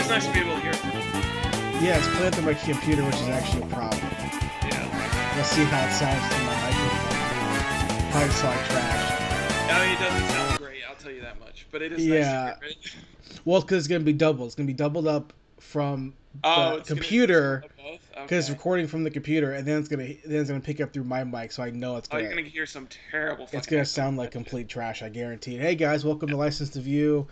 it's nice to be able to hear it. Yeah, it's playing through my computer, which is actually a problem. Yeah. Let's see how it sounds through my microphone. Probably sound like trash. I mean, it doesn't sound great, I'll tell you that much. But it is nice to hear it. Well, because it's going to be double. It's going to be doubled up from the It's computer, gonna be because it's recording from the computer, and then it's gonna pick up through my mic, so I know it's gonna. You're gonna hear some terrible. It's gonna sound like complete trash, I guarantee. Hey guys, welcome to License to View.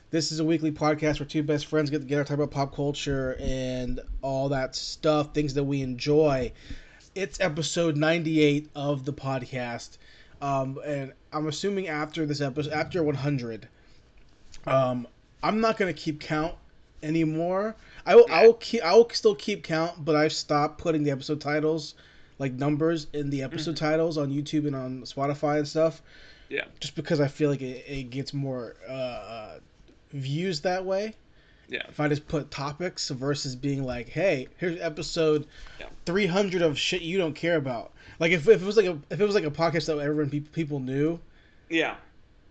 This is a weekly podcast where two best friends get together, talk about pop culture and all that stuff, things that we enjoy. It's episode 98 of the podcast, and I'm assuming after this episode, after 100, I'm not gonna keep count anymore. I will still keep count, but I've stopped putting the episode titles, like numbers, in the episode titles on YouTube and on Spotify and stuff. Yeah. Just because I feel like it gets more views that way. Yeah. If I just put topics versus being like, hey, here's episode 300 of shit you don't care about. Like if it was like a podcast that everyone people knew. Yeah.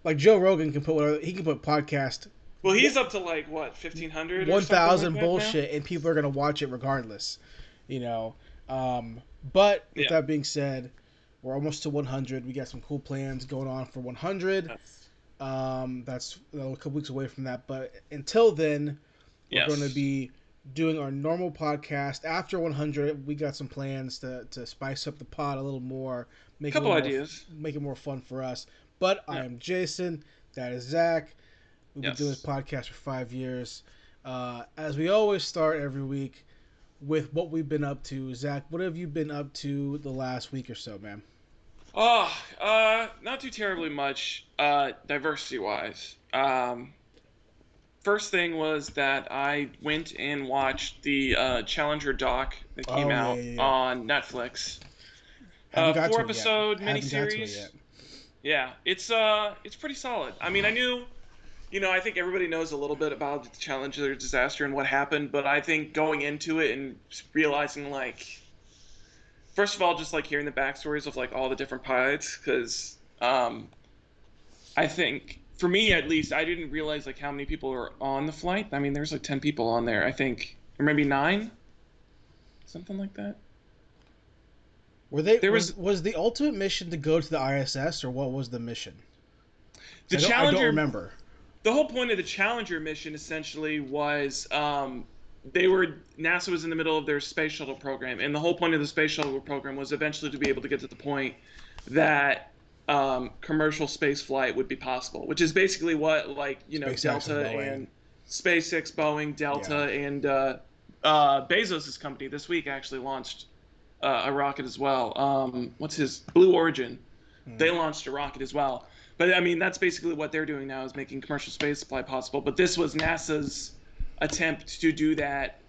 Like Joe Rogan can put whatever he can put podcast. Well, he's up to like what 1,500, 1,000 like bullshit, and people are gonna watch it regardless, you know. But with that being said, we're almost to 100. We got some cool plans going on for 100. Yes. That's a couple weeks away from that, but until then, we're going to be doing our normal podcast. After 100, we got some plans to spice up the pod a little more, make a couple ideas, make it more fun for us. But I am Jason. That is Zach. We've been doing this podcast for 5 years. As we always start every week with what we've been up to. Zach, what have you been up to the last week or so, man? Not too terribly much, diversity-wise. First thing was that I went and watched the Challenger doc that came out on Netflix. 4-episode miniseries. Yeah, it's pretty solid. I mean, I knew, I think everybody knows a little bit about the Challenger disaster and what happened, but I think going into it and realizing, like, first of all, just like hearing the backstories of like all the different pilots, because I think for me at least, I didn't realize like how many people were on the flight. I mean, there's like 10 people on there, I think, or maybe 9, something like that. Was the ultimate mission to go to the ISS, or what was the mission? The Challenger. I don't remember. The whole point of the Challenger mission essentially was NASA was in the middle of their space shuttle program, and the whole point of the space shuttle program was eventually to be able to get to the point that commercial space flight would be possible, which is basically what SpaceX Delta and SpaceX, Boeing, Delta, and Bezos' company this week actually launched a rocket as well. What's his Blue Origin? They launched a rocket as well. But I mean, that's basically what they're doing now, is making commercial space flight possible. But this was NASA's attempt to do that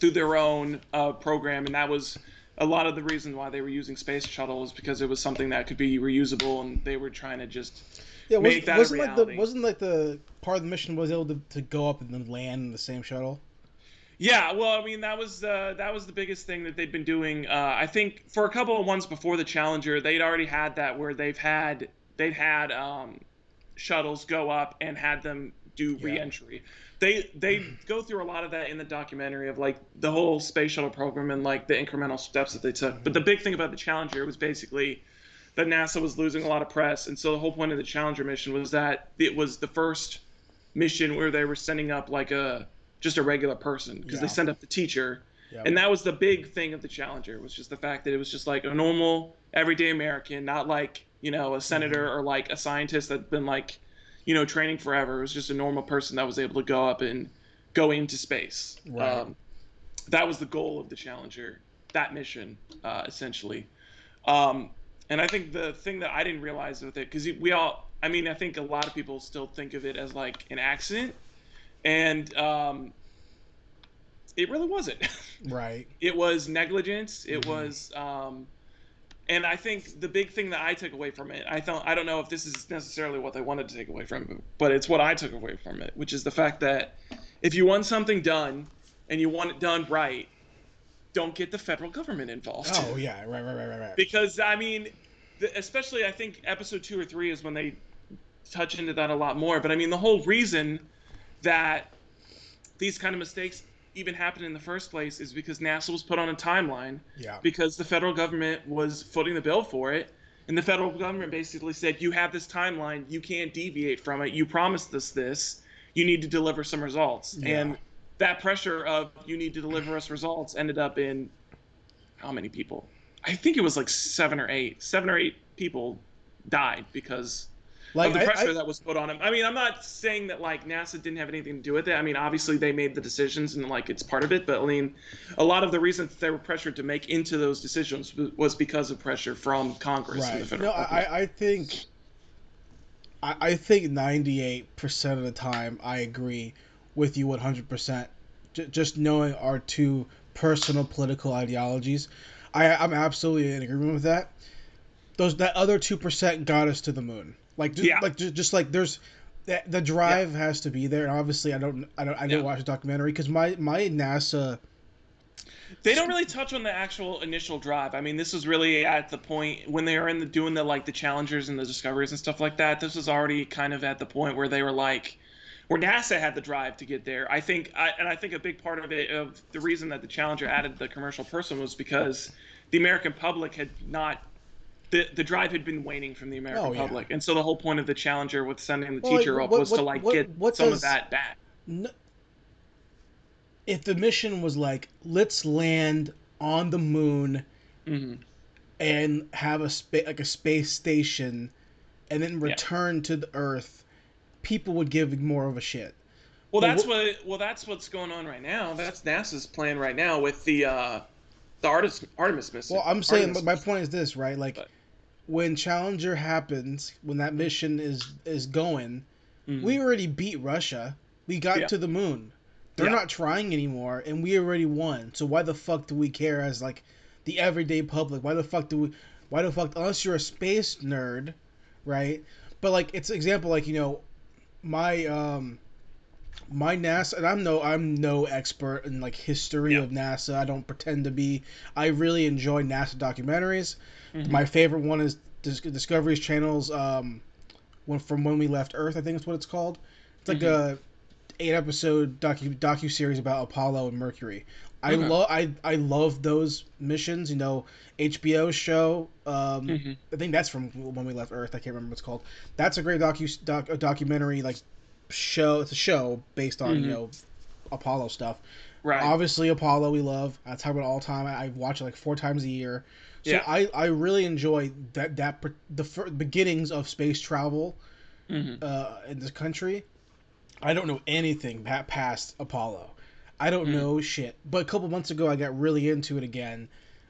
through their own program, and that was a lot of the reason why they were using space shuttles, because it was something that could be reusable, and they were trying to just make that a reality. Wasn't the part of the mission was able to go up and then land in the same shuttle? Yeah, well, I mean, that was the biggest thing that they'd been doing. I think for a couple of ones before the Challenger, they'd already had that where they'd had shuttles go up and had them do re-entry. They go through a lot of that in the documentary of like the whole space shuttle program and like the incremental steps that they took. But the big thing about the Challenger was basically that NASA was losing a lot of press, and so the whole point of the Challenger mission was that it was the first mission where they were sending up like just a regular person, because they sent up the teacher. And that was the big thing of the Challenger, was just the fact that it was just like a normal everyday American, not like a senator or like a scientist that'd been like training forever. It was just a normal person that was able to go up and go into space. Right. That was the goal of the Challenger, that mission, essentially. And I think the thing that I didn't realize with it, because I think a lot of people still think of it as like an accident, and it really wasn't. Right. It was negligence. It was, and I think the big thing that I took away from it, I don't know if this is necessarily what they wanted to take away from it, but it's what I took away from it, which is the fact that if you want something done and you want it done right, don't get the federal government involved. Oh yeah, right. Because I mean, especially I think episode 2 or 3 is when they touch into that a lot more. But I mean, the whole reason that these kind of mistakes even happened in the first place is because NASA was put on a timeline Yeah. because the federal government was footing the bill for it. And the federal government basically said, you have this timeline, you can't deviate from it. You promised us this. You need to deliver some results. Yeah. And that pressure of you need to deliver us results ended up in how many people? I think it was like 7 or 8. 7 or 8 people died because Like of the I pressure that was put on him. I mean, I'm not saying that like NASA didn't have anything to do with it. I mean, obviously they made the decisions and like it's part of it, but I mean, a lot of the reasons they were pressured to make into those decisions was because of pressure from Congress and the right. federal No, government. I think 98% of the time I agree with you 100%. Just knowing our two personal political ideologies, I'm absolutely in agreement with that. That other 2% got us to the moon. Yeah, Just like there's the yeah. drive has to be there. And obviously, I didn't Yeah. watch the documentary because my NASA. They don't really touch on the actual initial drive. I mean, this was really at the point when they were in the doing the like the challengers and the discoveries and stuff like that. This was already kind of at the point where they were like, where NASA had the drive to get there. And I think a big part of it, of the reason that the Challenger added the commercial person was because the American public had not. The drive had been waning from the Oh American yeah. public, and so the whole point of the Challenger with sending the Well, like teacher up was to like get what some of does that back. if the mission was like let's land on the moon Hmm. and have a space station and then Yeah. return to the Earth, people would give more of a shit. But That's what's going on right now. That's NASA's plan right now with the Artemis mission. I'm saying Artemis my mission. point is this, right? Like But when Challenger happens, when that mission is going, we mm, already beat Russia. We got yeah, to the moon. They're yeah, not trying anymore, and we already won. So why the fuck do we care as like the everyday public? Why the fuck do we? Why the fuck? Unless you're a space nerd, right? But like it's an example, like my my NASA, and I'm no expert in like history yeah. of NASA. I don't pretend to be. I really enjoy NASA documentaries. Hmm. My favorite one is Discovery's Channel's From When We Left Earth. I think that's what it's called. It's like Hmm. a 8 episode docu series about Apollo and Mercury. Okay. I love those missions. HBO show. Hmm. I think that's From When We Left Earth. I can't remember what it's called. That's a great documentary like show. It's a show based on Hmm. Apollo stuff. Right. Obviously Apollo we love. I talk about it all the time. I watch it like 4 times a year. So Yeah. I really enjoy the beginnings of space travel Hmm. in this country. I don't know anything past Apollo. I don't Hmm. know shit. But a couple months ago, I got really into it again,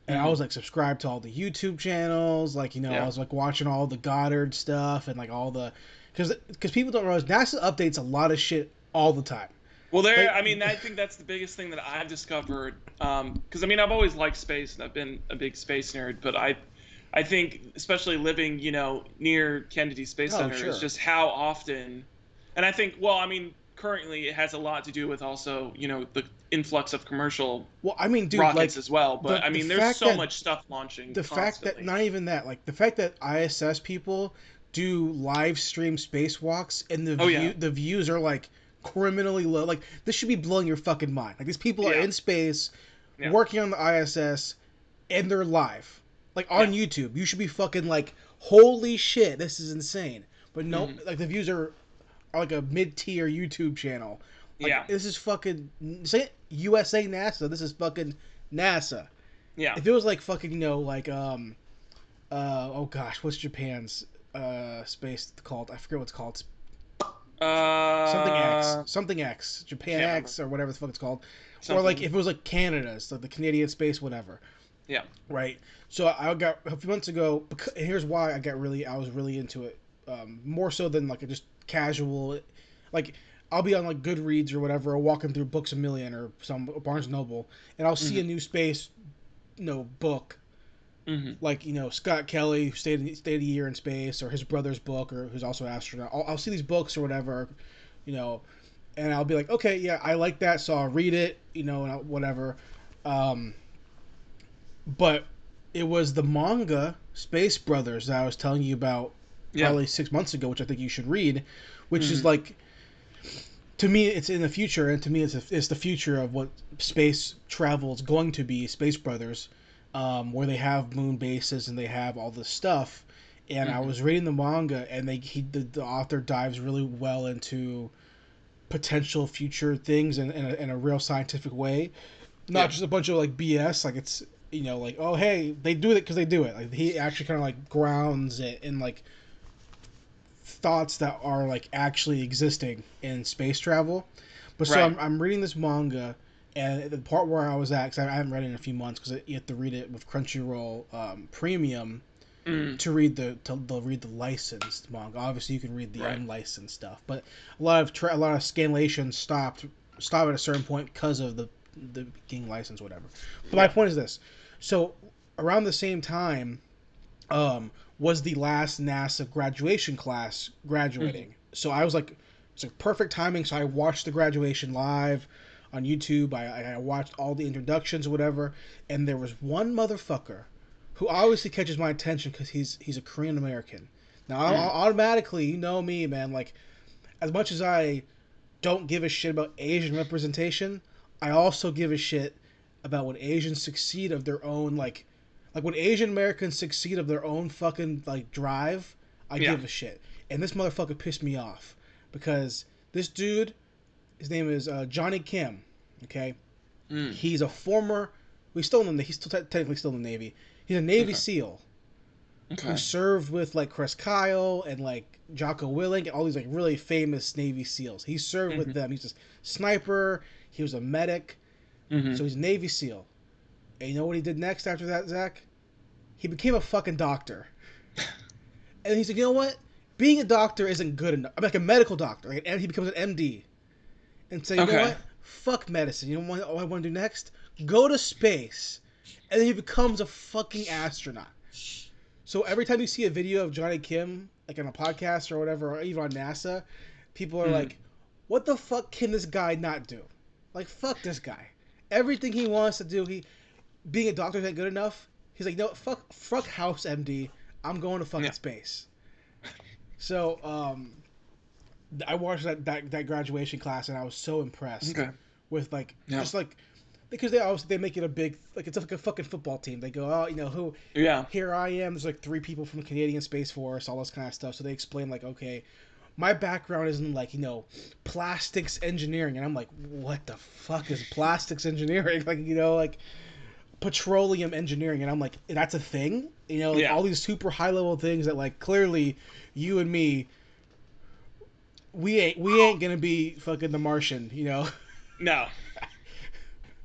and I Hmm. was like subscribed to all the YouTube channels. Like I Yeah. was like watching all the Goddard stuff and like all the because people don't realize NASA updates a lot of shit all the time. Well, there. Like I mean, I think that's the biggest thing that I've discovered. Because I mean, I've always liked space and I've been a big space nerd, but I think especially living, near Kennedy Space oh Center is sure. just how often, and I think, well, I mean, currently it has a lot to do with also, the influx of commercial Well, I mean, dude, rockets like as well. But I the mean, there's fact so that much stuff launching the fact that constantly. not even that, like the fact that ISS people do live stream spacewalks and Oh yeah, the views are like criminally low. Like this should be blowing your fucking mind. Like these people are yeah, in space yeah, working on the ISS and they're live. Like yeah, on YouTube. You should be fucking like holy shit, this is insane. But no, hmm, like the views are like a mid-tier YouTube channel. Like yeah, this is fucking say USA NASA. This is fucking NASA. yeah. If it was like fucking like oh gosh, what's Japan's space called? I forget what it's called. Uh, Something X, Japan can't remember X or whatever the fuck it's called. Or like something. if it was like Canada's, like the Canadian space, whatever. Yeah. Right. So I got a few months ago. And here's why I was really into it, more so than like a just casual, like. I'll be on like Goodreads or whatever, or walking through Books a Million or some Barnes Noble, and I'll see a Hmm. new space, book Hmm. like Scott Kelly who stayed a year in space, or his brother's book, or who's also an astronaut. I'll see these books or whatever, you know, and I'll be like, okay, yeah, I like that, so I'll read it, and whatever. Um, but it was the manga Space Brothers that I was telling you about Yeah. probably 6 months ago, which I think you should read, which is Hmm. like To me, it's in the future, and to me, it's the future of what space travel is going to be. Space Brothers, where they have moon bases and they have all this stuff. And I Hmm. was reading the manga, and the author dives really well into potential future things in a real scientific way, not Yeah. just a bunch of like BS. Like it's like, oh hey, they do it because they do it. Like he actually kind of like grounds it in like thoughts that are like actually existing in space travel. But so Right. I'm reading this manga, and the part where I was at, because I haven't read it in a few months, because you have to read it with Crunchyroll Premium Mm. to read to read the licensed manga. Obviously, you can read the Right. unlicensed stuff, but a lot of scanlation stop at a certain point because of the getting licensed, whatever. But my Yeah. point is this: so around the same time, um, was the last NASA graduation class Hmm. graduating. So I was like, it's like perfect timing. So I watched the graduation live on YouTube. I watched all the introductions or whatever, and there was one motherfucker who obviously catches my attention because he's a Korean American. Now Mm. automatically, you know me, man. Like as much as I don't give a shit about Asian representation, I also give a shit about when Asians succeed of their own like when Asian Americans succeed of their own fucking like drive, I Yeah. give a shit. And this motherfucker pissed me off because this dude, his name is Johnny Kim. Okay, Mm. he's a former. He's still technically still in the Navy. He's a Navy Okay. SEAL who Okay. served with like Chris Kyle and like Jocko Willink and all these like really famous Navy SEALs. He served with Hmm. them. He's a sniper. He was a medic. Hmm. So he's a Navy SEAL. And you know what he did next after that, Zach? He became a fucking doctor. And he's like, you know what? Being a doctor isn't good enough. I'm like a medical doctor, right? And he becomes an MD. And say, you know Okay. what? Fuck medicine. You know what I want to do next? Go to space. And then he becomes a fucking astronaut. So every time you see a video of Johnny Kim, like on a podcast or whatever, or even on NASA, people are Mm. like, "What the fuck can this guy not do? Like, fuck this guy. Everything he wants to do, he being a doctor isn't good enough. He's like, no, fuck House MD. I'm going to fucking Yeah. space." So, I watched that graduation class and I was so impressed Okay. with like Yeah. just like because they make it a big like it's like a fucking football team. They go, oh, who Yeah. here I am. There's like three people from the Canadian Space Force, all this kind of stuff. So they explain like, okay, my background isn't like plastics engineering, and I'm like, what the fuck is plastics engineering? Like like petroleum engineering, and I'm like, that's a thing. Like Yeah. all these super high level things that like clearly you and me we ain't gonna be fucking the Martian. No,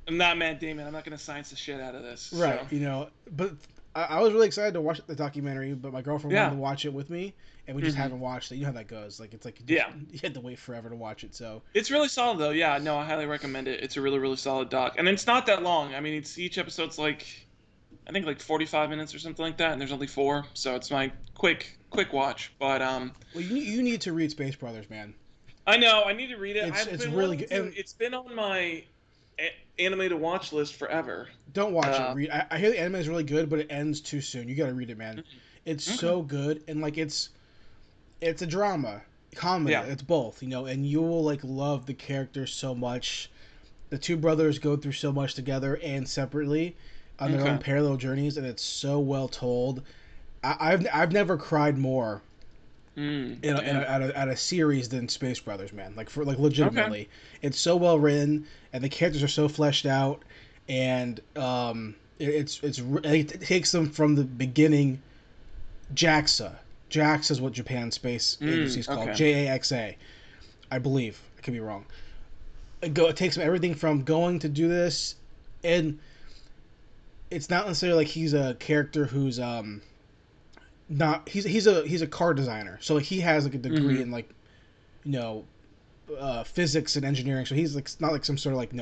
I'm not Matt Damon. I'm not gonna science the shit out of this. Right, So but I was really excited to watch the documentary, but my girlfriend wanted yeah. to watch it with me, and we just Hmm. haven't watched it. You know how that goes. Like it's like Yeah. you had to wait forever to watch it. So It's really solid though. Yeah. No, I highly recommend it. It's a really really solid doc, and it's not that long. I mean, it's each episode's like I think like 45 minutes or something like that, and there's only four, so it's my quick watch. But well, you need to read Space Brothers, man. I know I need to read it. I've It's been really wanting good. to. And It's been on my anime to watch list forever. don't watch it. Uh, Read. I hear the anime is really good, but it ends too soon. You got to read it, man. It's okay. so good, and like it's a drama, comedy. Yeah. It's both, and you will like love the characters so much. The two brothers go through so much together and separately on their own Okay. parallel journeys, and it's so well told. I've never cried more Damn. at a series than Space Brothers, man. Like for like Okay. legitimately, it's so well written, and the characters are so fleshed out, and it takes them from the beginning. JAXA, JAXA is what Japan Space Agency is called. Okay. JAXA, I believe. I could be wrong. It takes them everything from going to do this, and it's not necessarily like he's a character who's not he's a car designer, so like he has like a degree Hmm. in like you know physics and engineering, so he's like not like some sort of like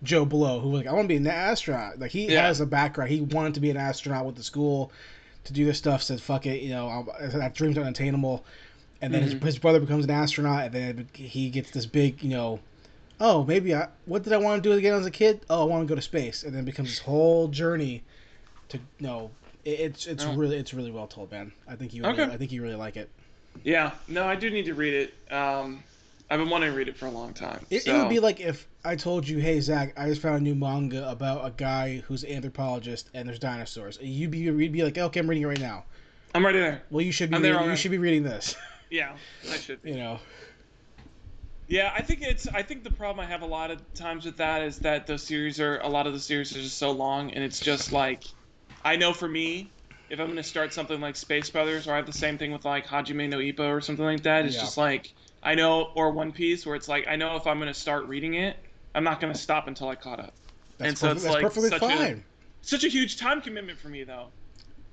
Joe Blow who like I want to be an astronaut. Like he Yeah. has a background. He wanted to be an astronaut with the school to do this stuff. Said fuck it, that dream's unattainable. And then Hmm. his brother becomes an astronaut, and then he gets this big oh maybe what did I want to do again as a kid? Oh, I want to go to space, and then it becomes this whole journey to Oh. it's really well told, man. Okay. I think you really like it. Yeah. No, I do need to read it. I've been wanting to read it for a long time. It would be like if I told you, "Hey Zach, I just found a new manga about a guy who's an anthropologist and there's dinosaurs." You'd be like, "Okay, I'm reading it right now." I'm ready there. Well, you should be I'm there reading. You already. should be reading this. Yeah, I should be. You know. Yeah, I think the problem I have a lot of times with that is that a lot of the series are just so long, and it's just like, I know for me, if I'm going to start something like Space Brothers, or I have the same thing with like Hajime no Ippo or something like that, it's Yeah. just like, I know, or One Piece, where it's like, I know if I'm going to start reading it, I'm not going to stop until I caught up. And so it's That's like perfectly fine. such a huge time commitment for me though,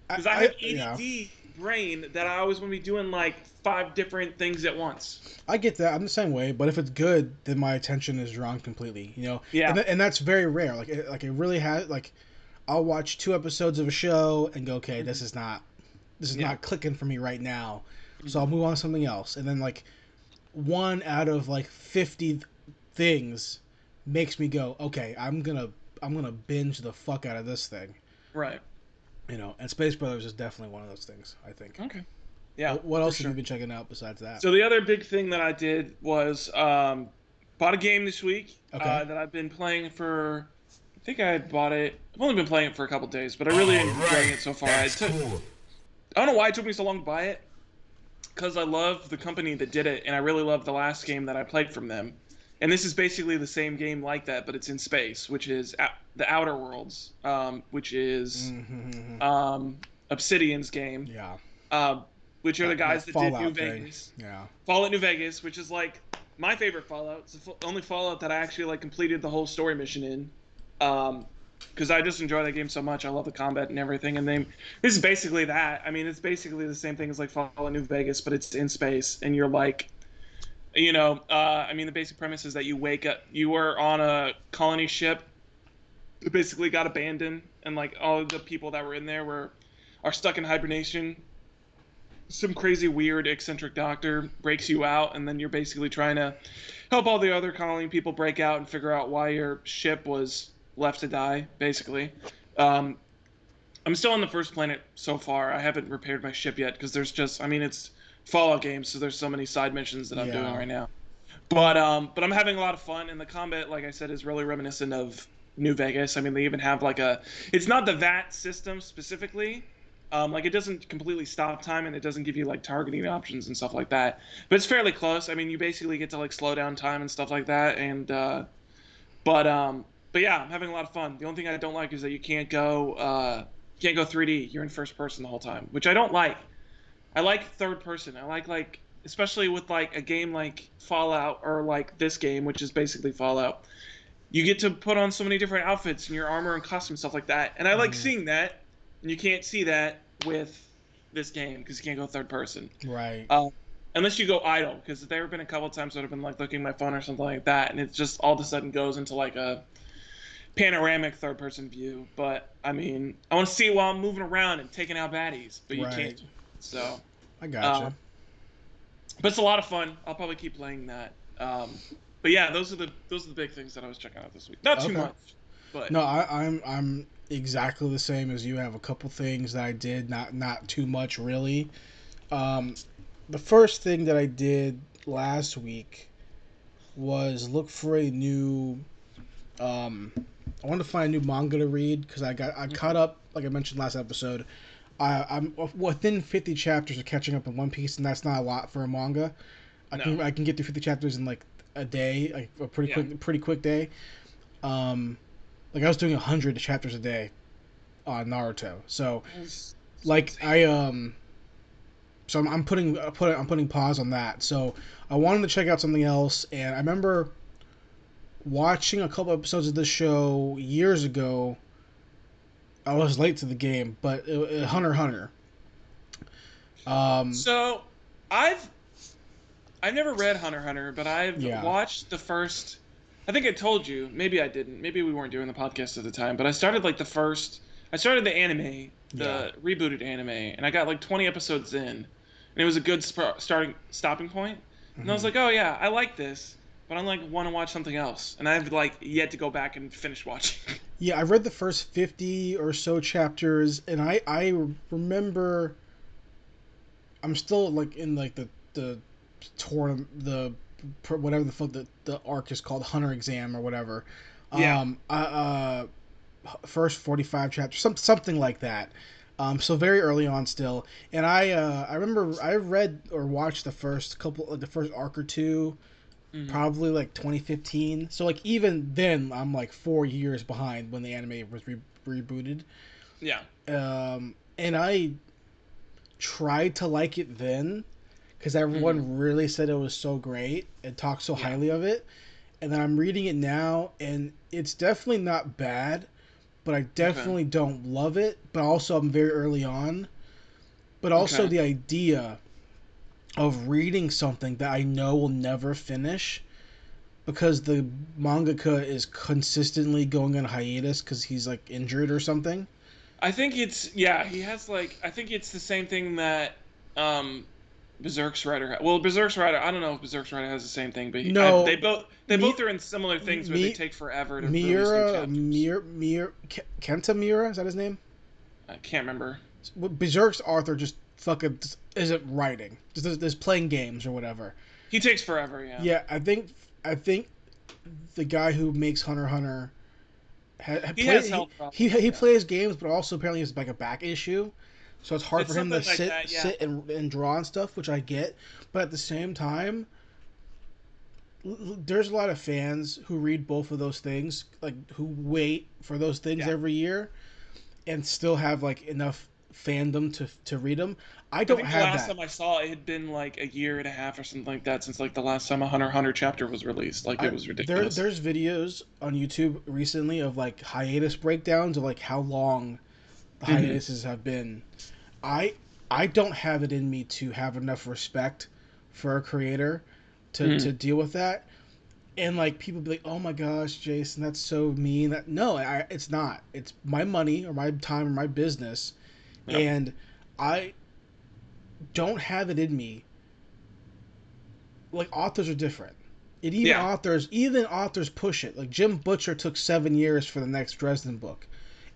because I have Yeah. ADD brain that I always want to be doing like 5 different things at once. I get that. I'm the same way, but if it's good, then my attention is drawn completely. You know, Yeah. and that's very rare. Like it really has. Like, I'll watch 2 episodes of a show and go, okay, this is not clicking for me right now, so I'll move on to something else. And then like 1 out of like 50 things makes me go, okay, I'm gonna binge the fuck out of this thing. Right. You know, and Space Brothers is definitely one of those things, I think. Okay. Yeah. What else have you been checking out besides that? So the other big thing that I did was bought a game this week that I've been playing for. I think I bought it. I've only been playing it for a couple days, but I really enjoying it so far. I don't know why it took me so long to buy it, because I love the company that did it, and I really love the last game that I played from them. And this is basically the same game like that, but it's in space, which is the Outer Worlds, which is Obsidian's game. Yeah. Which are the guys that did New Vegas. Yeah. Fallout New Vegas, which is like my favorite Fallout. It's the only Fallout that I actually like completed the whole story mission in. Because I just enjoy that game so much. I love the combat and everything. And this is basically that. I mean, it's basically the same thing as like Fallout New Vegas, but it's in space, and you're like, I mean, the basic premise is that you wake up, you are on a colony ship that basically got abandoned, and like all of the people that were in there are stuck in hibernation. Some crazy, weird, eccentric doctor breaks you out, and then you're basically trying to help all the other colony people break out and figure out why your ship was left to die, basically. I'm still on the first planet so far. I haven't repaired my ship yet, because it's Fallout games, so there's so many side missions that I'm doing right now. But I'm having a lot of fun, and the combat, like I said, is really reminiscent of New Vegas. I mean, they even have like it's not the VAT system specifically. Like, it doesn't completely stop time, and it doesn't give you like targeting options and stuff like that. But it's fairly close. I mean, you basically get to like slow down time and stuff like that. And but yeah, I'm having a lot of fun. The only thing I don't like is that you can't go 3D. You're in first person the whole time, which I don't like. I like third person. I like especially with like a game like Fallout, or like this game, which is basically Fallout. You get to put on so many different outfits and your armor and costume stuff like that, and I like seeing that. And you can't see that with this game because you can't go third person. Right. Unless you go idle, because there have been a couple of times that I've been like looking at my phone or something like that, and it just all of a sudden goes into like a panoramic third person view. But I mean, I want to see it while I'm moving around and taking out baddies, but you can't. So I gotcha. But it's a lot of fun. I'll probably keep playing that. But yeah, those are the big things that I was checking out this week. Not too much, but no, I'm exactly the same as you. I have a couple things that I did, not too much really. The first thing that I did last week was look for a new. I wanted to find a new manga to read because I caught up, like I mentioned last episode. I'm within 50 chapters of catching up in One Piece, and that's not a lot for a manga. I can get through 50 chapters in like a day, like a pretty quick day. Like I was doing 100 chapters a day on Naruto. So like so I'm putting pause on that. So I wanted to check out something else, and I remember watching a couple episodes of this show years ago. I was late to the game, but Hunter. So I've never read Hunter, but I've watched the first. I think I told you. Maybe I didn't. Maybe we weren't doing the podcast at the time. But I started like I started the anime, the rebooted anime, and I got like 20 episodes in, and it was a good stopping point. And I was like, oh yeah, I like this, but I like want to watch something else, and I've like yet to go back and finish watching. Yeah, I read the first 50 or so chapters, and I remember I'm still like in like the whatever the fuck the arc is called, Hunter exam or whatever. Yeah. First 45 chapters, something like that. So very early on still, and I remember I read or watched the first arc or two, Hmm. probably like 2015. So like even then, I'm like 4 years behind when the anime was rebooted. Yeah. And I tried to like it then because Hmm. everyone really said it was so great and talked so Yeah. highly of it. And then I'm reading it now, and it's definitely not bad, but I Okay. definitely don't love it. But also, I'm very early on. But also, Okay. the idea of reading something that I know will never finish because the mangaka is consistently going on hiatus because he's like injured or something. I think it's yeah. He has like I think it's the same thing that um Berserk's writer. Well, Berserk's writer. I don't know if Berserk's writer has the same thing, but No, they Mi, both are in similar things where they Mi, take forever to release new Mira, chapters. Kenta Mira, is that his name? I can't remember. Berserk's author just fucking isn't writing, just playing games or whatever. He takes forever. Yeah. Yeah, I think the guy who makes Hunter x Hunter He has he, health problems. he Yeah. plays games, but also apparently has like a back issue, so it's hard It's for him to something like that. Yeah. sit and draw and stuff, which I get. But at the same time, there's a lot of fans who read both of those things, like who wait for those things Yeah. every year and still have like enough fandom to read them. I I don't think the have last that. time I saw it had been like a year and a half or something like that since like the last time a Hunter x Hunter chapter was released. Like it was ridiculous. There's videos on YouTube recently of like hiatus breakdowns of like how long the Hmm. hiatuses have been. I I don't have it in me to have enough respect for a creator to Hmm. deal with that. And like people be like, "Oh my gosh, Jason, that's so mean." That no, it's not. It's my money or my time or my business, Yeah. and I don't have it in me. Like authors are different. And Yeah. even authors push it. Like Jim Butcher took 7 years for the next Dresden book,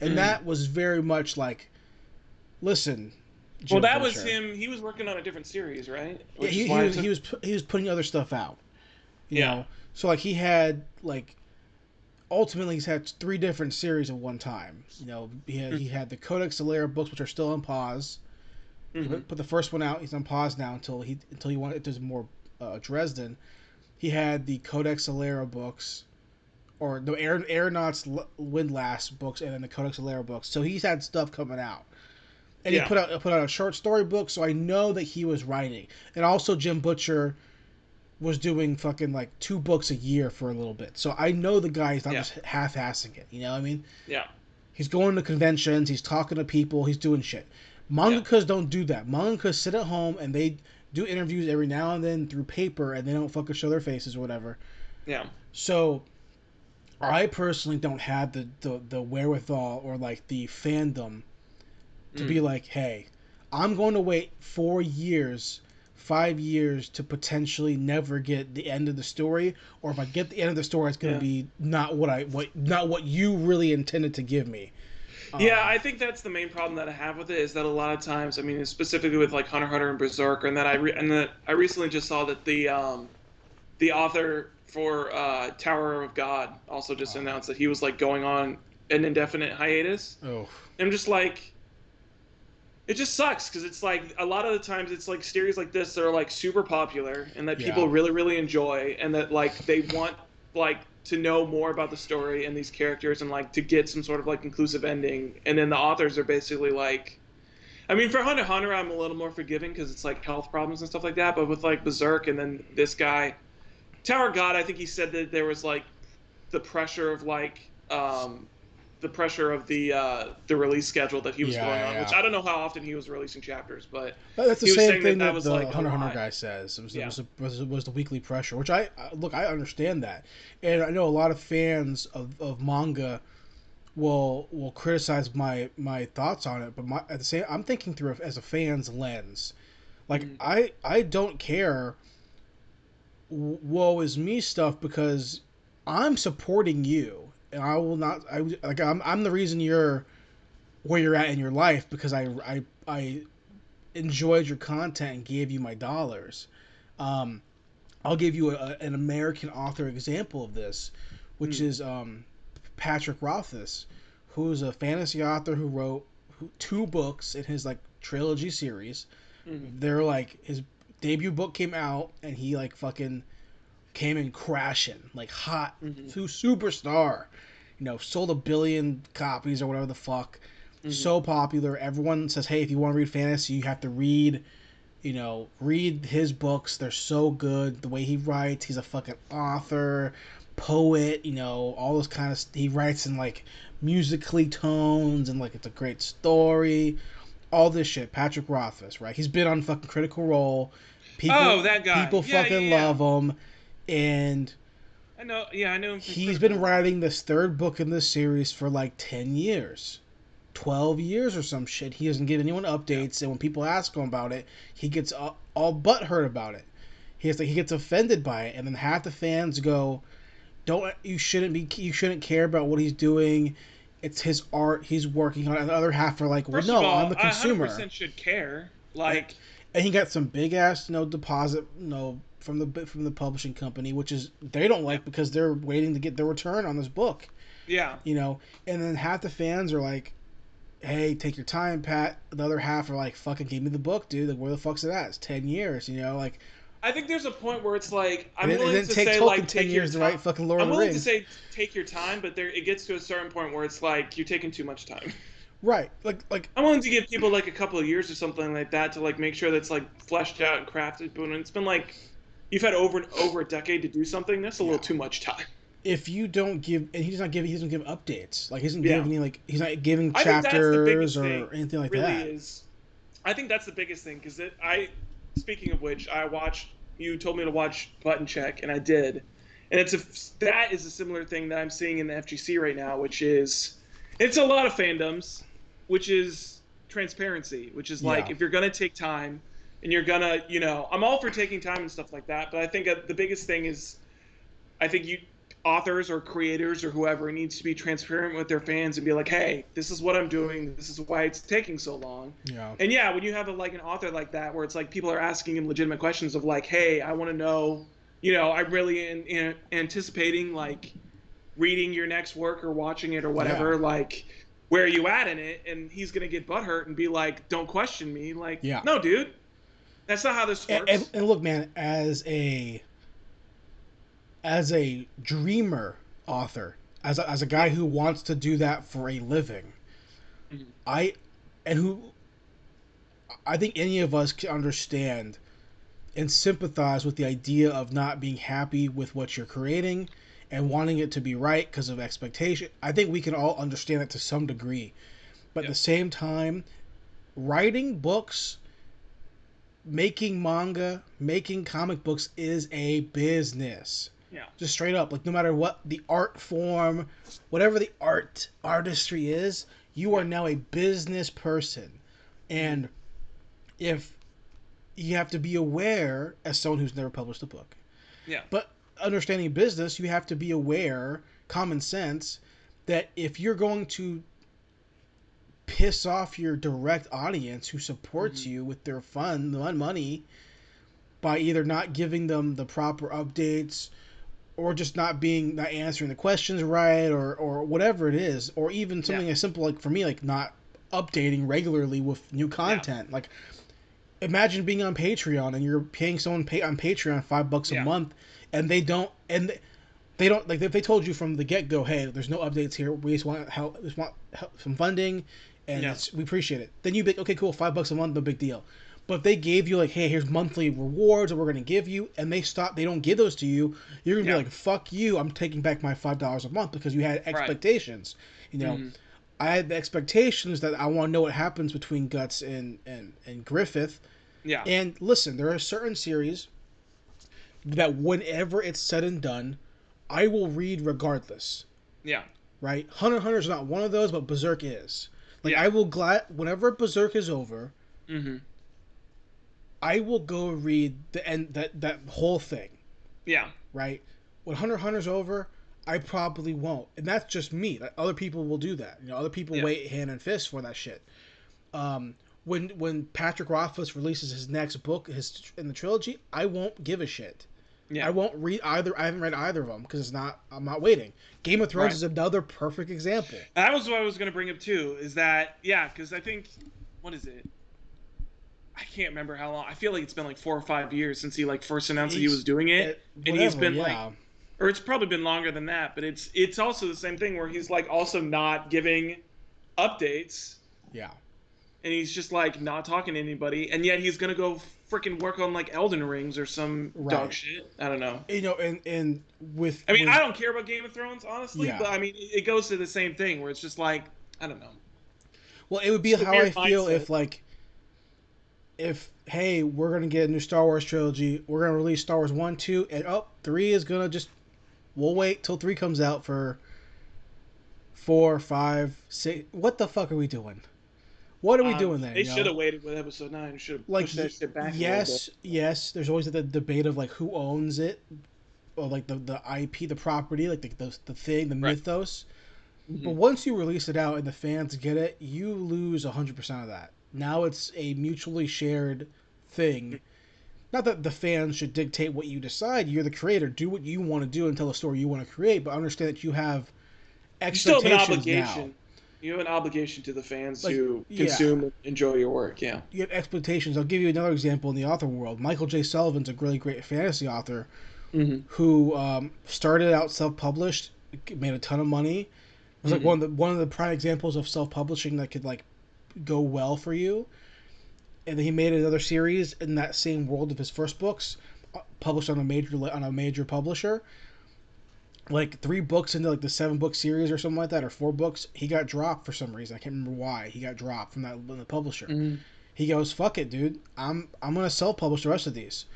and Hmm. that was very much like, listen, Well, Jim that was Butcher. him. He was working on a different series, right? Yeah, Which is why it took. he was putting other stuff out, you Yeah. know. So like he had like ultimately he's had three different series at one time. You know, he had the Codex Alera books, which are still on pause. He Hmm. put the first one out. He's on pause now until he wanted there's more Dresden. He had the Codex Alera books, or the Aeronauts Windlass books, and then the Codex Alera books. So he's had stuff coming out, and he Yeah. put out a short story book. So I know that he was writing, and also Jim Butcher was doing fucking like 2 books a year for a little bit. So I know the guy is not Yeah. just half-assing it. You know what I mean? Yeah. He's going to conventions. He's talking to people. He's doing shit. Yeah. Mangakas don't do that. Mangakas sit at home and they do interviews every now and then through paper, and they don't fucking show their faces or whatever. Yeah. So I personally don't have the wherewithal or like the fandom to be Mm. like, hey, I'm going to wait 4 years, 5 years to potentially never get the end of the story, or if I get the end of the story, it's going to Yeah. be not what you really intended to give me. Yeah, Um, I think that's the main problem that I have with it is that a lot of times, I mean, specifically with like Hunter x Hunter and Berserk, and that I recently just saw that the author for Tower of God also just announced that he was like going on an indefinite hiatus. oh, I'm just like, it just sucks because it's like a lot of the times it's like series like this that are like super popular and that yeah, people really really enjoy and that like they want like to know more about the story and these characters and like to get some sort of like inclusive ending, and then the authors are basically like, I mean, for Hunter x Hunter I'm a little more forgiving because it's like health problems and stuff like that, but with like Berserk and then this guy Tower God, I think he said that there was like the pressure of like the pressure of the release schedule that he was yeah, going on, which yeah. I don't know how often he was releasing chapters, but That's the he was same saying that thing that that was the like a Hunter x Hunter lot. guy says. Yeah. Was the weekly pressure, which look, I understand that, and I know a lot of fans of manga will criticize my thoughts on it, but at the same, I'm thinking through it as a fan's lens. Like Mhm. I don't care woe is me stuff because I'm supporting you, and I will not. I'm the reason you're where you're at in your life because I enjoyed your content and gave you my dollars. Um, I'll give you an American author example of this, which is Patrick Rothfuss, who's a fantasy author who wrote two books in his like trilogy series. They're like his debut book came out and he like fucking came in crashing like hot superstar. Sold 1 billion copies or whatever the fuck. So popular. Everyone says, hey, if you want to read fantasy, you have to read his books. They're so good. The way he writes, he's a fucking author, poet, all those kind of. He writes in like musically tones and like it's a great story. All this shit. Patrick Rothfuss, right? He's been on fucking Critical Role. Oh, that guy. People Yeah, fucking love him, and I know. Yeah, I know him. He's been writing this third book in this series for like 10 years. 12 years or some shit. He doesn't give anyone updates, and when people ask him about it, he gets all butthurt about it. He gets offended by it, and then half the fans go, you shouldn't care about what he's doing. It's his art he's working on." And the other half are like, "Well, First no, of all, I'm the consumer." 100% should care. Like, and he got some big ass deposit from the publishing company, which is they don't like because they're waiting to get their return on this book. Yeah. And then half the fans are like, hey, take your time, Pat. The other half are like, fucking give me the book, dude. Like, where the fuck's it at? It's 10 years, like. I think there's a point where it's like, I'm willing willing to say, take like, 10 years to write fucking Lord of the I'm willing Rings. to say, take your time, but it gets to a certain point where it's like, you're taking too much time. Right. Like I'm willing to give people, like, a couple of years or something like that to, like, make sure that's, like, fleshed out and crafted. But when it's been, like, you've had over a decade to do something, that's a little too much time. If you don't give, and he doesn't give updates. Like, he's not giving I chapters or anything like really that. I think that's the biggest thing, because speaking of which, you told me to watch Button Check, and I did. And that is a similar thing that I'm seeing in the FGC right now, which is, it's a lot of fandoms, which is transparency, which is like, if you're going to take time, and you're going to, I'm all for taking time and stuff like that, but I think the biggest thing is, I think authors or creators or whoever needs to be transparent with their fans and be like, hey, this is what I'm doing, this is why it's taking so long. And when you have an author like that, where it's like people are asking him legitimate questions of like, hey, I want to know, I'm really anticipating like reading your next work or watching it or whatever, like, where are you at in it? And he's gonna get butthurt and be like, don't question me. Like, no, dude, that's not how this works. And look, man, as a dreamer author, as a guy who wants to do that for a living, I think any of us can understand and sympathize with the idea of not being happy with what you're creating and wanting it to be right because of expectation. I think we can all understand that to some degree. But at the same time, writing books, making manga, making comic books is a business. Just straight up, like, no matter what the art form, whatever the artistry is, you are now a business person. And if you have to be aware, as someone who's never published a book, but understanding business, you have to be aware, common sense, that if you're going to piss off your direct audience who supports you with their money by either not giving them the proper updates, or just not answering the questions right, or whatever it is, or even something as simple like, for me, like not updating regularly with new content. Like, imagine being on Patreon and you're paying someone on Patreon $5 a month, and they don't like, if they told you from the get-go, hey, there's no updates here, we just want help, some funding, and we appreciate it, then you'd be like, okay, cool, $5 a month, no big deal. But if they gave you like, hey, here's monthly rewards that we're going to give you, and they don't give those to you, you're going to be like, fuck you, I'm taking back my $5 a month, because you had expectations. I had the expectations that I want to know what happens between Guts and Griffith. And listen, there are certain series that whenever it's said and done, I will read regardless. Right? Hunter is not one of those, but Berserk is. Like, I will whenever Berserk is over, I will go read the end, that whole thing. Right? When Hunter's over, I probably won't. And that's just me. Other people will do that. Other people wait hand and fist for that shit. When Patrick Rothfuss releases his next book in the trilogy, I won't give a shit. I Yeah. won't read either. I haven't read either of them because it's not. I'm not waiting. Game of Thrones Right. is another perfect example. That was what I was going to bring up too. Is that yeah? Because I think what is it? I can't remember how long. I feel like it's been like 4 or 5 years since he like first announced that he was He's doing it, and he's whatever. been like, Yeah, or it's probably been longer than that. But it's also the same thing where he's like also not giving updates, yeah. and he's just like not talking to anybody, and yet he's gonna go freaking work on like Elden Rings or some dog Right. shit. I don't know. And I mean, I with don't care about Game of Thrones honestly, but yeah. I mean, it goes to the same thing where it's just like I don't know. Well, it would be Just a how I weird feel mindset. if like if hey, we're gonna get a new Star Wars trilogy. We're gonna release Star Wars 1, 2, and 3 is gonna just we'll wait till 3 comes out for 4, 5, 6. What the fuck are we doing? What are we doing then? They should have waited with episode 9. Should have Like pushed that shit back a little bit. yes. There's always the debate of like who owns it, or like the IP, the property, like the thing, the Right. mythos. But Hmm. once you release it out and the fans get it, you lose 100% of that. Now it's a mutually shared thing. Not that the fans should dictate what you decide. You're the creator. Do what you want to do and tell the story you want to create. But understand that you have You still have an expectations now. obligation. You have an obligation to the fans Like, to yeah, consume and enjoy your work. Yeah. you have expectations. I'll give you another example in the author world. Michael J. Sullivan's a really great fantasy author Hmm. who started out self-published, made a ton of money. It was like Hmm. one of the prime examples of self-publishing that could like go well for you. And then he made another series in that same world of his first books, published on a major publisher. Like 3 books into like the 7 book series or something like that, or 4 books, he got dropped for some reason. I can't remember why he got dropped from the publisher. Hmm. He goes, "Fuck it, dude. I'm gonna self publish the rest of these,"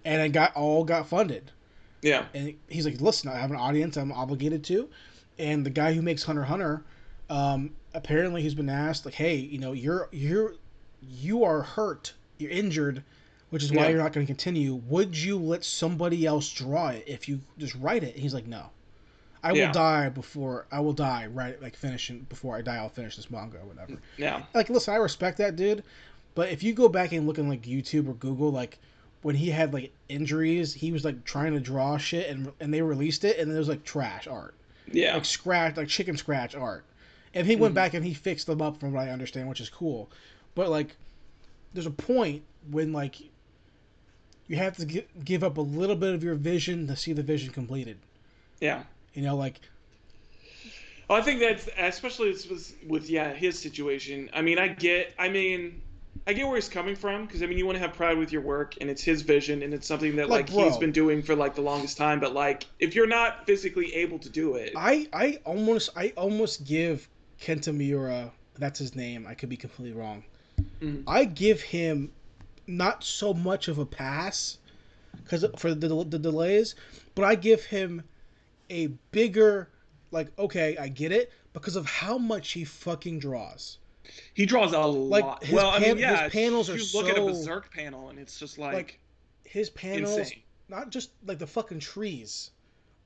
and it got funded. Yeah. And he's like, "Listen, I have an audience. I'm obligated to." And the guy who makes Hunter x Hunter, apparently he's been asked like, "Hey, you are hurt. You're injured, which is why Yeah. you're not going to continue. Would you let somebody else draw it if you just write it?" And he's like, "No. Yeah. I will die right like finishing before I die. I'll finish this manga or whatever." Yeah. Like, listen, I respect that dude, but if you go back and look on like YouTube or Google, like when he had like injuries, he was like trying to draw shit and they released it and it was like trash art, Yeah. like scratch, like chicken scratch art. And he went Hmm. back and he fixed them up from what I understand, which is cool. But like, there's a point when like you have to give up a little bit of your vision to see the vision completed. Yeah. Like Well, I think that's especially with yeah his situation. I mean, I get where he's coming from because I mean, you want to have pride with your work, and it's his vision, and it's something that like like he's bro, been doing for like the longest time. But like, if you're not physically able to do it, I almost give Kenta Miura, that's his name. I could be completely wrong. mm, I give him not so much of a pass because for the delays, but I give him a bigger like okay, I get it because of how much he fucking draws. he draws a Like lot. Well, I mean, his yeah, panels are you look at a so Berserk panel, and it's just like like his panels, insane. not just like the fucking trees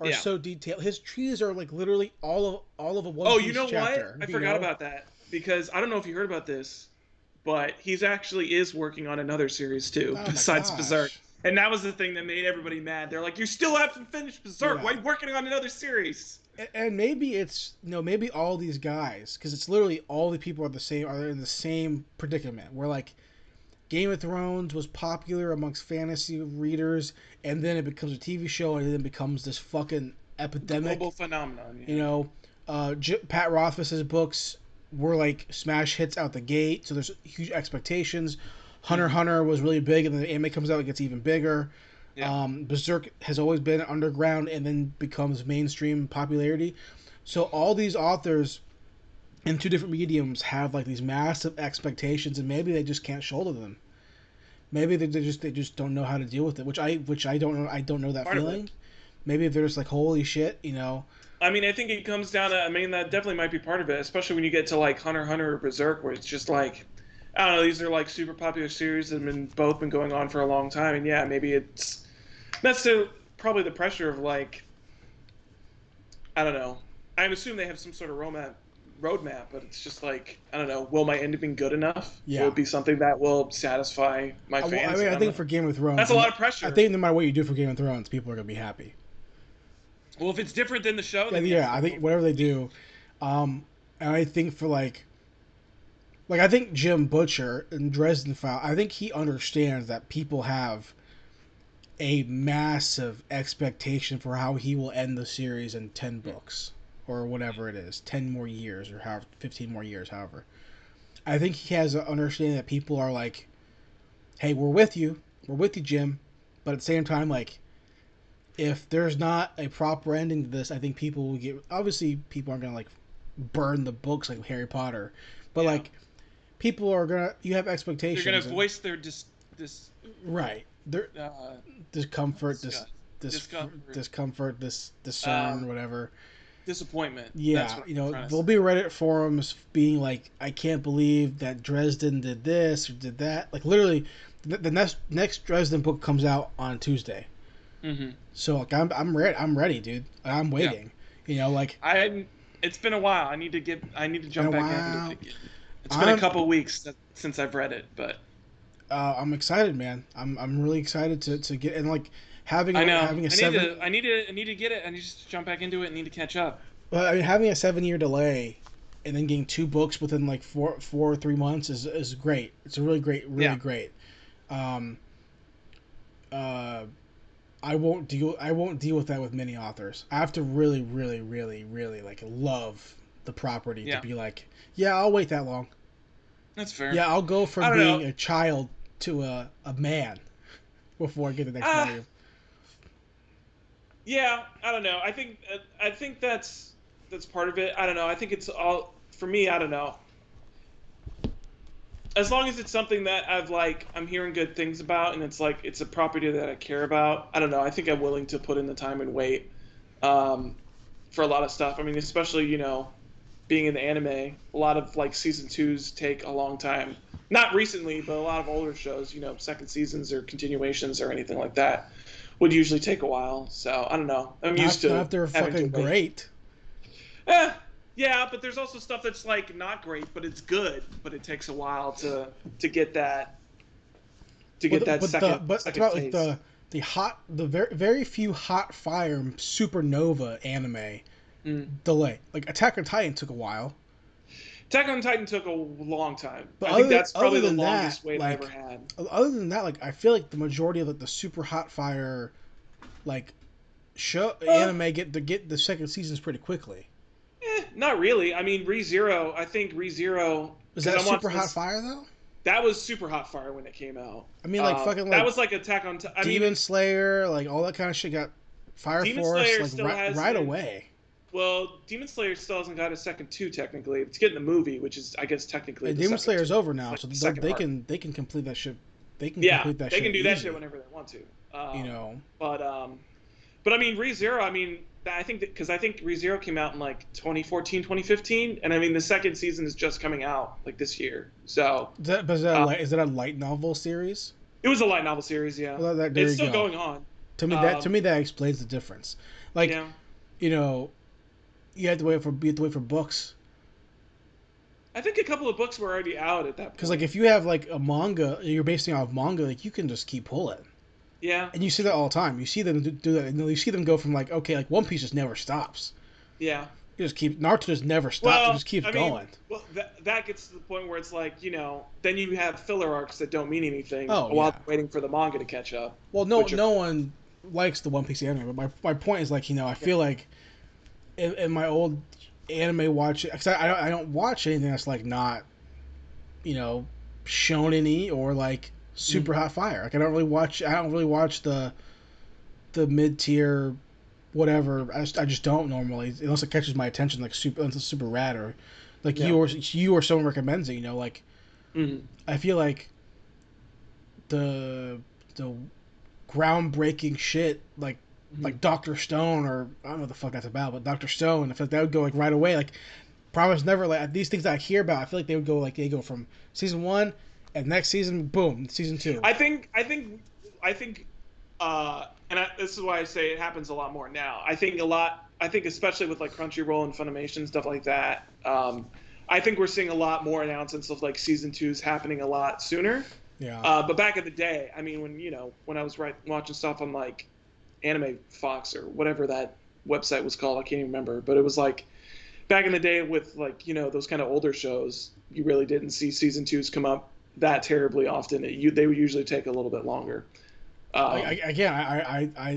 are Yeah. so detailed. His trees are like literally all of a One Oh, you Piece know what? chapter. I forgot about that because I don't know if you heard about this, but he's actually is working on another series too, Oh my besides Berserk. gosh. And that was the thing that made everybody mad. They're like, "You still haven't finished Berserk. Why Yeah. are you working on another series?" And maybe it's maybe all these guys because it's literally all the people are in the same predicament where like Game of Thrones was popular amongst fantasy readers and then it becomes a TV show and then becomes this fucking Global epidemic. phenomenon. You Yeah. know, Pat Rothfuss's books were like smash hits out the gate, so there's huge expectations. Hunter x Hmm. Hunter was really big, and then the anime comes out, it gets even bigger. Yeah. Berserk has always been underground and then becomes mainstream popularity. So all these authors in 2 different mediums have like these massive expectations, and maybe they just can't shoulder them. Maybe they just don't know how to deal with it, which I don't know. I don't know that Part of it. feeling. Maybe if they're just like holy shit. I mean, I think it comes down to. I mean, that definitely might be part of it, especially when you get to like Hunter x Hunter or Berserk, where it's just like, I don't know. These are like super popular series that have both been going on for a long time, and yeah, maybe that's probably the pressure of like, I don't know. I assume they have some sort of roadmap, but it's just like, I don't know, will my ending be good enough? Will Yeah. it be something that will satisfy my I fans? mean, I I don't think know. for Game of Thrones, That's a lot of I pressure. think no matter what you do for Game of Thrones, people are gonna be happy. Well, if it's different than the show, Yeah, then yeah. yes, I they think will. whatever they do, and I think for like I think Jim Butcher in Dresden File, I think he understands that people have a massive expectation for how he will end the series in 10 books or whatever it is, 10 more years or however 15 more years, however. I think he has an understanding that people are like, "Hey, we're with you, Jim," but at the same time, like, if there's not a proper ending to this, I think people will get. Obviously, people aren't gonna like burn the books like Harry Potter, but Yeah, like people are gonna. You have they're gonna expectations, and voice their dis right, their uh, discomfort, disgust, discomfort, discomfort, this discern, um, whatever. disappointment. That's Yeah, what I'm trying to there'll say. be Reddit forums being like, "I can't believe that Dresden did this or did that." Like literally, the next Dresden book comes out on Tuesday. Hmm. So like I'm ready. I'm ready, dude. I'm Yeah, waiting. Like I. It's been a while. I need to it's been a jump back into it while. again. It's been a I'm couple weeks since I've read it, but I'm excited, man. I'm really excited to get and like I know having a seven. I need to get it. I need to jump back into it. I need to catch up. Well, I mean, having a 7 year delay and then getting two books within like four or 3 months is great. It's a really Yeah. great. Um, uh, I won't deal with that with many authors. I have to really like love the property to Yeah. be like, yeah, I'll wait that long. That's fair. Yeah, I'll go I from don't know. being a child to a man before I get the next Ah, volume. yeah, I don't know. I think that's part of it. I don't know. I think it's all for me. I don't know. As long as it's something that I'm hearing good things about, and it's a property that I care about. I don't know. I think I'm willing to put in the time and wait um, for a lot of stuff. I mean, especially being in the anime, a lot of like season twos take a long time. Not recently, but a lot of older shows, second seasons or continuations or anything like that would usually take a while. So I don't know. I'm used Not to if they're having to fucking wait. great. Eh, yeah, but there's also stuff that's like not great, but it's good. But it takes a while to get that But it's second about like taste. the very few hot fire supernova anime Mm. delay. Like Attack on Titan took a while, Attack on Titan took a long time. but I think that's other probably the than that, longest wait I ever like had. I feel like the majority of like the super hot fire like show Uh, anime get the second seasons pretty quickly. Not really. I mean, ReZero. I think ReZero Is because that I'm super watching hot this. fire though? That was super hot fire when it came out. I mean, like fucking That like was like Attack on. I mean, Demon Slayer, like all that kind of shit got Fire Demon Force Slayer like still right hasn't. away. Well, Demon Slayer still hasn't got a second two technically. It's getting the movie, which is I guess technically And the Demon second Slayer two. is over It's now, like so the second arc. they can complete that shit. They can Yeah, complete that they can shit do that shit easy. whenever they want to. You know, But but I mean ReZero. I mean, I think because I think ReZero came out in like 2014, 2015, and I mean the second season is just coming out like this year. So uh, is that a light novel series? it was a light novel series. Yeah, Well, there it's you still go. going on. To Um, me that explains the difference. Like, yeah, you know, you have to wait for books I think a couple of books were already out at that because like point. if you have like a manga, you're basing it off manga, like you can just keep pulling. Yeah, And you see that all the time. You see them do that, and you see them go from like okay, like One Piece just never stops. yeah. You just keep Naruto just never stops. It Well, just keeps I mean, going. well, that gets to the point where it's like, then you have filler arcs that don't mean anything Oh while yeah. they're waiting for the manga to catch up, Well, which are, no one likes the One Piece anime, but my point is like I yeah. feel like in my old anime watching, because I don't watch anything that's like not you know shonen-y or like super Mhm. hot fire. Like I don't really watch the mid tier whatever. I just don't normally unless it catches my attention like unless it's super rad or like Yeah. you or someone recommends it. Like Mhm. I feel like the groundbreaking shit Mhm. like Doctor Stone or I don't know what the fuck that's about, but Doctor Stone, I feel like that would go like right away. Like Promise Never like these things that I hear about, I feel like they go from season one and next season, boom, season two. I think, and this is why I say it happens a lot more now. I think a lot. I think especially with like Crunchyroll and Funimation stuff like that, I think we're seeing a lot more announcements of like season twos happening a lot sooner. Yeah. But back in the day, I mean, when I was watching stuff on like Anime Fox or whatever that website was called, I can't even remember, but it was like back in the day with like those kind of older shows, you really didn't see season twos come up that terribly often. They would usually take a little bit longer. Again,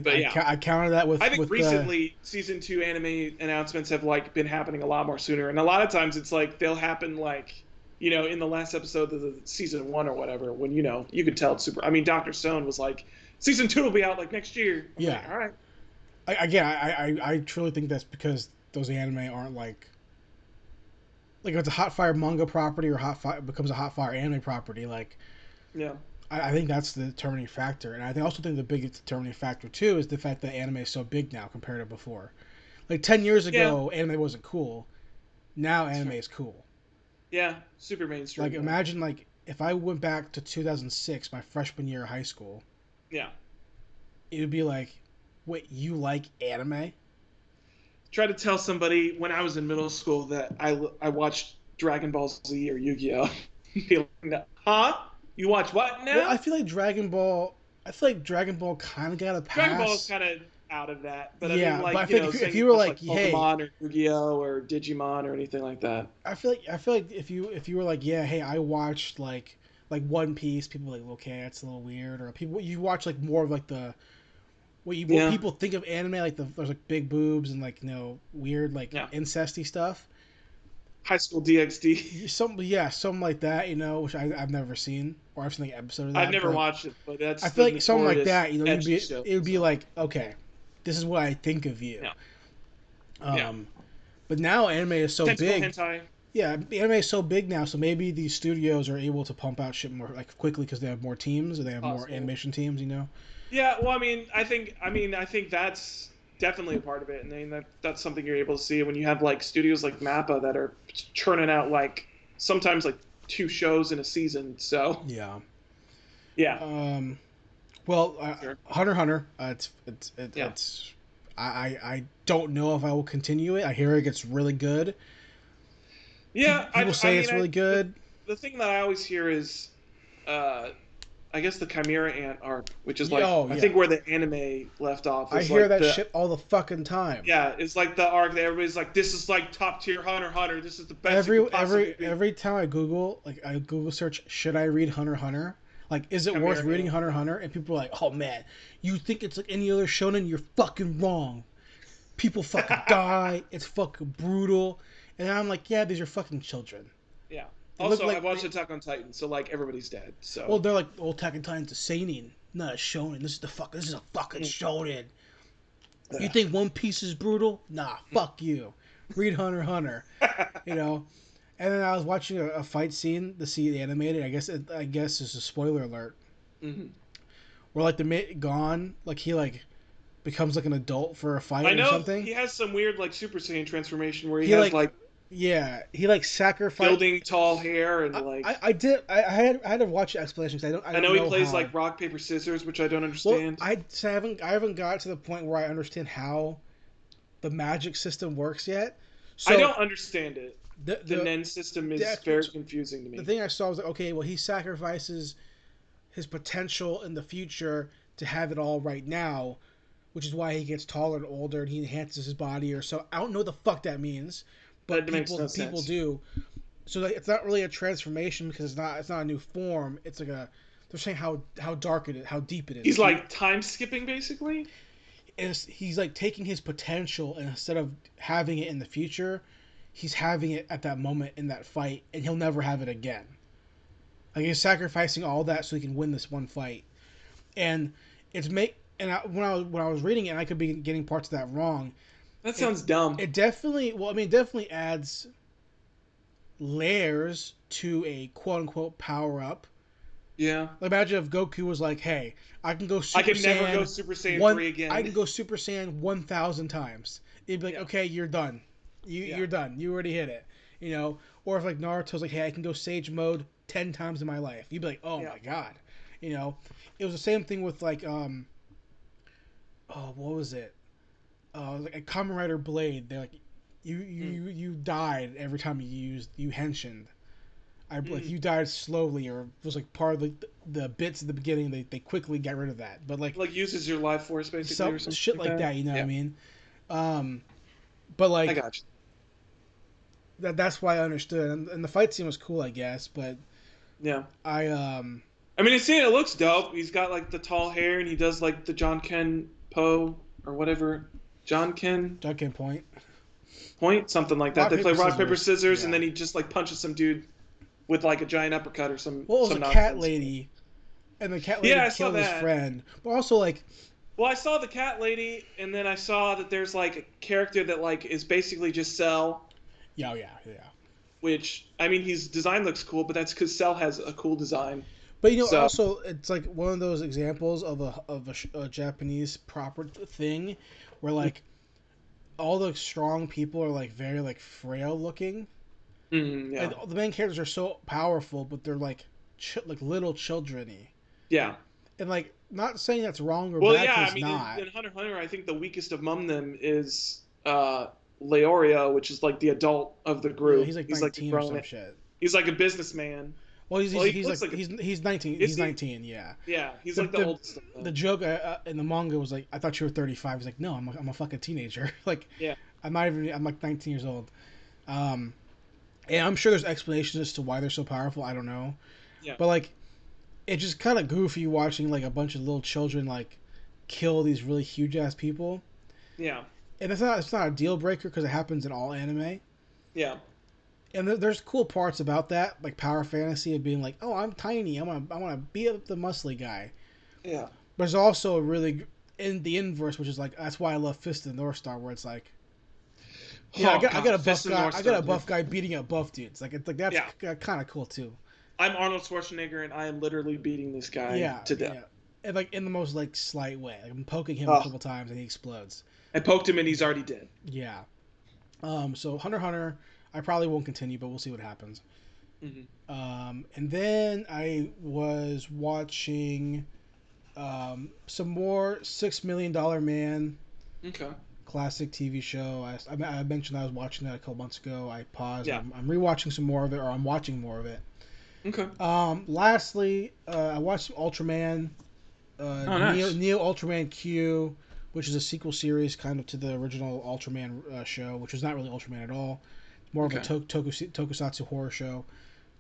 But yeah, I counter that I think with recently season two anime announcements have like been happening a lot more sooner, and a lot of times it's like they'll happen like in the last episode of the season one or whatever, when you could tell it's super. I mean, Doctor Stone was like season two will be out like next year. I'm yeah. like, all right. I truly think that's because those anime aren't like if it's a hot fire manga property or becomes a hot fire anime property. Like, Yeah. I think that's the determining factor, and I also think the biggest determining factor too is the fact that anime is so big now compared to before. Like 10 years ago, anime wasn't cool. Now anime is cool. Yeah, super mainstream. Like imagine like if I went back to 2006, my freshman year of high school. Yeah. It would be like, wait, you like anime? Try to tell somebody when I was in middle school that I watched Dragon Ball Z or Yu-Gi-Oh. Be like, huh? You watch what now? Well, I feel like Dragon Ball kind of got a pass. Dragon Ball's kind of out of that, but yeah, I mean, like, but I think if you were like, hey, Pokemon or Yu-Gi-Oh or Digimon or anything like that, I feel like if you were like, yeah, hey, I watched like One Piece, people were like, okay, that's a little weird, or people you watch like more of like the what people think of anime, like there's like big boobs and like weird like incesty stuff. High School DxD. Something like that, which I've never seen, or I've seen like an episode of that. I've never watched it, but that's I feel like something like that, it would be like, okay, this is what I think of you. Yeah. But now anime is so Tentacle big. hentai. Yeah, anime is so big now, so maybe these studios are able to pump out shit more like quickly because they have more teams or they have more animation teams. Yeah, well, I think that's definitely a part of it, and then that's something you're able to see when you have like studios like Mappa that are churning out like sometimes like 2 shows in a season. So yeah. Well, sure. Hunter, it's I don't know if I will continue it. I hear it gets really good. Yeah, people say it's really good. The thing that I always hear is, I guess the Chimera Ant arc, which is like I think where the anime left off. I hear that shit all the fucking time. Yeah, it's like the arc that everybody's like, this is like top tier Hunter. This is the best. Every time I Google search, should I read Hunter? Like, is it worth reading Hunter? And people are like, oh man, you think it's like any other shonen? You're fucking wrong. People fucking die. It's fucking brutal. And I'm like, yeah, these are fucking children. Yeah. Also, I watched Attack on Titan, so like everybody's dead. So well, they're like, Attack on Titan's a seinen, not a shonen. This is a fucking shonen. You think One Piece is brutal? Nah, fuck you. Read Hunter. And then I was watching a fight scene to see the animated. I guess it's a spoiler alert. Mm-hmm. Where like the Gon, like he like becomes like an adult for a fight or something. He has some weird like Super Saiyan transformation where he has like he like sacrificed building tall hair and like I had to watch the explanation because I know he plays like rock paper scissors, which I don't understand. Well, I haven't got to the point where I understand how the magic system works yet. So I don't understand it. The Nen system is very confusing to me. The thing I saw was like, okay, well, he sacrifices his potential in the future to have it all right now, which is why he gets taller and older and he enhances his body or so. I don't know what the fuck that means, but people do. So like, it's not really a transformation because it's not a new form. It's like they're saying how dark it is, how deep it is. He's like time skipping basically. He's like taking his potential and instead of having it in the future, he's having it at that moment in that fight, and he'll never have it again. Like he's sacrificing all that so he can win this one fight, and when I was reading it, I could be getting parts of that wrong. That sounds dumb. It definitely adds layers to a quote unquote power up. Yeah. Like imagine if Goku was like, "Hey, I can go Super Saiyan. I can never go Super Saiyan 3 again. I can go Super Saiyan 1,000 times." It'd be like, "Okay, you're done. You're done. You already hit it." Or if like Naruto's like, "Hey, I can go Sage mode 10 times in my life." You'd be like, "Oh my god." It was the same thing with like what was it? like a Kamen Rider Blade. They're like, you died every time you henshined. Like you died slowly, or it was like part of the bits at the beginning. They quickly got rid of that, but like Like uses your life force basically or some something shit like like that. that. You know what I Yeah, mean? Um, but I like got you. that's why I understood, and the fight scene was cool, I guess. But Yeah. I I mean, it looks dope. He's got like the tall hair, and he does like the John Ken Poe or whatever, John Ken Duncan Point, Point, something like that. rock They play paper rock paper scissors. scissors, and Yeah. then he just like punches some dude with like a giant uppercut or Well, it was a some cat nonsense. lady, and the cat Yeah, lady I saw killed his that. friend. But also like, Well, I saw the cat lady, and then I saw that there's like a character that like is basically just Cell, yeah. which I mean, his design looks cool, but that's because Cell has a cool design. But you know, So also it's like one of those examples of a Japanese proper thing, where like all the strong people are like very like frail looking, and yeah, the main characters are so powerful, but they're like like little children-y. yeah. And like, not saying that's wrong or Well, bad, yeah. because I it's mean, not. in Hunter x Hunter, I think the weakest among them is Leorio, which is like the adult of the Yeah, group. he's like He's like 19 or grown some it. shit. He's like a businessman. Well, Well, he he's looks like like he's 19. is He's he? 19. Yeah. Yeah, he's The like the the oldest of the them. joke in the manga was like, I thought you were 35. He's like, no, I'm a fucking teenager. Like, Yeah, I'm not even. I'm like 19 years old. Um, and I'm sure there's explanations as to why they're so powerful. I don't know, yeah, but like, it's just kind of goofy watching like a bunch of little children like kill these really huge ass people. yeah, And it's not a deal breaker because it happens in all anime. yeah, And there's cool parts about that, like power fantasy of being like, oh, I'm tiny, I want to be the muscly guy. yeah. But there's also a really in the inverse, which is like that's why I love Fist of the North Star, where it's like, yeah, Oh I got God, a buff Fist of guy, North I got Star, a dude. buff guy beating up buff dudes. Like it's like that's Yeah, kind of cool too. I'm Arnold Schwarzenegger, and I am literally beating this guy Yeah, to death. yeah, and like in the most like slight way. Like I'm poking him a Oh, couple times and he explodes. I poked him, and he's already dead. Yeah. So Hunter x Hunter, I probably won't continue, but we'll see what happens. Hmm. And then I was watching some more $6 Million Man Okay. classic TV show. I mentioned I was watching that a couple months ago. I paused. Yeah. I'm rewatching some more of it, or I'm watching more of it. Okay. Lastly, I watched Ultraman, Oh, nice. Neo Ultraman Q, which is a sequel series kind of to the original Ultraman show, which was not really Ultraman at all. More of a Okay. tokusatsu horror show.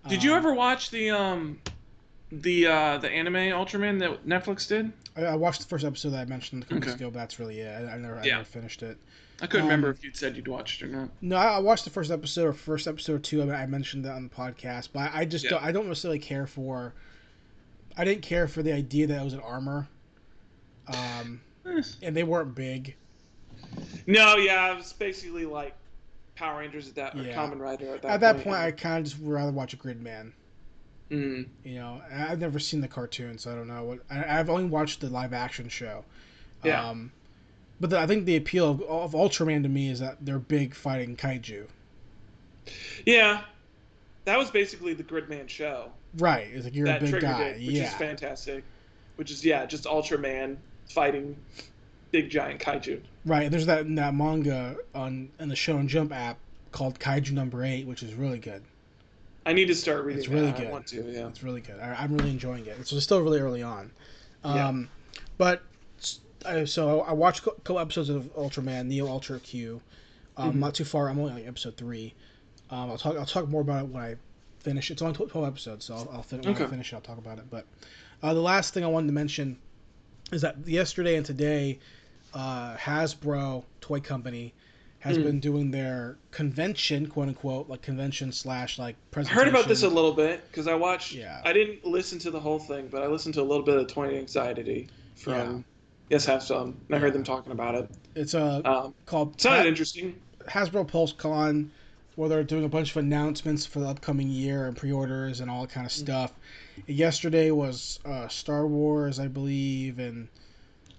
Did you Um, ever watch the anime Ultraman that Netflix did? I watched the first episode that I mentioned a couple weeks Okay. ago, but that's really it. I Yeah. never finished it. I couldn't remember Um, if you'd said you'd watched it or not. no, I watched the first episode or two. I mentioned that on the podcast, but I just Yeah. don't. I don't necessarily care for. I didn't care for the idea that it was an armor, um, Eh. and they weren't big. No, yeah, it was basically like Power Rangers at that or Yeah. Kamen Rider at At that that point. point, I kind of just would rather watch a Gridman. Mm. You know, I've never seen the cartoon, so I don't know what. I've only watched the live action show. Yeah. Um, but I think the appeal of Ultraman to me is that they're big fighting kaiju. Yeah, that was basically the Gridman show Right, it's like you're a that big triggered guy. it, which is Yeah. fantastic. Which is yeah, just Ultraman fighting big giant kaiju. Right, there's that manga on in the Shonen Jump app called Kaiju Number 8, which is really good. I need to start reading It's really that. I good. want to, yeah. It's really good. I'm really enjoying it. It's still really early on. Yeah. But so I watched a couple episodes of Ultraman, Neo Ultra Q. Mhm. Not too far. I'm only like episode 3. I'll talk more about it when I finish. It's only 12 episodes, so when Okay. I finish it, I'll talk about it. But the last thing I wanted to mention is that yesterday and today, Hasbro Toy Company has been doing their convention, quote unquote, like convention slash like I presentation. heard about this a little bit because I watched. Yeah. I didn't listen to the whole thing, but I listened to a little bit of Toy Anxiety from Yes Have Some, and I heard them talking about it. It's called Sounded interesting. Hasbro Pulse Con, where they're doing a bunch of announcements for the upcoming year and pre-orders and all that kind of stuff. Yesterday was Star Wars, I believe, and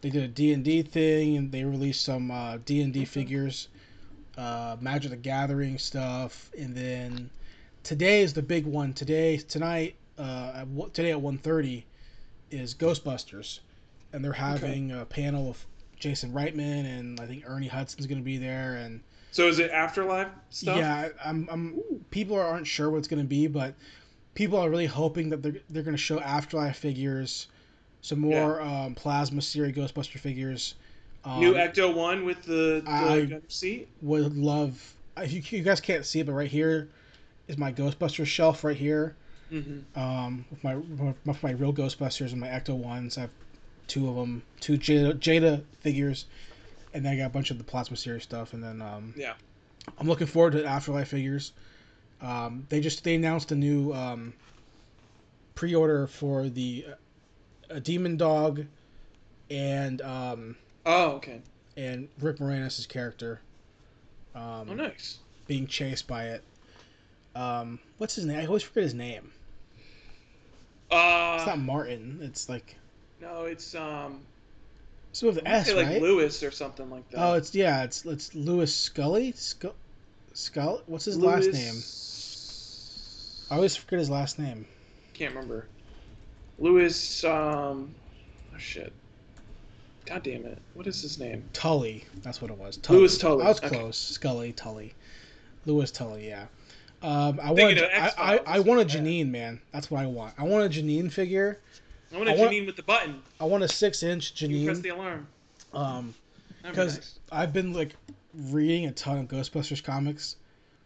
they did a D&D thing, and they released some D&D figures, Magic the Gathering stuff, and then today is the big one. Today at 1:30 is Ghostbusters, and they're having a panel of Jason Reitman, and I think Ernie Hudson's going to be there, and So is it Afterlife stuff? yeah, I'm Ooh. people aren't sure what it's going to be, but people are really hoping that they're going to show Afterlife figures, some Yeah. more Plasma series Ghostbuster figures. New Um, Ecto One with the I gunner seat. would love. If you guys can't see it, but right here is my Ghostbusters shelf right here. Hmm. With my real Ghostbusters and my Ecto ones. I have two of them, two Jada figures, and then I got a bunch of the Plasma series stuff. And then Yeah. I'm looking forward to Afterlife figures. They announced a new pre-order for the Demon Dog and Oh, okay. Rick Moranis' character Oh, um, nice. being chased by it. What's his name? I always forget his name. It's Uh, not Martin. It's like no, it's it's with I the want to say S, like right? Lewis or something like Oh, that. it's Lewis Scully. Scully. What's his last name? I Lewis. always forget his last name. Can't remember. Lewis. Oh shit. God damn it. What is his name? Tully. That's what it was. Lewis Tully. I Tully. was Okay. close. Scully. Tully. Lewis Tully. Yeah. Thinking of X I Files. want a Janine, man. That's what I want. I want a Janine figure. I want I a want Janine with the button. I want a 6-inch You can press Janine. the alarm. Um, That'd be because nice. I've been like reading a ton of Ghostbusters comics,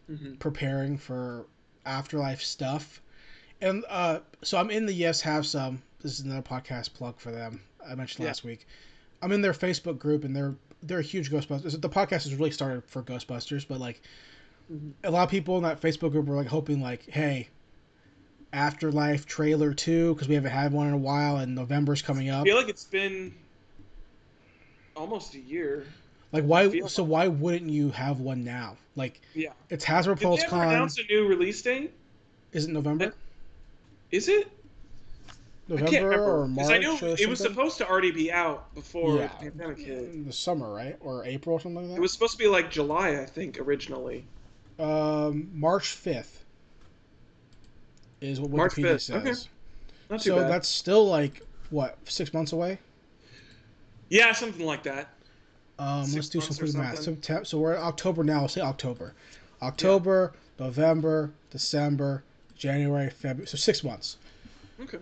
Hmm. preparing for Afterlife stuff, and so I'm in the Yes Have Some. This is another podcast plug for them. I mentioned Yeah. last week. I'm in their Facebook group, and they're a huge Ghostbusters. The podcast has really started for Ghostbusters, but like Hmm. a lot of people in that Facebook group were like hoping like, hey, Afterlife trailer 2 because we haven't had one in a while, and November's coming I up. feel like it's been almost a year. Like I why? feel So like. why wouldn't you have one now? Like Yeah. it's Hasbro Did they Pulse ever Con. announce a new release date? Is it November? Is it? I can't November remember or because I knew March or it was something? supposed to already be out before Yeah, the pandemic hit. the summer, right? Or April or something It like was supposed to be like July, I think, originally. that. March 5th is what March Wikipedia 5th. Okay, says. not too So bad. that's still like what 6 months away. Yeah, something like that. Let's Six do some months or quick math. something. So we're at October now. We'll say October, Yeah. November, December, January, February. So 6 months. Okay.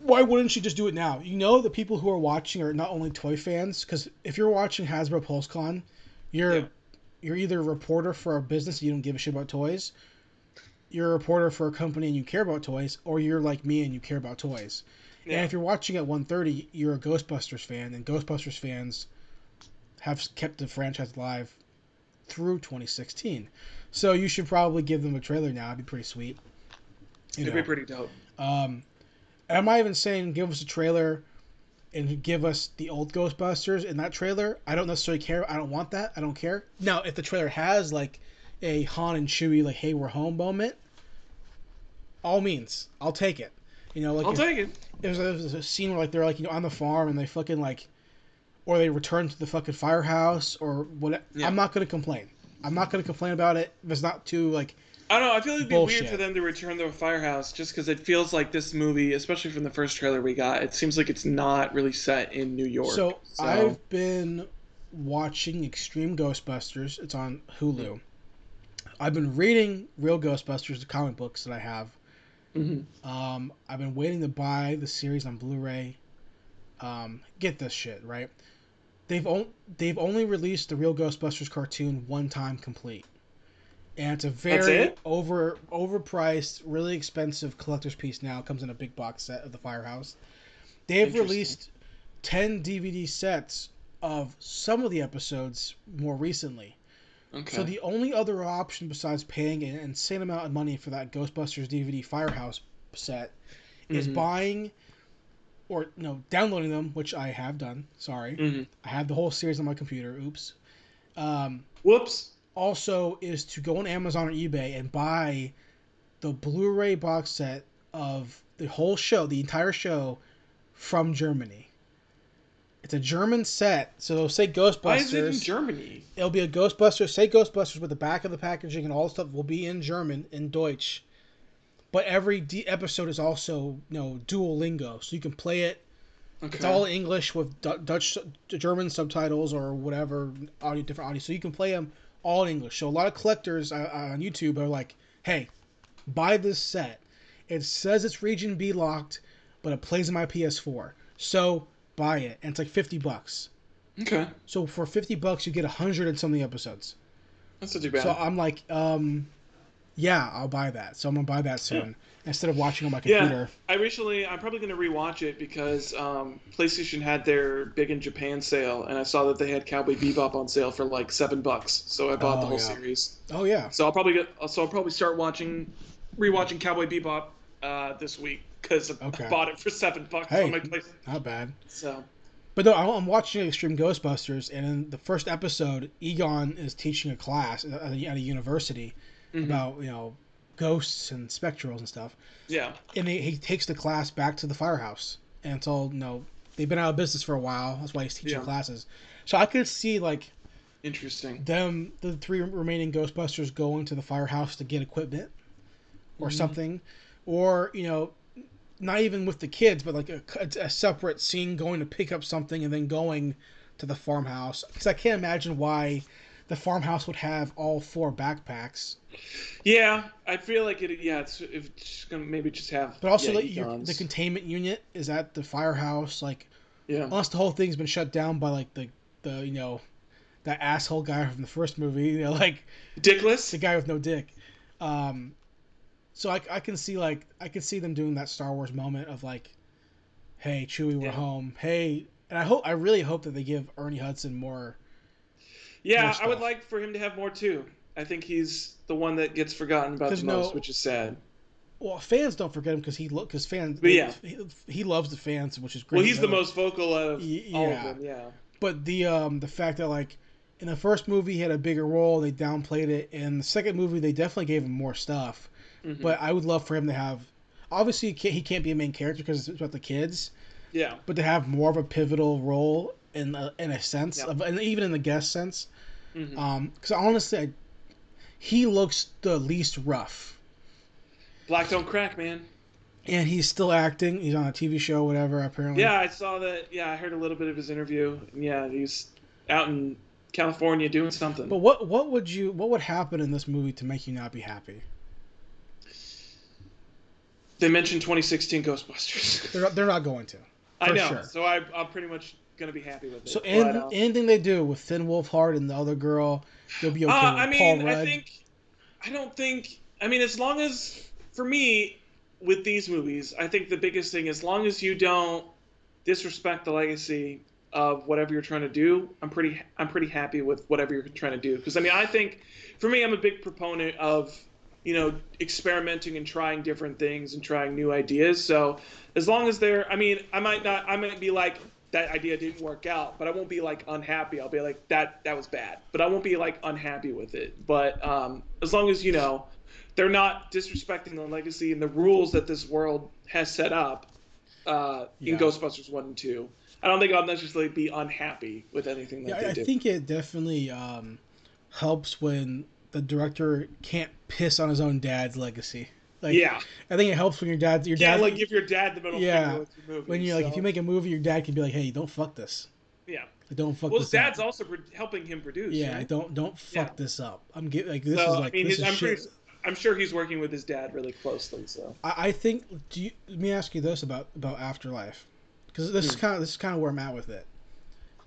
Why wouldn't you just do it now? You know the people who are watching are not only toy fans, because if you're watching Hasbro PulseCon, Yeah. you're you're either a reporter for a business and you don't give a shit about toys, you're a reporter for a company and you care about toys, or you're like me and you care about toys. And Yeah. if you're watching at 1:30, you're a Ghostbusters fan, and Ghostbusters fans have kept the franchise alive through 2016. So you should probably give them a trailer now. It'd be pretty sweet. You It'd be know. pretty dope. Um, and I'm not even saying give us a trailer and give us the old Ghostbusters in that trailer. I don't necessarily care. I don't want that. I don't care. Now, if the trailer has like a Han and Chewie like "Hey, we're home" moment, all means, I'll take it. You know, like I'll take it. if there's a scene where like they're like on the farm and they fucking like, or they return to the fucking firehouse or what. Yeah. I'm not gonna complain. I'm not gonna complain about it if it's not too like I don't know. I feel it'd be weird bullshit. for them to return to a firehouse just because it feels like this movie, especially from the first trailer we got, it seems like it's not really set in New York. So So, I've been watching Extreme Ghostbusters. It's on Hulu. I've been reading Real Ghostbusters, the comic books that I have. mhm. I've been waiting to buy the series on Blu-ray. Get this shit right. They've they've only released the Real Ghostbusters cartoon one time complete, and it's a That's very it? overpriced, really expensive collector's piece. Now it comes in a big box set of the Firehouse. They've Interesting. released 10 DVD sets of some of the episodes more recently. So Okay. the only other option besides paying an insane amount of money for that Ghostbusters DVD Firehouse set is Mhm. buying or no downloading them, which I have done. Sorry, Mhm. I have the whole series on my computer. Oops. Um, Whoops. Also, is to go on Amazon or eBay and buy the Blu-ray box set of the whole show, the entire show, from Germany. It's a German set, so say Why is it in Ghostbusters. Germany? It'll be a Ghostbusters, say Ghostbusters, with the back of the packaging and all the stuff will be in German, in Deutsch. But every episode is also, dual lingo, so you can play it It's Okay. all English with Dutch, German subtitles or whatever audio, different audio, so you can play them all in English. So a lot of collectors on YouTube are like, "Hey, buy this set. It says it's region B locked, but it plays on my PS4. So buy it." And it's like $50. Okay. So for $50, you get 100 and something episodes. That's not too So bad. I'm like, yeah, I'll buy that. So I'm gonna buy that Yeah. soon instead of watching on my Yeah. computer. I'm probably gonna rewatch it because PlayStation had their big in Japan sale, and I saw that they had Cowboy Bebop on sale for like $7. So I bought the Oh whole yeah. series. Oh yeah. So I'll probably start rewatching Cowboy Bebop this week because I Okay. bought it for $7 on Hey, my PlayStation. not bad. So But no, I'm watching Extreme Ghostbusters, and in the first episode, Egon is teaching a class at a university hmm about ghosts and spectrals and stuff. yeah, And he takes the class back to the firehouse, and it's all they've been out of business for a while. That's why he's teaching yeah, classes. So I could see like interesting. the three remaining Ghostbusters going to the firehouse to get equipment or hmm something, or not even with the kids, but like a separate scene going to pick up something and then going to the farmhouse. Because I can't imagine why the farmhouse would have all four backpacks. Yeah, I feel like it. Yeah, it's gonna maybe just have But also, like the Egons. containment unit is at the firehouse. Like, Yeah, unless the whole thing's been shut down by like the that asshole guy from the first movie. Like the Dickless. guy with no dick. Um, so I can see them doing that Star Wars moment of like, hey Chewie, we're Yeah. home. Hey, and I really hope that they give Ernie Hudson more Yeah, I would stuff like for him to have more too. I think he's the one that gets forgotten about because the most, which is sad. well, fans don't forget him because fans But yeah, he loves the fans, which is well, great. he's the most vocal of all of Yeah, them. Yeah. but the fact that like in the first movie he had a bigger role, they downplayed it. In the second movie, they definitely gave him more stuff. hmm But I would love for him to have. Obviously, he can't be a main character because it's about the kids, Yeah. but to have more of a pivotal role in a sense Yeah. of, and even in the guest sense. hmm Because honestly, he looks the least rough, Black don't crack, man. and he's still acting. He's on a TV show, whatever. Apparently, Yeah, I saw that. Yeah, I heard a little bit of his interview. Yeah, he's out in California doing something. but what would happen in this movie to make you not be happy? They mentioned 2016 Ghostbusters. They're not going to, I for know, sure. so I'm pretty much gonna be happy with So it. But anything they do with Finn Wolfhard and the other girl, you'll be okay I with. Paul mean, Rudd. I don't think. I mean, as long as for me with these movies, I think the biggest thing, as long as you don't disrespect the legacy of whatever you're trying to do, I'm pretty happy with whatever you're trying to do. Because I mean, I think for me, I'm a big proponent of experimenting and trying different things and trying new ideas. So as long as they're, I mean, I might be like, that idea didn't work out, but I won't be like unhappy. I'll be like, that was bad, but I won't be like unhappy with it. But as long as they're not disrespecting the legacy and the rules that this world has set up in Yeah. Ghostbusters 1 and 2, I don't think I'll necessarily be unhappy with anything Yeah, that they I do. think it definitely helps when the director can't piss on his own dad's legacy. Like, Yeah, I think it helps when your you can't dad, like give your dad the middle finger yeah, with your when movies. you're like, if you So make a movie, your dad can be like, hey, don't fuck this. yeah. Like, don't fuck Well, his this up. dad's also helping him produce, Yeah, right? don't Yeah. fuck this up. I'm get like So I mean, this is shit. I'm sure he's working with his dad really closely. So I think. Let me ask you this about Afterlife, because this is kind of where I'm at with it.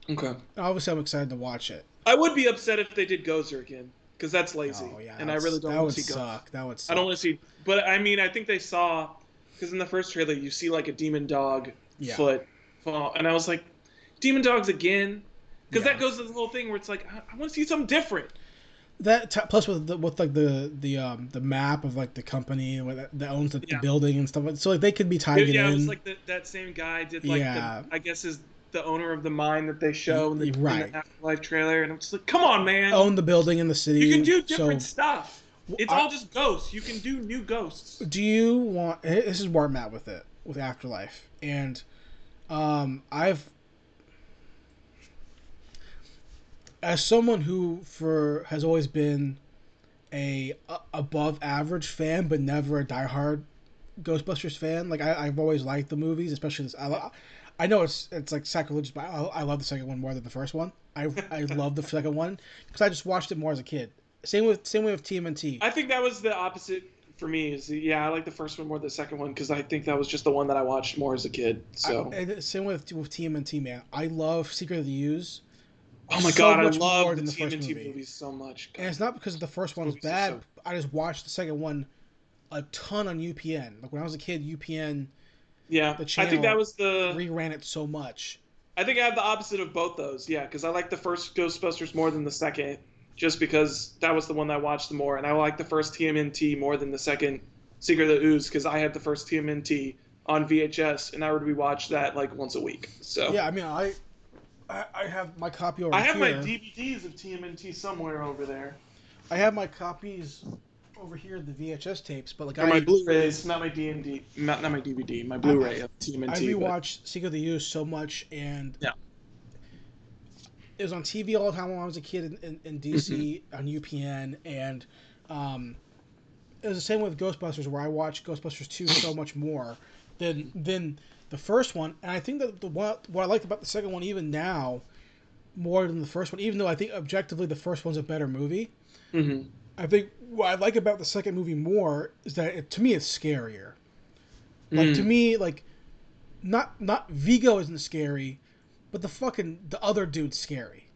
okay. Obviously, I'm excited to watch it. I would be upset if they did Gozer again because that's lazy, Oh yeah, and I really don't that want would to see Gozer. suck. That would I don't suck. want to see, but I mean, I think they saw because in the first trailer you see like a demon dog Yeah, foot fall, and I was like, demon dogs again, because yeah. that goes to the whole thing where it's like I want to see something different. Plus with like the map of like the company that owns the Yeah. building and stuff. So like they could be tying it Yeah, it was in. like that same guy did like Yeah, I guess is the owner of the mine that they show in the right. Afterlife trailer, and I'm just like, come on, man, Own the building in the you can city. do So different stuff. It's all just ghosts. You can do new ghosts. do you want? This is where I'm at with it with Afterlife, and I've as someone who for has always been a above average fan, but never a diehard Ghostbusters fan. Like I've always liked the movies, especially this. I know it's like sacrilegious, but I love the second one more than the first one. I love the second one because I just watched it more as a kid. Same way with TMNT. I think that was the opposite for me. Is yeah, I like the first one more than the second one because I think that was just the one that I watched more as a kid. So And same way with TMNT, man. I love Secret of the Ooze oh my so god, I much more love the than the first TMNT movie. movies so much. God, And it's not because the first those one's movies are bad. so. I just watched the second one a ton on UPN. Like when I was a kid, UPN, Yeah, the I think that channel, was the. reran it so much. I think I have the opposite of both those. Yeah, because I like the first Ghostbusters more than the second, just because that was the one I watched the more, and I like the first TMNT more than the second Secret of the Ooze because I had the first TMNT on VHS, and I would rewatch that like once a week. So Yeah, I mean, I have my copy over I have my here. DVDs of TMNT somewhere over there, I have my copies over here, the VHS tapes, but like or my Blu-rays, not my DMD, not my DVD, my I Blu-ray of I TMNT. But rewatched Secret of the Ooze so much, and yeah, it was on TV all the time when I was a kid in hmm DC on UPN, and um, it was the same with Ghostbusters, where I watched Ghostbusters 2 so much more than the first one. And I think that what I liked about the second one, even now, more than the first one, even though I think objectively the first one's a better movie, hmm I think what I like about the second movie more is that to me it's scarier. Like to mm me, like not Vigo isn't scary, but the other dude's scary.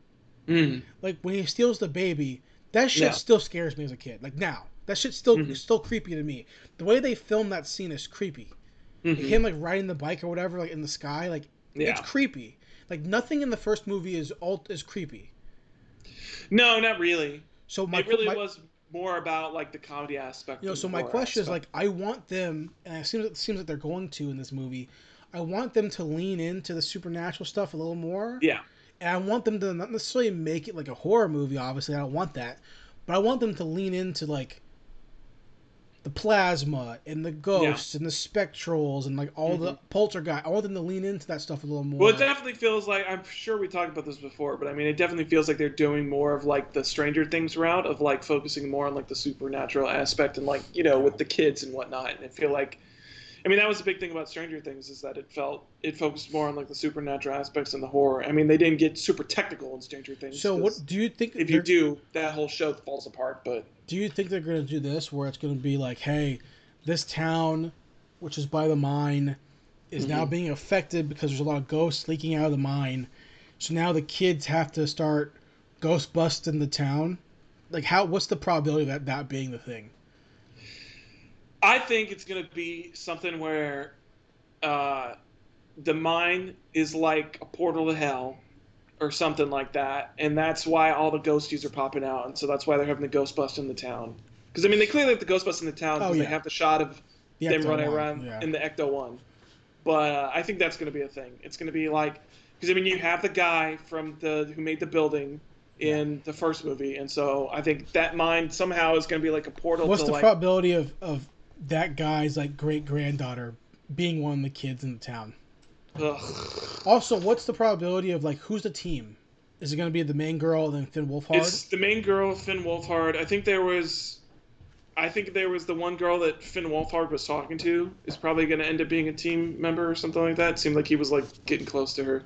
mm Like when he steals the baby, that shit yeah, still scares me as a kid. Like now, that shit's hmm still creepy to me. The way they film that scene is creepy. Like hmm him like riding the bike or whatever, like in the sky, like it's yeah. creepy. Like nothing in the first movie is creepy. No, not really. So It really was more about like the comedy aspect than so the my horror question is aspect. like I want them, and it seems like they're going to in this movie. I want them to lean into the supernatural stuff a little more, Yeah. and I want them to not necessarily make it like a horror movie. Obviously, I don't want that, but I want them to lean into like the plasma and the Yeah. ghosts and the spectrals and like all the hmm poltergeist. I want them to lean into that stuff a little Well, it more. definitely feels like I'm sure we talked about this before, but I mean, it definitely feels like they're doing more of like the Stranger Things route of like focusing more on like the supernatural aspect and like with the kids and whatnot. And I feel like, I mean, that was the big thing about Stranger Things is that it focused more on like the supernatural aspects and the horror. I mean, they didn't get super technical in Stranger Things So, because what do you think if you they're? do, that whole show falls apart. But Do you think they're going to do this, where it's going to be like, hey, this town, which is by the mine, is now mhm. being affected because there's a lot of ghosts leaking out of the mine. So now the kids have to start ghost busting the town. Like, how? What's the probability of that being the thing? I think it's gonna be something where uh, the mine is like a portal to hell or something like that, and that's why all the ghosties are popping out, and so that's why they're having the ghost bust in the town. Because I mean, they clearly have the ghost bust in the town Oh because they yeah, have the shot of the them Ecto running one. around Yeah. in the Ecto One. But I think that's going to be a thing. It's going to be like because I mean, you have the guy from the who made the building Yeah. in the first movie, and so I think that mine somehow is going to be like a portal What's to the like. probability of that guy's like great granddaughter being one of the kids in the town? Ugh. Also, what's the probability of like who's the team? Is it going to be the main girl and then Finn Wolfhard? It's the main girl, Finn Wolfhard. I think there was the one girl that Finn Wolfhard was talking to is probably going to end up being a team member or something like that. It seemed like he was like getting close to her.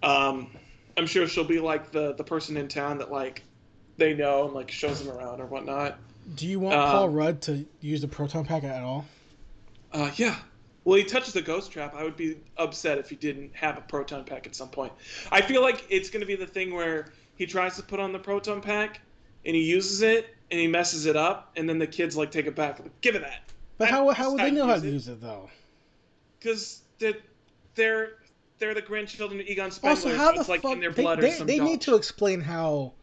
Um, I'm sure she'll be like the person in town that like they know and like shows them around or whatnot. Do you want Paul Um, Rudd to use the proton pack at all? yeah. Well, he touches the ghost trap. I would be upset if he didn't have a proton pack at some point. I feel like it's going to be the thing where he tries to put on the proton pack and he uses it and he messes it up, and then the kids like take it back. Like, give it that. But I how this would guy they know how use to it use it though? because they're they're the grandchildren of Egon Also, Spengler, how so the it's like in fuck their blood or some they dog need to shit. explain how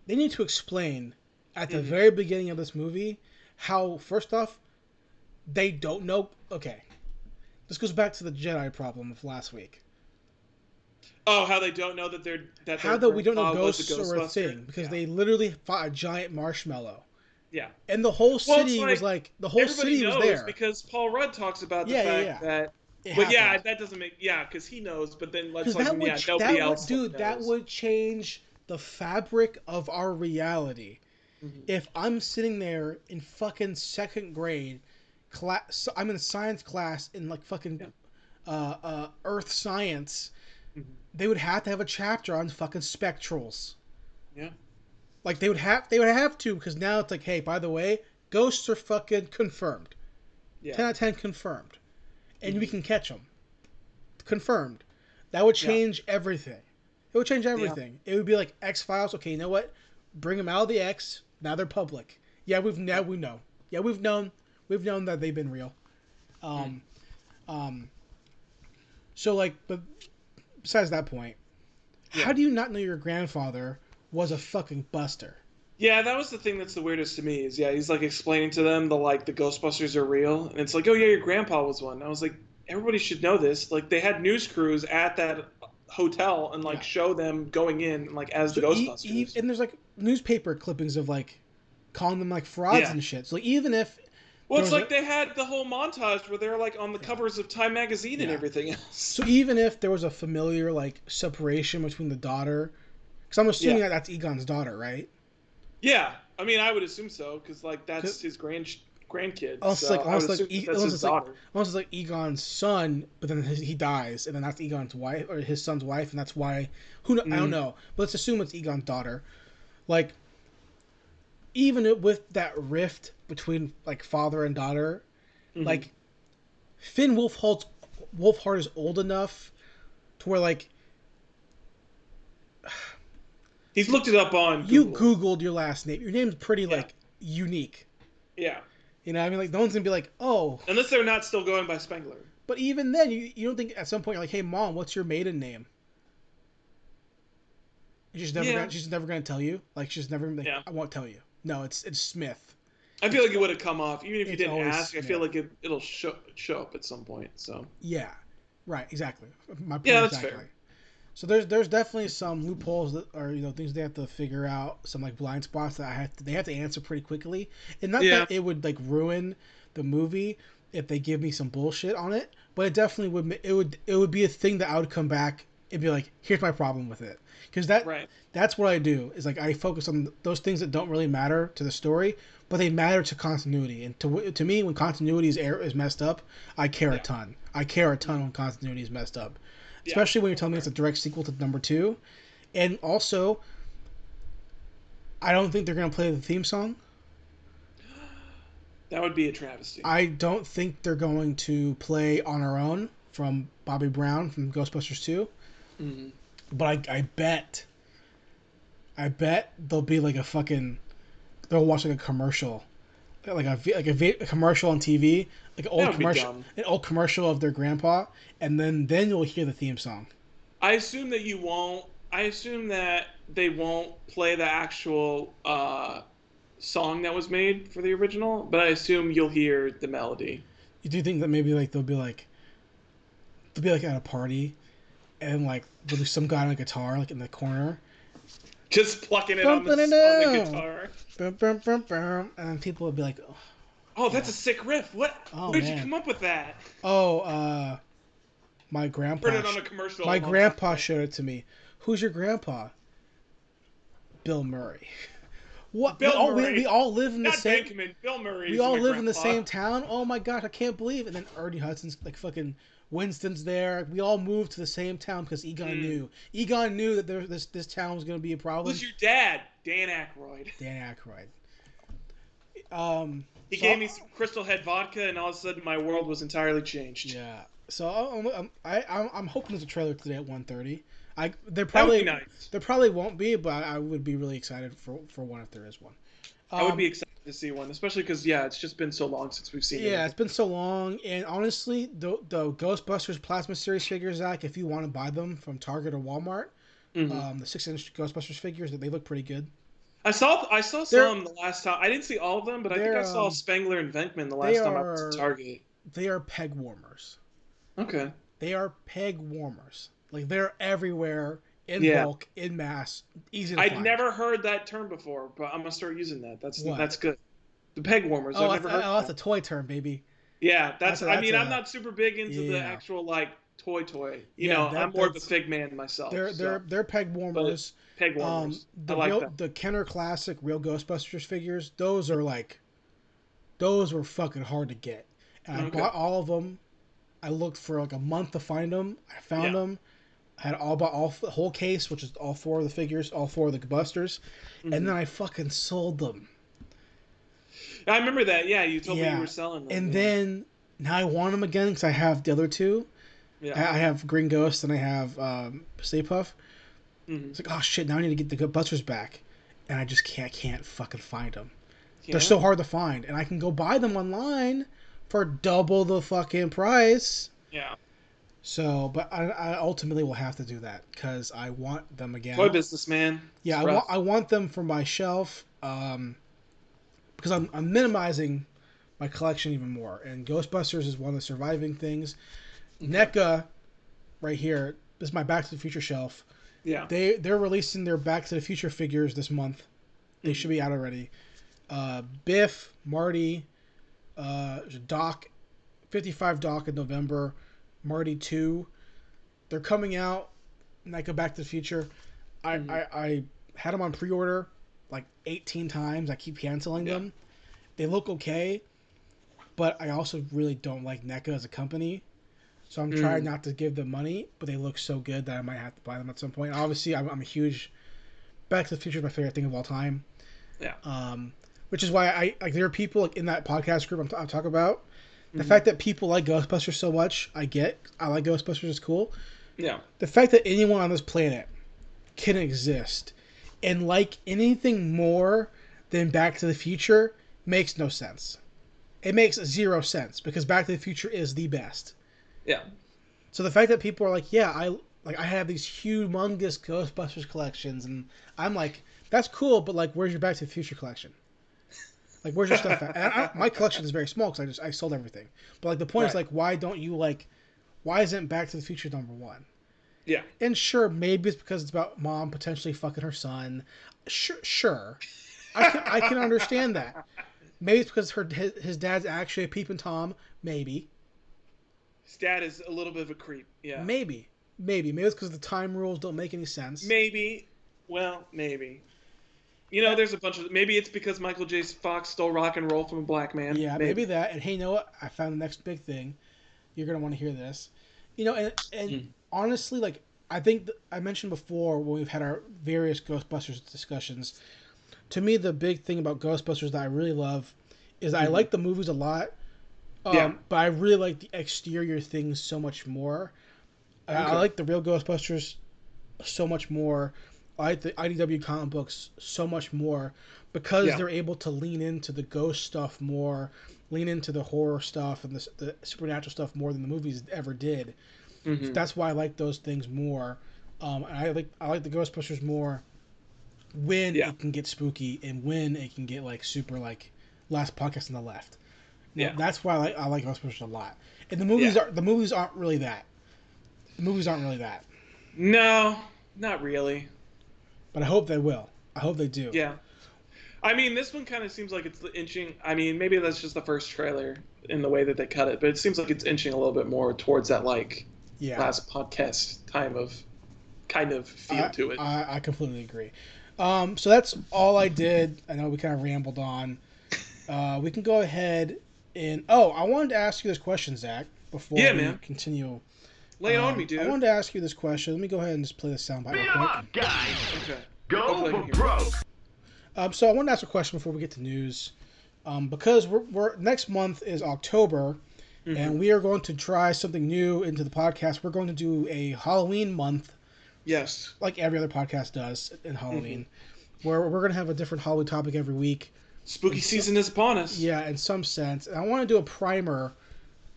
they need to explain at the hmm very beginning of this movie how first off they don't know. Okay, this goes back to the Jedi problem of last week. Oh, how they don't know that How their that we don't know grandpa was a ghosts are a Ghostbuster? thing because Yeah, they literally fought a giant marshmallow, yeah. and the whole Well, it's city was like like the whole everybody city was knows there. because Paul Rudd talks about the Yeah, yeah, fact yeah. that. It But yeah, happened. that doesn't make because he knows. But then it's Because like yeah, nobody else like that knows. would change the fabric of our reality. hmm If I'm sitting there in fucking second grade class, I'm in science class in like fucking Yeah. Earth science, Mhm. they would have to have a chapter on fucking spectrals. Yeah. Like they would have to, because now it's like, hey, by the way, ghosts are fucking confirmed. Yeah. 10 out of 10 confirmed, and we Hmm. can catch them. Confirmed. That would Yeah. change everything. It would change Yeah. everything. It would be like X Files. Okay, you know what? Bring them out of the X. Now they're public. Yeah, Yeah. we know. Yeah, we've known. We've known that they've been real. Mm. Um, um. So like, but besides that point, how Yeah. do you not know your grandfather was a fucking buster? Yeah, that was the thing that's the weirdest to me is yeah, he's like explaining to them the Ghostbusters are real, and it's like, oh yeah, your grandpa was one. I was like, everybody should know this. Like they had news crews at that hotel and like Yeah. show them going in like as the So Ghostbusters. and there's like newspaper clippings of like calling them like frauds Yeah. and shit. So like, even if Well, there it's was a like they had the whole montage where they're like on the yeah covers of Time magazine and yeah. everything else. So even if there was a familiar like separation between the daughter, because I'm Yeah. assuming that that's Egon's daughter, right? Yeah. I mean, I would assume so because like that's his grandkid. Unless it's So like I would almost like assume that that's his daughter. almost like Egon's son, but then he dies, and then that's Egon's wife or his son's wife, and that's why I don't Mm. know, but let's assume it's Egon's daughter. Like even with that rift between like father and daughter, Hmm. like Finn Wolfhard is old enough to where like He's looked it up on you Google. Googled your last name. Your name's pretty Yeah. like unique. Yeah. You know, what I mean, like no one's gonna be like, oh. Unless they're not still going by Spengler. But even then, you don't think at some point you're like, hey, mom, what's your maiden name? And Yeah. she's never gonna tell you. Like she's never like, Yeah. I won't tell you. No, it's Smith. I feel It's like it would have come off even if you it's didn't always ask. I feel Smith. like it'll show up at some point. So Yeah, right, exactly. My yeah, point that's exactly. fair. So there's definitely some loopholes that are things they have to figure out, some like blind spots that they have to answer pretty quickly, and not Yeah. that it would like ruin the movie if they give me some bullshit on it, but it definitely would be a thing that I would come back and be like, here's my problem with it, because Right. that's what I do is like I focus on those things that don't really matter to the story, but they matter to continuity, and to me when continuity is messed up, I care a Yeah. ton. I care a ton when continuity is messed up, Yeah. especially when you're telling me Okay. it's a direct sequel to number two. And also, I don't think they're going to play the theme song. That would be a travesty. I don't think they're going to play On Our Own from Bobby Brown from Ghostbusters 2. Hmm. But I bet there'll be like a fucking, they'll watch like a commercial, a commercial on TV, like That would be dumb. an old commercial of their grandpa, and then you'll hear the theme song. I assume that you won't. I assume that they won't play the actual song that was made for the original, but I assume you'll hear the melody. You do think that maybe like they'll be like at a party and like there'll be some guy on a guitar like in the corner Just plucking it bumping it on the down, guitar. bum, bum, bum, bum, and then people will be like, oh, Oh, yeah. that's a sick riff. What? Oh, Where'd you man. come up with that? Oh, my Heard grandpa it on a commercial. A my long time grandpa ago. showed it to me. Who's your grandpa? Bill Murray. What? Bill Murray. We all live in the Not same Bankman. Bill Murray. we is all my live in the grandpa. same town. Oh my gosh, I can't believe it. And then Ernie Hudson's like fucking Winston's there. We all moved to the same town because Egon knew. Egon knew that this town was going to be a problem. Who's your dad? Dan Aykroyd. Dan Aykroyd. He So gave me some Crystal Head vodka, and all of a sudden my world was entirely changed. yeah. So I'm hoping there's a trailer today at 1:30. That would be nice. There probably won't be, but I would be really excited for one if there is one. I would be excited to see one, especially because yeah, it's just been so long since we've seen it. Yeah, it's been so long, and honestly, the Ghostbusters Plasma Series figures, Zach, if you want to buy them from Target or Walmart, the 6-inch Ghostbusters figures, they look pretty good. I saw some the last time. I didn't see all of them, but I think I saw Spengler and Venkman the last time I was at Target. They are peg warmers. Okay. They are peg warmers. Like they're everywhere in bulk, in mass, easy to I'd find. never heard that term before, but I'm gonna start using that. What? That's good. The peg warmers. Oh, I've never heard. That's a toy term, baby. Yeah, that's. I mean, a, I'm not super big into the actual like toy. You know, I'm more of a fig man myself. They're peg warmers. Peg warmers. I like that. The Kenner Classic real Ghostbusters figures. Those were fucking hard to get, and I bought all of them I looked for like a month to find them. I found Yeah. them. I had all the whole case, which is all 4 of the figures, all 4 of the Busters, and Hmm. then I fucking sold them. I remember that. Yeah, you told me you were Yeah, selling them. and Yeah. then now I want them again because I have the other two. Yeah. I have Green Ghost and I have Stay Puff. Hmm. It's like, oh shit, now I need to get the Busters back, and I just can't fucking find them. They're Yeah. so hard to find, and I can go buy them online for double the fucking price. Yeah. So, but I ultimately will have to do that because I want them Toy again. business, man. Yeah, It's rough. I want them for my shelf because I'm minimizing my collection even more. And Ghostbusters is one of the surviving things. Okay. NECA right here. This is my Back to the Future shelf. Yeah. They're releasing their Back to the Future figures this month. They Hmm. should be out already. Biff, Marty, Doc, 55 Doc in November, Marty 2. They're coming out. And I go Back to the Future. Hmm. I had them on pre-order like 18 times. I keep canceling Yeah. them. They look okay, but I also really don't like NECA as a company. So I'm trying Mm. not to give them money, but they look so good that I might have to buy them at some point. Obviously, I'm a huge Back to the Future is my favorite thing of all time. Yeah. Um, which is why I like there are people like in that podcast group I'm talking about. The Hmm. fact that people like Ghostbusters so much, I get. I like Ghostbusters, is cool. Yeah. The fact that anyone on this planet can exist and like anything more than Back to the Future makes no sense. It makes zero sense because Back to the Future is the best. Yeah. So the fact that people are like, yeah, I have these humongous Ghostbusters collections, and I'm like, that's cool, but like, where's your Back to the Future collection? Like, where's your stuff at? And my collection is very small because I sold everything. But like, the point is Right. like, why don't you like, why isn't Back to the Future number one? Yeah. And sure, maybe it's because it's about mom potentially fucking her son. Sure, I can understand that. Maybe it's because his dad's actually a peeping tom. Maybe, His dad is a little bit of a creep. Yeah. maybe it's because the time rules don't make any sense. Maybe. Well, maybe. You know, Uh, there's a bunch of. Maybe it's because Michael J. Fox stole rock and roll from a black man. yeah, maybe Maybe. that. And hey, you know what? I found the next big thing. You're gonna want to hear this. You know, and Mm. honestly, like I think I mentioned before when we've had our various Ghostbusters discussions. To me, the big thing about Ghostbusters that I really love is I Hmm. like the movies a lot, Yeah. but I really like the exterior things so much more. I Okay. like the real Ghostbusters so much more. I like the IDW comic books so much more because Yeah. they're able to lean into the ghost stuff more, lean into the horror stuff and the supernatural stuff more than the movies ever did. So Hmm. that's why I like those things more. And I like the Ghostbusters more when Yeah. it can get spooky and when it can get like super like Last Podcast on the Left. Now Yeah. that's why I like Ghostbusters a lot. And Yeah. the movies aren't really that. The movies aren't really that. No, not really. But I hope they will. I hope they do. Yeah. I mean, this one kind of seems like it's inching. I mean, maybe that's just the first trailer in the way that they cut it, but it seems like it's inching a little bit more towards that like Yeah. last podcast time of kind of feel I to it. I completely agree. So that's all I did. I know we kind of rambled on. We can go ahead and I wanted to ask you this question, Zach, before Yeah, we man. continue. Lay it on me, I dude. wanted to ask you this question. Let me go ahead and just play the soundbite real Beat 'em quick. up, guys! Okay. Go Hopefully I for can hear it. broke! So I wanted to ask a question before we get to news. Because we're next month is October, and Hmm. we are going to try something new into the podcast. We're going to do a Halloween month, Yes. like every other podcast does in Hmm. Halloween, where we're going to have a different Halloween topic every week. Spooky season is upon us. Yeah, in some sense. And I want to do a primer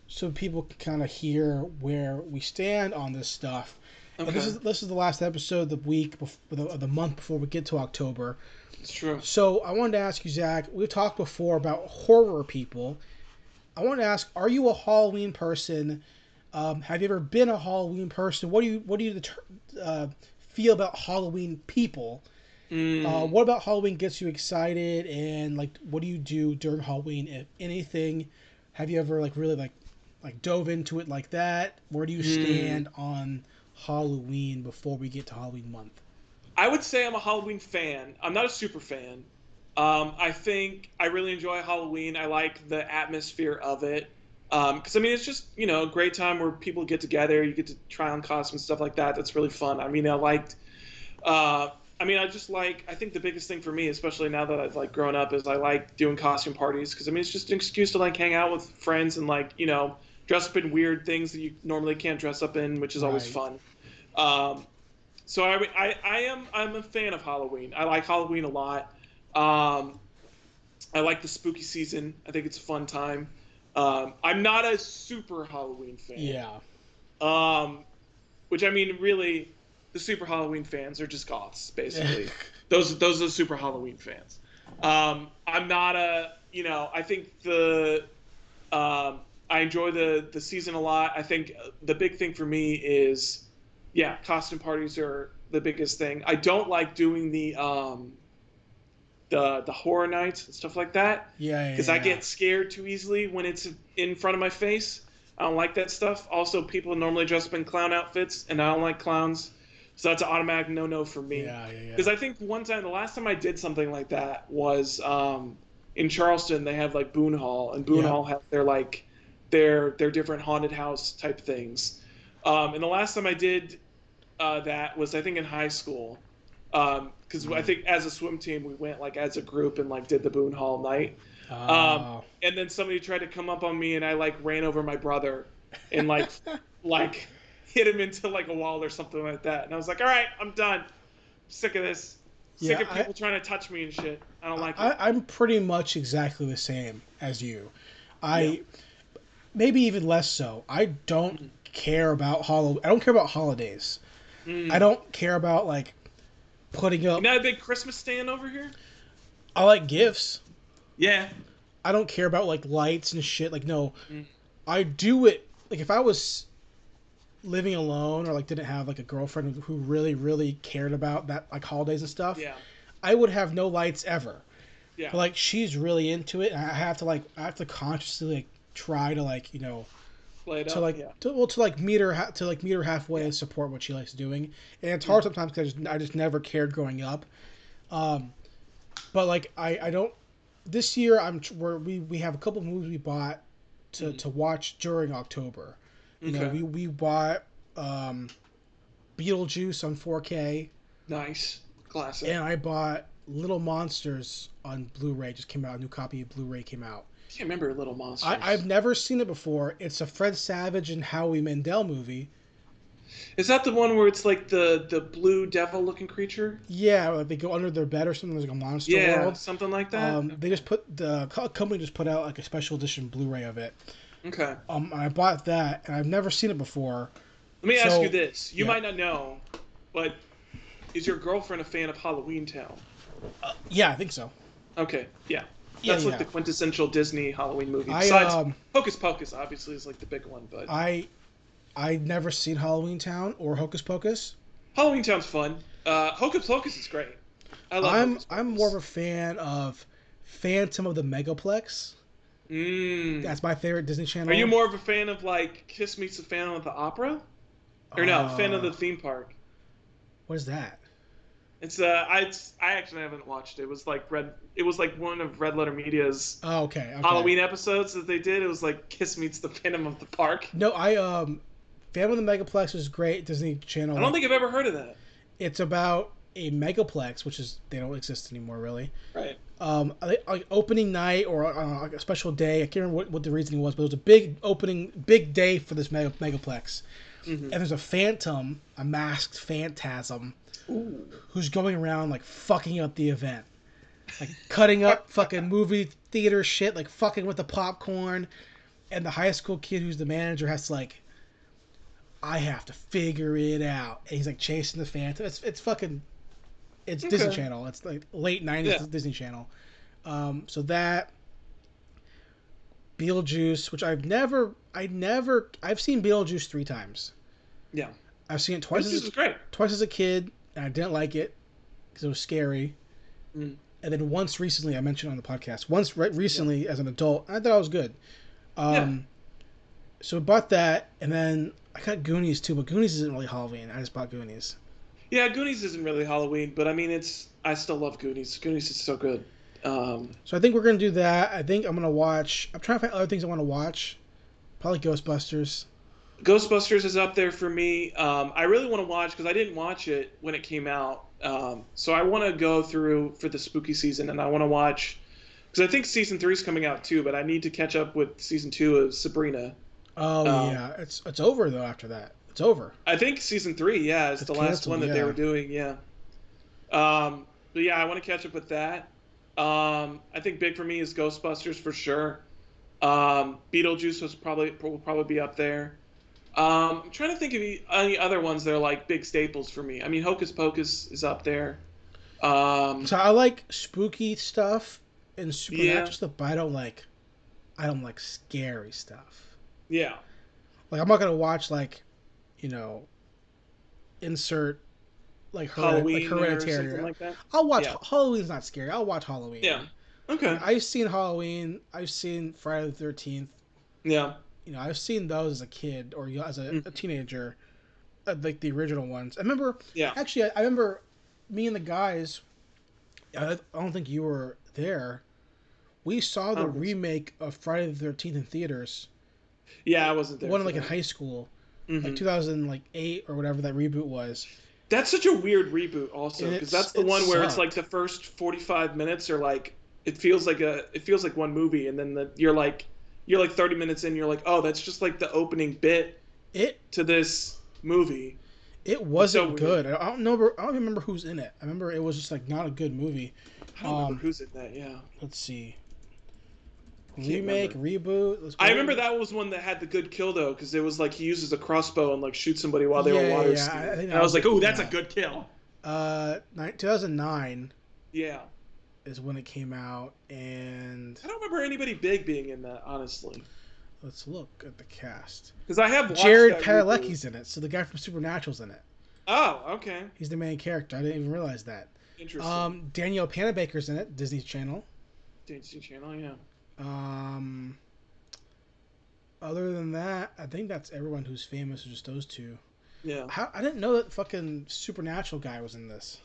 so people can kind of hear where we stand on this stuff. And Okay. this is the last episode of the week of the month before we get to October. It's true. So I wanted to ask you, Zach. We've talked before about horror people. I want to ask: are you a Halloween person? Have you ever been a Halloween person? What do you feel about Halloween people? Mm. What about Halloween gets you excited? And like, what do you do during Halloween, if anything? Have you ever like really like dove into it like that? Where do you Mm. stand on Halloween before we get to Halloween month? I would say I'm a Halloween fan. I'm not a super fan. I think I really enjoy Halloween. I like the atmosphere of it. Because I mean, it's just a great time where people get together. You get to try on costumes, stuff like that. That's really fun. I mean, I liked. I mean, I just like. I think the biggest thing for me, especially now that I've like grown up, is I like doing costume parties because I mean, it's just an excuse to like hang out with friends and like dress up in weird things that you normally can't dress up in, which is always Right. fun. Um, so I'm a fan of Halloween. I like Halloween a lot. Um, I like the spooky season. I think it's a fun time. I'm not a super Halloween fan. Yeah. Um, which I mean, really, the super Halloween fans are just goths, basically. Those are the super Halloween fans. I'm not a, I think I enjoy the season a lot. I think the big thing for me is, yeah, costume parties are the biggest thing. I don't like doing the horror nights and stuff like that Yeah, because I get scared too easily when it's in front of my face. I don't like that stuff. Also, people normally dress up in clown outfits, and I don't like clowns, so that's an automatic no for me. Yeah. Because I think the last time I did something like that was in Charleston. They have like Boone Hall, and Boone Yep. Hall have their different haunted house type things. And the last time I did that was I think in high school because I think as a swim team we went like as a group and like did the Boone Hall night. Oh. And then somebody tried to come up on me and I like ran over my brother and like hit him into like a wall or something like that. And I was like, all right, I'm done. I'm sick of this. Sick Yeah, of people trying to touch me and shit. I don't like it. I'm pretty much exactly the same as you. Yeah. Maybe even less so. I don't care about I don't care about holidays. I Mm. don't care about like putting You up. not a big Christmas stand over here? I like gifts. Yeah. I don't care about like lights and shit. Like no, Mm. I do it. Like if I was living alone or like didn't have like a girlfriend who really cared about that like holidays and stuff, Yeah. I would have no lights ever. Yeah. But like she's really into it, and I have to consciously like try to like Play it to up. like Yeah. to like meet her meet her halfway Yeah. and support what she likes doing. And it's hard sometimes because I just never cared growing up. Um, but like I don't. This year we have a couple movies we bought to watch during October. You know, Okay. we bought um, Beetlejuice on 4K, Nice. Classic. and I bought Little Monsters on Blu-ray. Just came out, a new copy of Blu-ray came out. I can't remember Little Monsters. I've never seen it before. It's a Fred Savage and Howie Mandel movie. Is that the one where it's like the blue devil looking creature? Yeah, like they go under their bed or something. There's like a monster Yeah, world. something like that. They just put the company just put out like a special edition Blu-ray of it. Okay. And I bought that, and I've never seen it before. Let me ask So- you this. You yeah. might not know, but is your girlfriend a fan of Halloween Town? Yeah, I think so. Okay, yeah. Yeah, That's like yeah. the quintessential Disney Halloween movie. I Besides Hocus Pocus, obviously, is like the big one, but I'd never seen Halloween Town or Hocus Pocus. Halloween Town's fun. Hocus Pocus is great. I love Hocus Pocus. I'm more of a fan of Phantom of the Megaplex. Mm. That's my favorite Disney Channel. Are you more of a fan of like Kiss Meets the Phantom of the Opera? Or no, fan of the Uh, theme park? What is that? It's I actually haven't watched it. It was like one of Red Letter Media's Oh, okay. Halloween episodes that they did. It was like Kiss Meets the Phantom of the Park. No, Phantom of the Megaplex is great. Disney Channel. I don't think I've ever heard of that. It's about a megaplex, which is they don't exist anymore really. Right. Like opening night or like a special day. I can't remember what the reasoning was, but it was a big day for this megaplex. Mm-hmm. And there's a phantom, a masked phantasm, Ooh. who's going around like fucking up the event, like cutting up fucking movie theater shit, like fucking with the popcorn. And the high school kid who's the manager has to like, I have to figure it out. And he's like chasing the phantom. It's fucking. It's Okay. Disney Channel. It's like late 90s Yeah. Disney Channel. So that Beetlejuice, which I've seen Beetlejuice 3 times. Yeah. I've seen it This is great. twice as a kid, and I didn't like it because it was scary. Mm. And then once recently, I mentioned on the podcast, recently as an adult, I thought it was good. So I bought that, and then I got Goonies too, but Goonies isn't really Halloween. I just bought Goonies. Yeah, Goonies isn't really Halloween, but I mean, I still love Goonies. Goonies is so good. So I think we're gonna do that. I think I'm gonna watch. I'm trying to find other things I want to watch. Probably Ghostbusters. Ghostbusters is up there for me. I really want to watch because I didn't watch it when it came out. So I want to go through for the spooky season, and I want to watch because I think season 3 is coming out too. But I need to catch up with season 2 of Sabrina. Oh Um, yeah, it's over though. After that, it's over. I think season 3, yeah, is It's the last canceled. one that they Yeah. were doing. Yeah. But yeah, I want to catch up with that. I think big for me is Ghostbusters for sure. Beetlejuice will probably be up there. I'm trying to think of any other ones that are like big staples for me. I mean, Hocus Pocus is up there. Um, So I like spooky stuff and yeah, supernatural stuff, but I don't like scary stuff. yeah. Like I'm not gonna watch you know insert Halloween or something Hereditary. like that. I'll watch Yeah, Halloween's not scary. I'll watch yeah. Halloween. Okay. I've seen Halloween. I've seen Friday the 13th. Yeah. I've seen those as a kid or as a Mhm. teenager, like the original ones. I remember Yeah. actually. I remember me and the guys. I don't think you were there. We saw I the don't think so. remake of Friday the 13th in theaters. Yeah, I wasn't there One for like in that. high school, like Hmm. 2008 or whatever that reboot was. That's such a weird reboot, also, And because that's the it one where it's like sucked. the first 45 minutes are like it feels like one movie, and then you're like 30 minutes in, you're like, oh, that's just like the opening bit It to this movie. it It's so wasn't weird. good. I don't remember who's in it. I remember it was just like not a good movie. I don't remember Um, who's in that. Yeah, let's see. I can't Remake, remember. reboot. Let's I what remember was it? that was one that had the good kill though, because it was like he uses a crossbow and like shoots somebody while they were Yeah, water yeah. I skiing, think and I that was was like, it. oh, that's a Yeah. good kill. 2009 Yeah, is when it came out, and I don't remember anybody big being in that, honestly, let's look at the cast. because I have watched Jared that reboot. Padalecki's in it, so the guy from Supernatural's in it. Oh, okay, He's the main character. I didn't even realize that. interesting. Danielle Panabaker's in it, Disney Channel. Disney Channel, yeah. Um, other than that, I think that's everyone who's famous. Just those two. Yeah. I didn't know that fucking Supernatural guy was in this.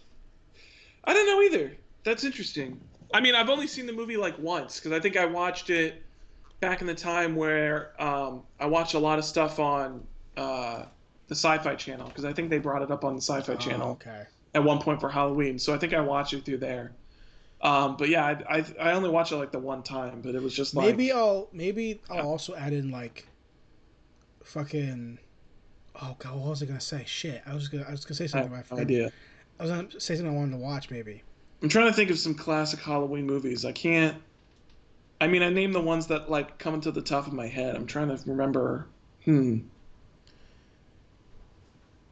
I didn't know either. That's interesting. I mean, I've only seen the movie like once because I think I watched it back in the time where I watched a lot of stuff on the Sci-Fi Channel because I think they brought it up on the Sci-Fi Oh, Channel okay. at one point for Halloween. So I think I watched it through there. But yeah, I only watched it like the one time, but it was just Maybe like I'll yeah, also add in fucking. Oh god, what was I gonna say? Shit, I was gonna say I something. have But I no forgot. idea. I was gonna say something I wanted to watch. Maybe. I'm trying to think of some classic Halloween movies. I can't. I mean, I named the ones that like come to the top of my head. I'm trying to remember. Hmm.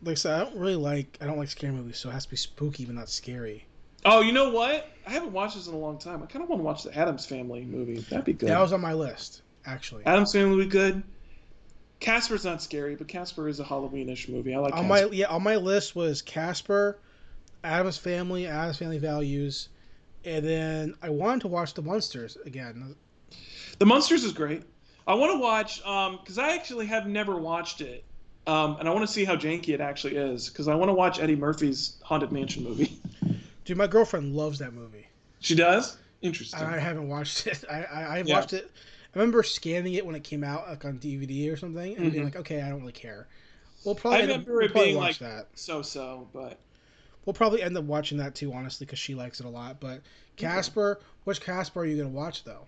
Like I said, I don't like scary movies, so it has to be spooky but not scary. Oh, you know what? I haven't watched this in a long time. I kind of want to watch the Addams Family movie. That'd be That good. was on my list, actually. Addams Family would be good. Casper's not scary, but Casper is a Halloweenish movie. I like Casper. On my list was Casper, Adam's Family Values, and then I wanted to watch The Munsters again. The Munsters is great. I want to watch because I actually have never watched it, and I want to see how janky it actually is because I want to watch Eddie Murphy's Haunted Mansion movie. Dude, my girlfriend loves that movie. She does. I Interesting. haven't watched it. I Yeah. watched it. I remember scanning it when it came out, like on DVD or something, and being Hmm. like, okay, I don't really care. I remember We'll it probably being watch like that. so-so, but We'll probably end up watching that too, honestly, because she likes it a lot. But okay. Casper, which Casper are you gonna watch though?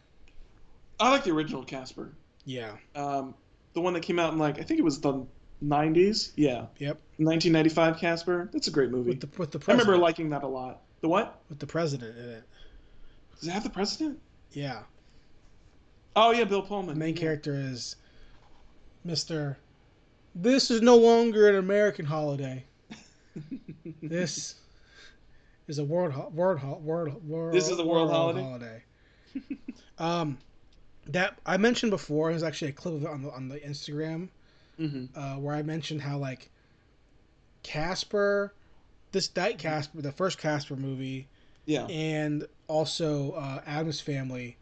I like the original Casper. Yeah. Um, the one that came out in like I think it was the 90s. Yeah, Yep. 1995 Casper. That's a great movie. With the I remember president. liking that a lot. The what? With the president in it. Does it have the president? Yeah. Oh yeah, Bill The Pullman. main Yeah. character is Mr. This is no longer an American holiday. This is a This is the world world holiday. holiday. Um, that I mentioned before. There's actually a clip of it on the Instagram Hmm. where I mentioned how like Casper, that Casper, the first Casper movie, Yeah. and also Adam's Family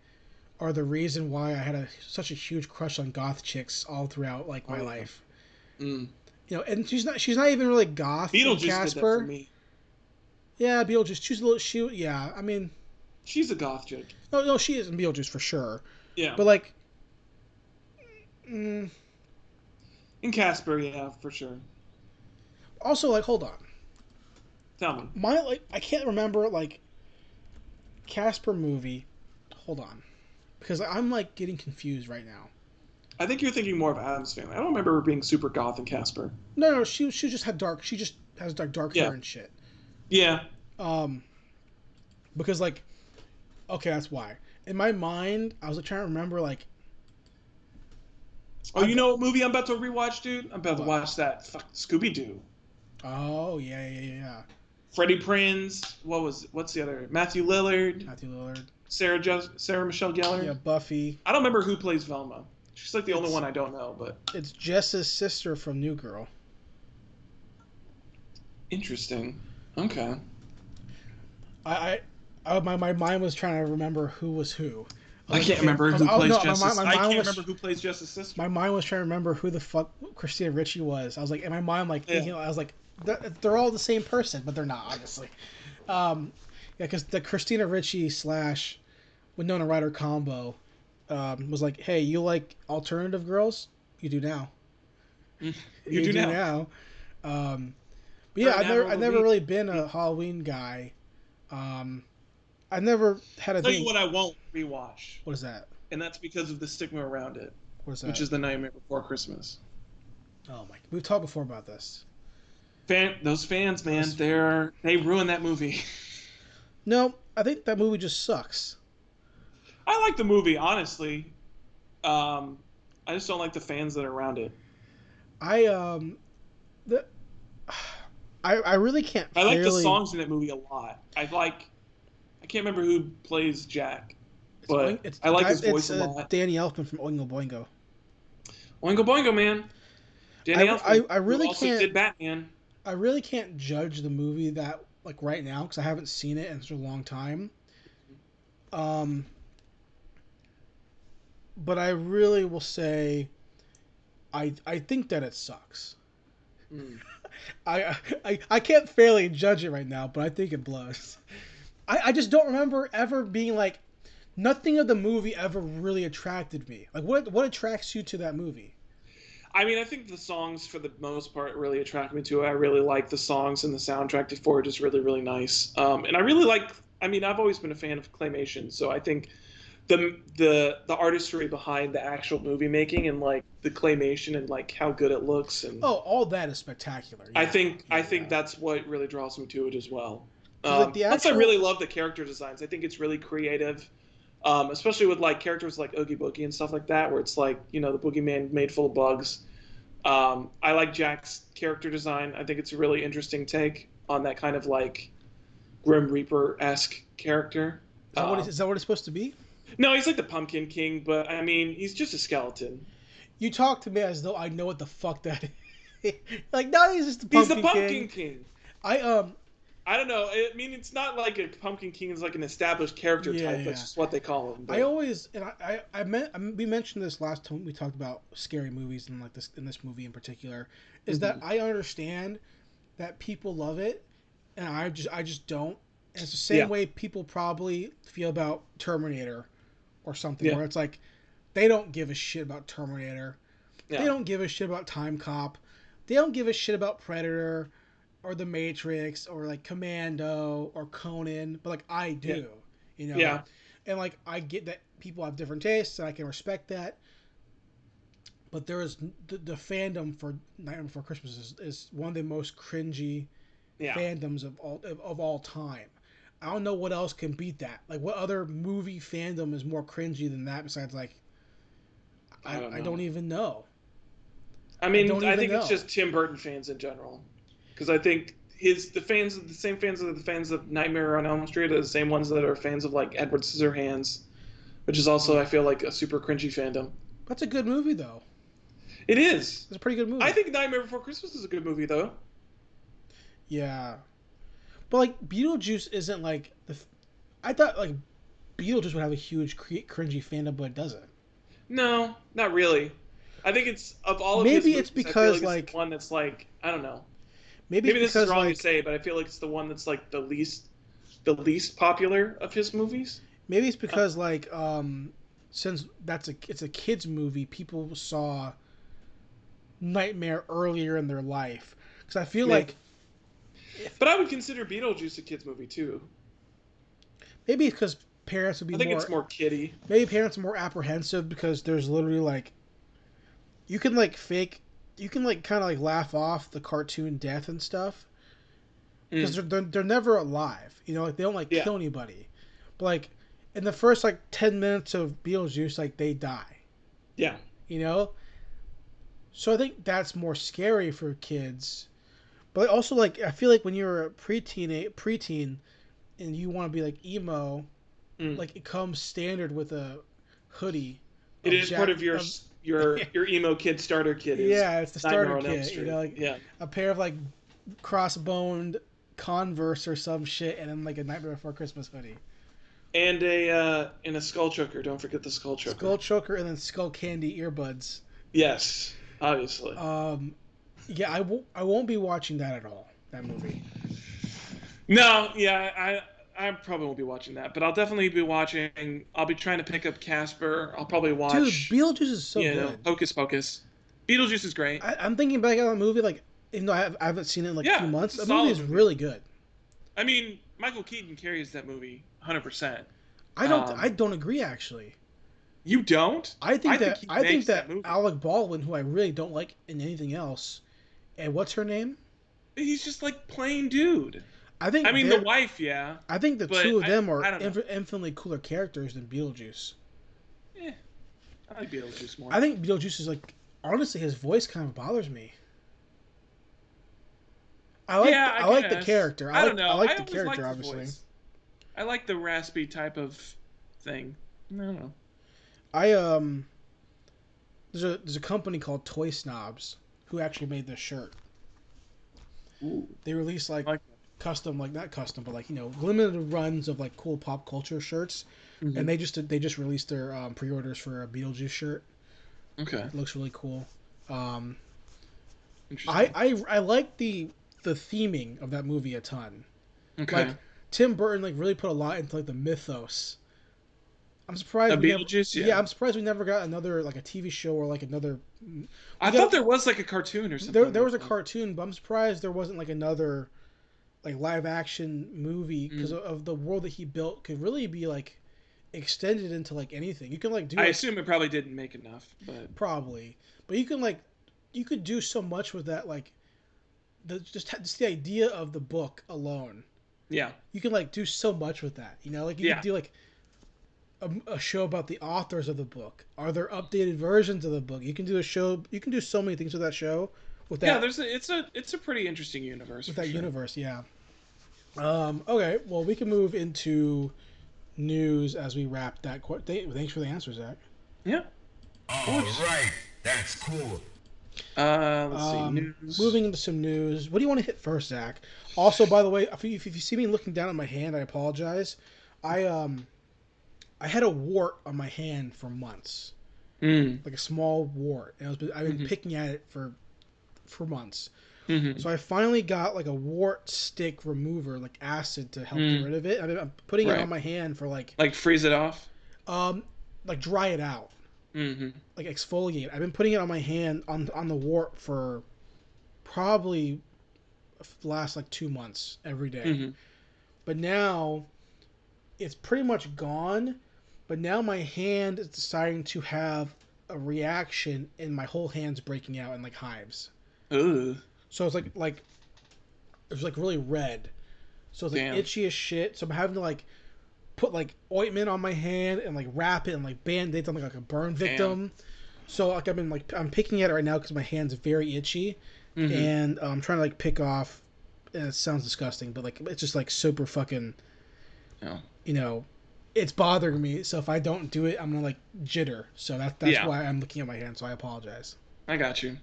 are the reason why I had such a huge crush on goth chicks all throughout like Oh my yeah. life. Mm. And she's not even really goth in Beetlejuice did that for Casper. me. Yeah, Beetlejuice. She's a little yeah. I mean, She's a goth chick. no, she is in Beetlejuice for sure. Yeah. But like, mm, In Casper, yeah, for sure. Also, like, hold on. Tell me. I can't remember like Casper movie. Hold on, because I'm like getting confused right now. I think you're thinking more of Adam's Family. I don't remember her being super goth in Casper. No, she just had dark. She just has dark Yeah. hair and shit. Yeah. Um, because like, okay, that's why. In my mind, I was like trying to remember like. Oh, you know what movie I'm about to rewatch, dude? I'm about to What? watch that Scooby Doo. Oh yeah. Freddie Prinze. What's the other? Matthew Lillard. Matthew Lillard. Sarah Michelle Gellar. Yeah, Buffy. I don't remember who plays Velma. She's like the only It's one I don't know, but it's Jess's sister from New Girl. interesting. Okay. My mind was trying to remember who was who. I can't remember who plays Jess's. I can't remember who plays Jess's sister. My mind was trying to remember who the fuck Christina Ricci was. I was like, in my mind, like thinking, I was like, they're all the same person, but they're not, obviously. Yeah, because the Christina Ricci slash Winona Ryder combo was like, hey, you like alternative girls? You do now. You do now. But yeah, I've never really been a Halloween guy. I never had a Tell thing. you what I won't rewatch. What is that? And that's because of the stigma around it. What is that? Which is The Nightmare Before Christmas. Oh my! We've talked before about this. Those fans, man, they ruined that movie. No, I think that movie just sucks. I like the movie, honestly. I just don't like the fans that are around it. I really can't. I like the songs in that movie a lot. I can't remember who plays Jack, but I like his voice a lot. Danny Elfman from Oingo Boingo. Oingo Boingo, man. Danny Elfman. I really also can't. Did Batman. I really can't judge the movie that like right now because I haven't seen it in such a long time. But I really will say, I think that it sucks. Mm. I can't fairly judge it right now, but I think it blows. I just don't remember ever being like, nothing of the movie ever really attracted me. Like, what attracts you to that movie? I mean, I think the songs, for the most part, really attract me to it. I really like the songs, and the soundtrack for it is really, really nice. And I really like. I mean, I've always been a fan of claymation, so I think the artistry behind the actual movie making and like the claymation and like how good it looks and all that is spectacular. Yeah. I think that's what really draws me to it as well. Like Plus, I really love the character designs. I think it's really creative. Especially with like characters like Oogie Boogie and stuff like that, where it's like, you know, the boogeyman made full of bugs. I like Jack's character design. I think it's a really interesting take on that kind of like Grim Reaper-esque character. Is that what it's supposed to be? No, he's like the Pumpkin King, but I mean, he's just a skeleton. You talk to me as though I know what the fuck that is. Like, no, he's just the Pumpkin King. He's the Pumpkin King. I don't know. I mean, it's not like a Pumpkin King is like an established character type. Yeah. That's just what they call him. But... we mentioned this last time we talked about scary movies and like this in this movie in particular, is that I understand that people love it, and I just don't. And it's the same way people probably feel about Terminator, or something where it's like they don't give a shit about Terminator, they don't give a shit about Time Cop, they don't give a shit about Predator. Or The Matrix, or like Commando, or Conan, but like I do, you know. Yeah. And like I get that people have different tastes, and I can respect that. But there is the fandom for Nightmare Before Christmas is one of the most cringy fandoms of all time. I don't know what else can beat that. Like, what other movie fandom is more cringy than that? Besides, like, I don't even know. I mean, I think it's just Tim Burton fans in general. Because I think the same fans of Nightmare on Elm Street are the same ones that are fans of like Edward Scissorhands, which is also I feel like a super cringy fandom. That's a good movie though. It is. It's a pretty good movie. I think Nightmare Before Christmas is a good movie though. Yeah, but like Beetlejuice isn't like I thought like Beetlejuice would have a huge cringy fandom, but it doesn't. No, not really. I think it's of all of maybe his movies, it's because like it's one that's like I don't know. Maybe this is wrong to say, but I feel like it's the one that's like the least popular of his movies. Maybe it's because since it's a kids movie, people saw nightmare earlier in their life. Because I feel Maybe. like But I would consider Beetlejuice a kids movie too. maybe because parents would be I think it's more, more kiddie. maybe parents are more apprehensive because there's literally like you can like fake, you can like kind of like laugh off the cartoon death and stuff because they're never alive. You know, like they don't like Yeah. kill anybody, but like in the first like 10 minutes of Beetlejuice, like they die. Yeah. You know, so I think that's more scary for kids. But also like I feel like when you're a preteen and you want to be like emo, Mm. like it comes standard with a hoodie It of is part Jack of your of your emo kid starter kit is yeah, it's the Nightmare starter on Elm kit. You know, Street. like Yeah. a pair of like crossboned Converse or some shit, and then like a Nightmare Before Christmas hoodie, And a skull choker. Don't forget the skull choker. skull choker, and then skull candy earbuds. Yes, obviously. Um, yeah, I won't be watching that at all. That movie. No, yeah, I probably won't be watching that, but I'll definitely be watching. I'll be trying to pick up Casper. I'll probably Dude, watch, Beetlejuice is so good. Hocus Pocus. Beetlejuice is great. I'm thinking back on that movie, like, even though I haven't seen it in like a few Yeah, months, it's a that movie solid is movie. really good. I mean, Michael Keaton carries that movie 100%. I don't agree actually. You don't? I think that he I think makes that movie. Alec Baldwin, who I really don't like in anything else, and what's her name? He's just like plain dude. I think I mean, the wife, yeah, I think the but two of them are I don't know. infinitely cooler characters than Beetlejuice. Eh, I like Beetlejuice more. I think Beetlejuice is like honestly his voice kind of bothers me. Yeah, I I like the guess. character. I don't know. I like I the always liked character his obviously. voice. I like the raspy type of thing. I don't know. I there's a company called Toy Snobs who actually made this shirt. Ooh, They release like I like custom, like not custom, but like limited runs of like cool pop culture shirts, that. and they just released their pre-orders for a Beetlejuice shirt. Okay, It looks really cool. Um, interesting. I like the theming of that movie a ton. Okay, Like Tim Burton like really put a lot into like the mythos. I'm surprised a we never. Beetlejuice, Yeah, yeah. I'm surprised we never got another like a TV show or like another. I got- thought there was like a cartoon or something. there was a like that. cartoon, but I'm surprised there wasn't like another like live action movie because of the world that he built could really be like extended into like anything. You can like do I like, assume it probably didn't make enough, but probably, but you can like you could do so much with that like just the idea of the book alone. yeah, You can like do so much with that. You know, like you yeah. could do like a show about the authors of the book. Are there updated versions of the book? You can do a show. You can do so many things with that show. With that, Yeah, it's a pretty interesting universe with for that sure. universe, yeah. Okay, well, we can move into news as we wrap that. Thanks for the answer, Zach. Yeah. All right, that's cool. Let's see. News. Moving into some news. What do you want to hit first, Zach? Also, by the way, if you see me looking down at my hand, I apologize. I had a wart on my hand for months, like a small wart, and I've been picking at it for months. So I finally got like a wart stick remover, like acid to help get rid of it. I'm putting it on my hand for like freeze it off. like dry it out, like exfoliate. I've been putting it on my hand on the wart for probably the last like 2 months every day. But now it's pretty much gone. But now my hand is deciding to have a reaction, and my whole hand's breaking out in like hives. Ooh. So it's like it was like really red. So it's like Damn. itchy as shit. So I'm having to like put like ointment on my hand and like wrap it and like band-aids on like a burn victim. So like I'm picking at it right now because my hand's very itchy, and I'm trying to like pick off. And it sounds disgusting, but like it's just like super fucking. Oh. You know, it's bothering me. So if I don't do it, I'm gonna like jitter. So that's why I'm looking at my hand. So I apologize. I got you.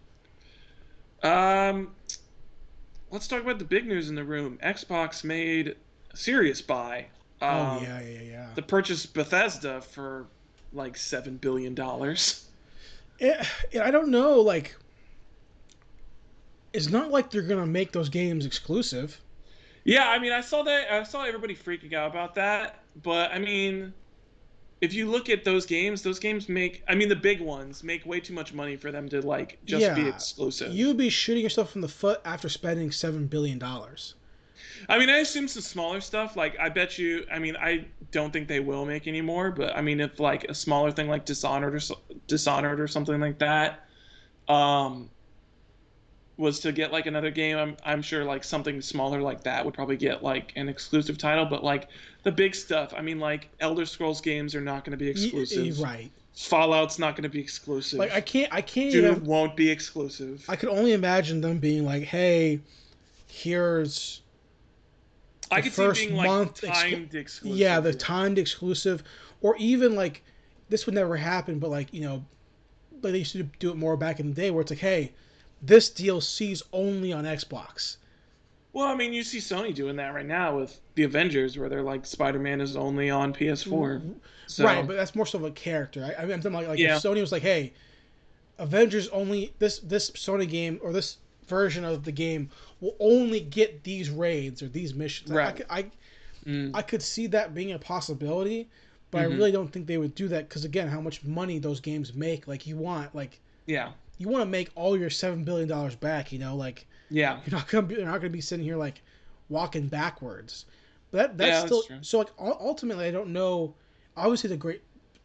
Let's talk about the big news in the room. Xbox made a serious buy. Oh yeah. To purchase Bethesda for like $7 billion. I don't know. Like, it's not like they're gonna make those games exclusive. Yeah, I mean, I saw that. I saw everybody freaking out about that. But I mean, if you look at those games make, I mean, the big ones make way too much money for them to like just be Yeah, exclusive. you'd be shooting yourself in the foot after spending $7 billion. I mean, I assume some smaller stuff. Like, I bet you. I mean, I don't think they will make any more. But I mean, if like a smaller thing like Dishonored or something like that, um, was to get like another game, I'm sure like something smaller like that would probably get like an exclusive title. But like the big stuff, I mean, like Elder Scrolls games are not going to be exclusive. Right. Fallout's not going to be exclusive. Like I can't Doom even. won't be exclusive. I could only imagine them being like, hey, here's I the could see it first being month like timed exclusive. Yeah, the timed exclusive, or even like this would never happen, but like but they used to do it more back in the day, where it's like, hey, this DLC's only on Xbox. Well, I mean, you see Sony doing that right now with the Avengers, where they're like Spider-Man is only on PS4. So, Right, but that's more so of a character. I'm talking like Yeah. if Sony was like, hey, Avengers only this Sony game or this version of the game will only get these raids or these missions. Right. I could see that being a possibility, but I really don't think they would do that because again, how much money those games make. Like you want to make all your $7 billion back. Like yeah, you're not gonna be sitting here like walking backwards. But that's still true. so. Like ultimately, I don't know. Obviously, the great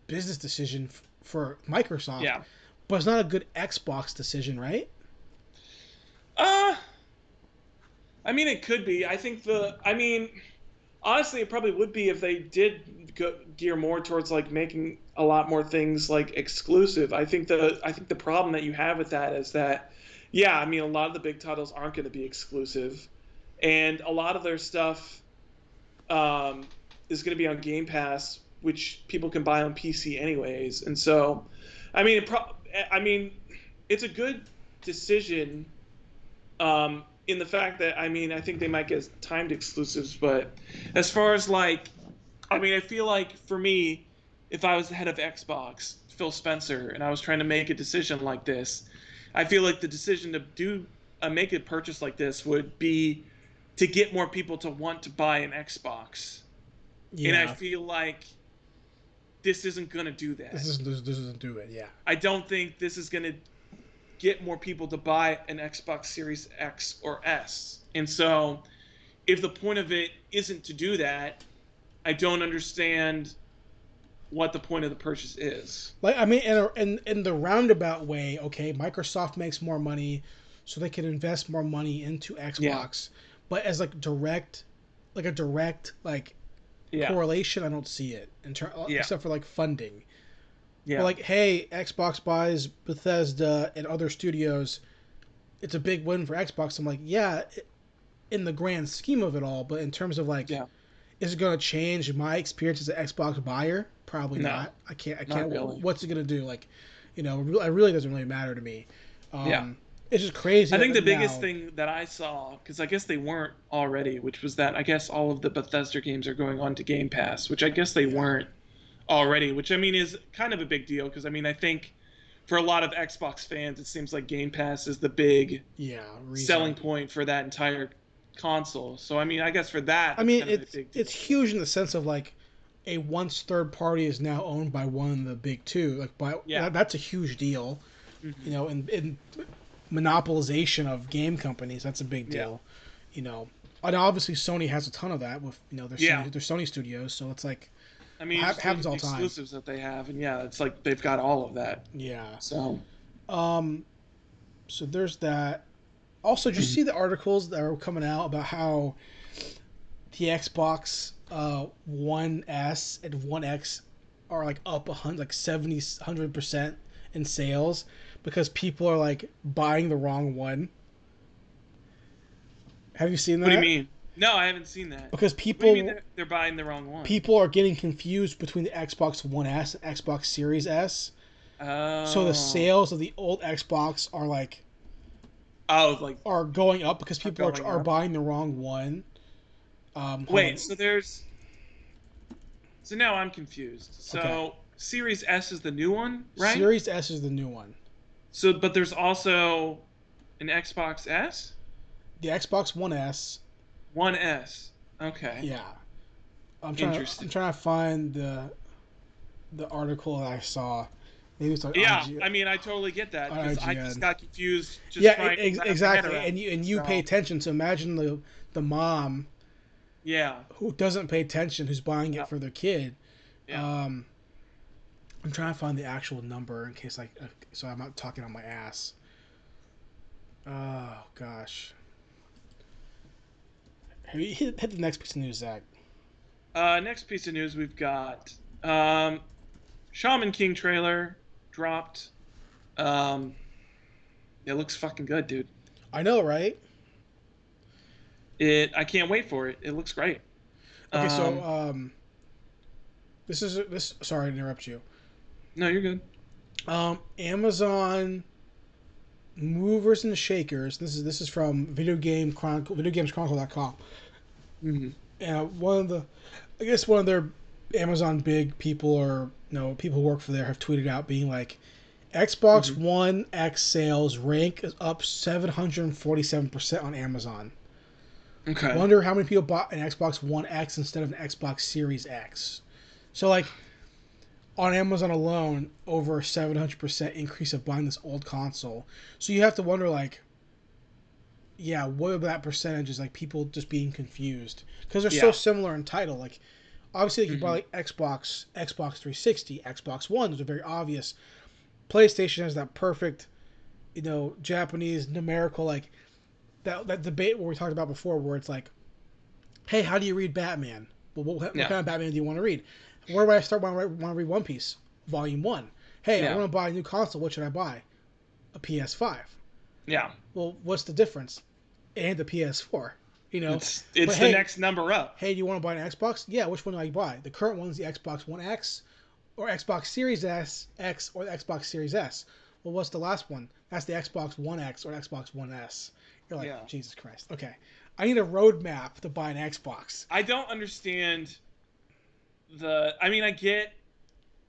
business decision for Microsoft. Yeah. But it's not a good Xbox decision, right? I mean, it could be. I mean, honestly, it probably would be if they did gear more towards like making a lot more things like exclusive. I think the problem that you have with that is that, yeah, I mean, a lot of the big titles aren't going to be exclusive, and a lot of their stuff is going to be on Game Pass, which people can buy on PC anyways. And so, I mean, it's a good decision. In the fact that, I mean, I think they might get timed exclusives, but as far as like, I mean, I feel like for me, if I was the head of Xbox, Phil Spencer, and I was trying to make a decision like this, I feel like the decision to make a purchase like this would be to get more people to want to buy an Xbox. Yeah. And I feel like this isn't going to do that. This doesn't do it, yeah. I don't think this is going to get more people to buy an Xbox Series X or S. And so if the point of it isn't to do that, I don't understand what the point of the purchase is. Like, I mean, in the roundabout way, okay, Microsoft makes more money so they can invest more money into Xbox. Yeah. But as like a direct correlation, I don't see it except for like funding. Yeah. But like, hey, Xbox buys Bethesda and other studios. It's a big win for Xbox. I'm like, yeah, in the grand scheme of it all, but in terms of like, is it going to change my experience as an Xbox buyer? Probably not. I can't. Really. What's it going to do? Like, it really doesn't really matter to me. It's just crazy. I think the biggest thing that I saw, because I guess they weren't already, which was that I guess all of the Bethesda games are going on to Game Pass, which I guess they weren't already, which I mean is kind of a big deal because I mean I think for a lot of Xbox fans it seems like Game Pass is the big selling point for that entire console. So I mean I guess for that, I mean it's huge in the sense of like a once third party is now owned by one of the big two. Like that's a huge deal. Mm-hmm. In monopolization of game companies, that's a big deal. And obviously Sony has a ton of that with their Sony studios, so it's like. I mean, happens all the time. Exclusives that they have, and it's like they've got all of that. Yeah. So there's that. Also, did you see the articles that are coming out about how the Xbox One S and One X are like up 100% in sales because people are like buying the wrong one? Have you seen that? What do you mean? No, I haven't seen that. Because people... What do you mean they're buying the wrong one? People are getting confused between the Xbox One S and Xbox Series S. Oh. So the sales of the old Xbox are like... are going up because people are buying the wrong one. Wait, so there's... So now I'm confused. So Series S is the new one, right? Series S is the new one. So, but there's also an Xbox S? The Xbox One S... One S. Okay. Yeah. I'm trying to find the article that I saw. Maybe it's like Yeah, on, I mean, I totally get that on because I just IGN. got confused just Yeah, trying to wrap my head exactly. around And it. you pay So, attention. So imagine the mom yeah, who doesn't pay attention, who's buying yeah, it for their kid. yeah. Um, I'm trying to find the actual number in case so I'm not talking on my ass. Oh gosh. Hit the next piece of news, Zach. Next piece of news we've got Shaman King trailer dropped. It looks fucking good, dude. I know, right? I can't wait for it. It looks great. Okay, so Um, this. Sorry to interrupt you. no, you're good. Amazon movers and shakers. This is from videogameschronicle.com. Mm-hmm. And one of their Amazon big people, or people who work for there, have tweeted out being like, Xbox Mm-hmm. One X sales rank is up 747% on Amazon. Okay. Wonder how many people bought an Xbox One X instead of an Xbox Series X. So like on Amazon alone, over a 700% increase of buying this old console. So you have to wonder like, yeah, what of that percentage is like people just being confused because they're so Yeah. similar in title. Like obviously like, you buy Mm-hmm. like Xbox 360, Xbox One. Those are very obvious. PlayStation has that perfect, Japanese numerical like that debate where we talked about before, where it's like, hey, how do you read Batman? Well, what Yeah. kind of Batman do you want to read? Where do I start when I want to read One Piece, Volume 1? Hey, I Yeah. want to buy a new console. What should I buy? A PS5. Yeah. Well, what's the difference? And the PS4, It's But the hey, next number up. hey, do you want to buy an Xbox? Yeah, which one do I buy? The current one's the Xbox One X, or Xbox Series X, or the Xbox Series S. Well, what's the last one? That's the Xbox One X or Xbox One S. You're like, Yeah. Jesus Christ. Okay, I need a roadmap to buy an Xbox. I don't understand I mean, I get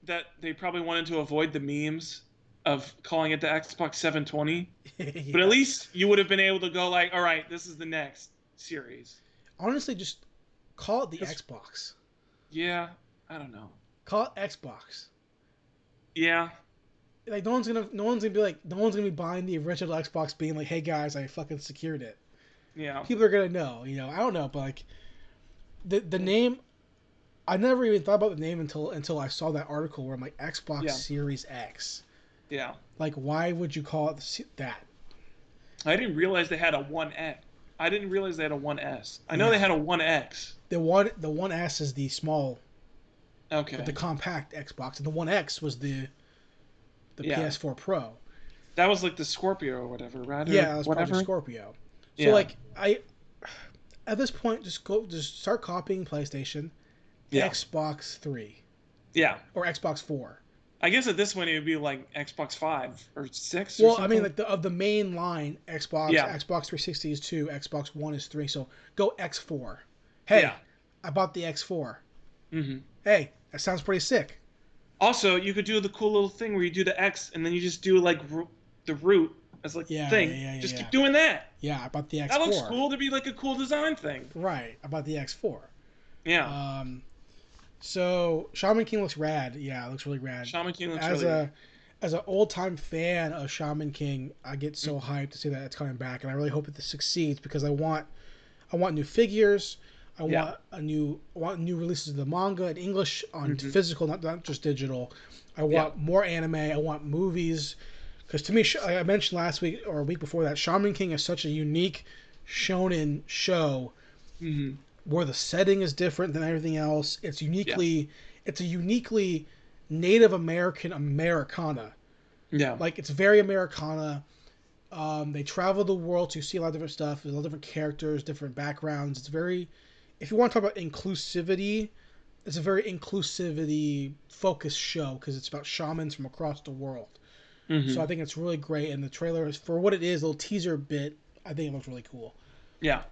that they probably wanted to avoid the memes of calling it the Xbox 720, but at Yeah. least you would have been able to go like, all right, this is the next series. Honestly, just call it the 'Cause- Xbox. Yeah, I don't know. Call it Xbox. Yeah, Like no one's gonna be buying the original Xbox, being like, hey guys, I fucking secured it. yeah, People are gonna know. I don't know, but like the name, I never even thought about the name until I saw that article where I'm like, Xbox Yeah. Series X. yeah. Like, why would you call it that? I didn't realize they had a 1X. I didn't realize they had a 1S. I know Yeah. they had a 1X. The one S is the small, Okay. the compact Xbox, and the One X was the Yeah. PS4 Pro. That was like the Scorpio or whatever, right? Or Yeah, that was whatever. probably Scorpio. So Yeah. like at this point, just start copying PlayStation, Yeah. Xbox 3 Yeah. or Xbox 4. I guess at this point it would be like Xbox 5 or 6 or Well, I something. mean, like of the main line, Xbox, Yeah. Xbox 360 is 2, Xbox One is 3. So go X4. Hey, Yeah. I bought the X4. Mm-hmm. Hey, that sounds pretty sick. Also, you could do the cool little thing where you do the X and then you just do like the root as like Yeah, thing. yeah, Just yeah. keep doing that. Yeah, I bought the X4. That looks cool to be like a cool design thing. Right, I bought the X4. Yeah. So Shaman King looks rad. Yeah, it looks really rad. Shaman King looks As really a good. as an old time fan of Shaman King, I get so hyped to see that it's coming back, and I really hope that this succeeds because I want new figures. I Yeah. want new releases of the manga in English on Mhm. physical, not just digital. I want Yeah. more anime. I want movies. Because to me, I mentioned last week or a week before that, Shaman King is such a unique shonen show Mm-hmm. where the setting is different than everything else. It's a uniquely Native American Americana. Yeah. Like it's very Americana. They travel the world to see a lot of different stuff. There's a lot of different characters, different backgrounds. It's very, if you want to talk about inclusivity, it's a very inclusivity focused show because it's about shamans from across the world. Mm-hmm. So I think it's really great, and the trailer is, for what it is, a little teaser bit. I think it looks really cool. Yeah.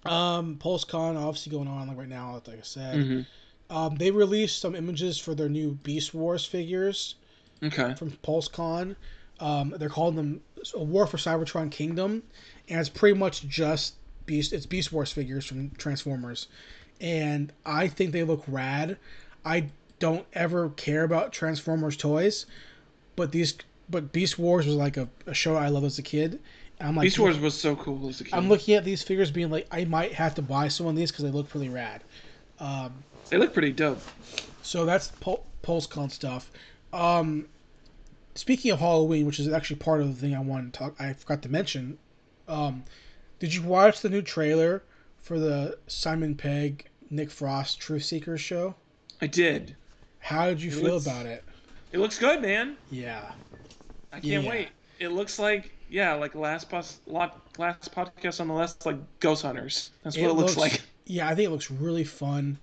PulseCon obviously going on like right now, like I said. Mm-hmm. They released some images for their new Beast Wars figures Okay. from PulseCon. They're calling them a War for Cybertron Kingdom, and it's pretty much just Beast Wars figures from Transformers, and I think they look rad. I don't ever care about Transformers toys, but Beast Wars was like a show I loved as a kid. And I'm like, Beast Wars was so cool as a kid. I'm looking at these figures being like, I might have to buy some of these because they look pretty rad. They look pretty dope. So that's PulseCon stuff. Speaking of Halloween, which is actually part of the thing I forgot to mention. Did you watch the new trailer for the Simon Pegg, Nick Frost Truth Seekers show? I did. How did you feel about it? It looks good, man. Yeah. I can't wait. It looks like last podcast on the list, like Ghost Hunters. That's what it looks like. Yeah, I think it looks really fun.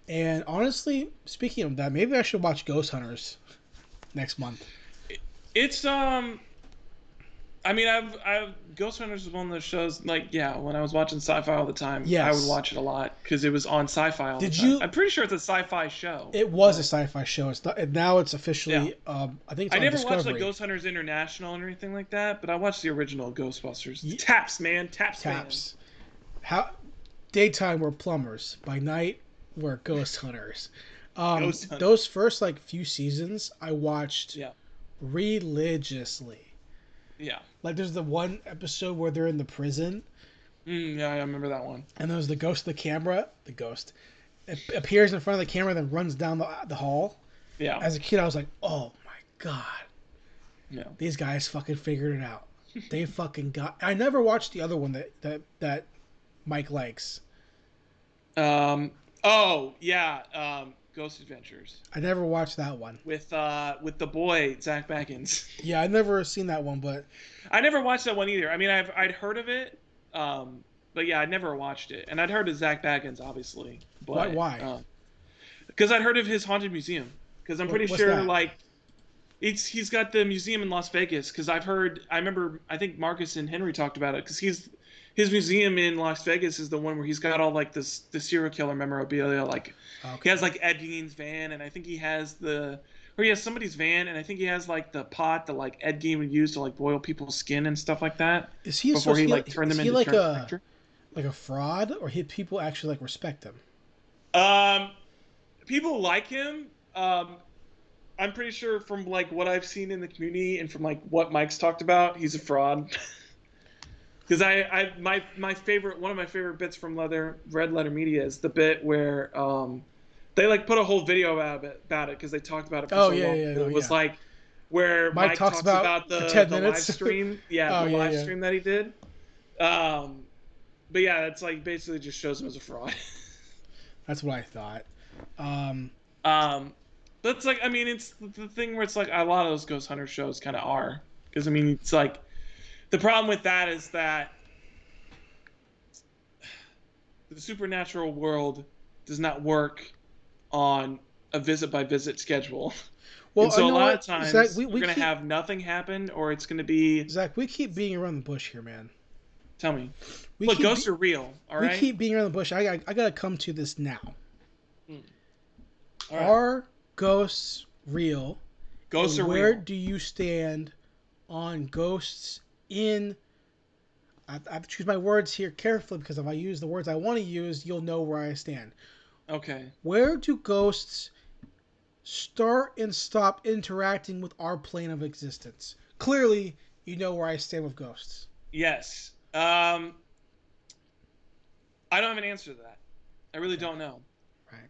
And honestly, speaking of that, maybe I should watch Ghost Hunters next month. It's I mean, I've Ghost Hunters is one of those shows. Like, when I was watching Sci-Fi all the time, I would watch it a lot because it was on Sci-Fi all the time. I'm pretty sure it's a Sci-Fi show. It was a Sci-Fi show. It's not. Now it's officially. I think it's on never Discovery. watched like Ghost Hunters International or anything like that, but I watched the original Ghostbusters. Taps, man, taps. How daytime we're plumbers, by night we're ghost hunters. Those first few seasons I watched religiously. Yeah. Like there's the one episode where they're in the prison. Yeah, I remember that one. And there's the ghost of the camera. The ghost it appears in front of the camera, then runs down the hall. Yeah. As a kid, I was like, oh my god. Yeah. These guys fucking figured it out. They fucking got. I never watched the other one that Mike likes. Oh yeah. Ghost Adventures. I never watched that one. With the boy Zach Baggins. Yeah, I've never seen that one, but I never watched that one either. I mean, I'd heard of it, but yeah, I'd never watched it, and I'd heard of Zach Baggins, obviously. But, why? Because I'd heard of his haunted museum. Because I'm pretty sure that? he's got the museum in Las Vegas. Because I think Marcus and Henry talked about it. Because his museum in Las Vegas is the one where he's got all the serial killer memorabilia. He has Ed Gein's van, and I think he has somebody's van, and I think he has the pot that Ed Gein would use to boil people's skin and stuff like that. Is he before he turned them into like a fraud, or people actually respect him? People like him. I'm pretty sure from what I've seen in the community and from what Mike's talked about, he's a fraud. Because one of my favorite bits from Red Letter Media is the bit where they put a whole video about it because they talked about it for so long. It was where Mike talks about the 10 minutes. Live stream. Yeah, live stream that he did. But yeah, it's basically just shows him as a fraud. That's what I thought. But it's I mean, it's the thing where it's a lot of those Ghost Hunter shows kind of are. Because I mean, it's the problem with that is that the supernatural world does not work on a visit-by-visit schedule. Well, and so a lot of times Zach, we're going to have nothing happen, or it's going to be... Zach, we keep beating around the bush here, man. Tell me. Look, ghosts are real, all right? We keep beating around the bush. I got to come to this now. All right. Are ghosts real? Ghosts are real. Where do you stand on ghosts in... I have to choose my words here carefully, because if I use the words I want to use, you'll know where I stand. Okay. Where do ghosts start and stop interacting with our plane of existence? Clearly, you know where I stand with ghosts. Yes. I don't have an answer to that. I really don't know. Right.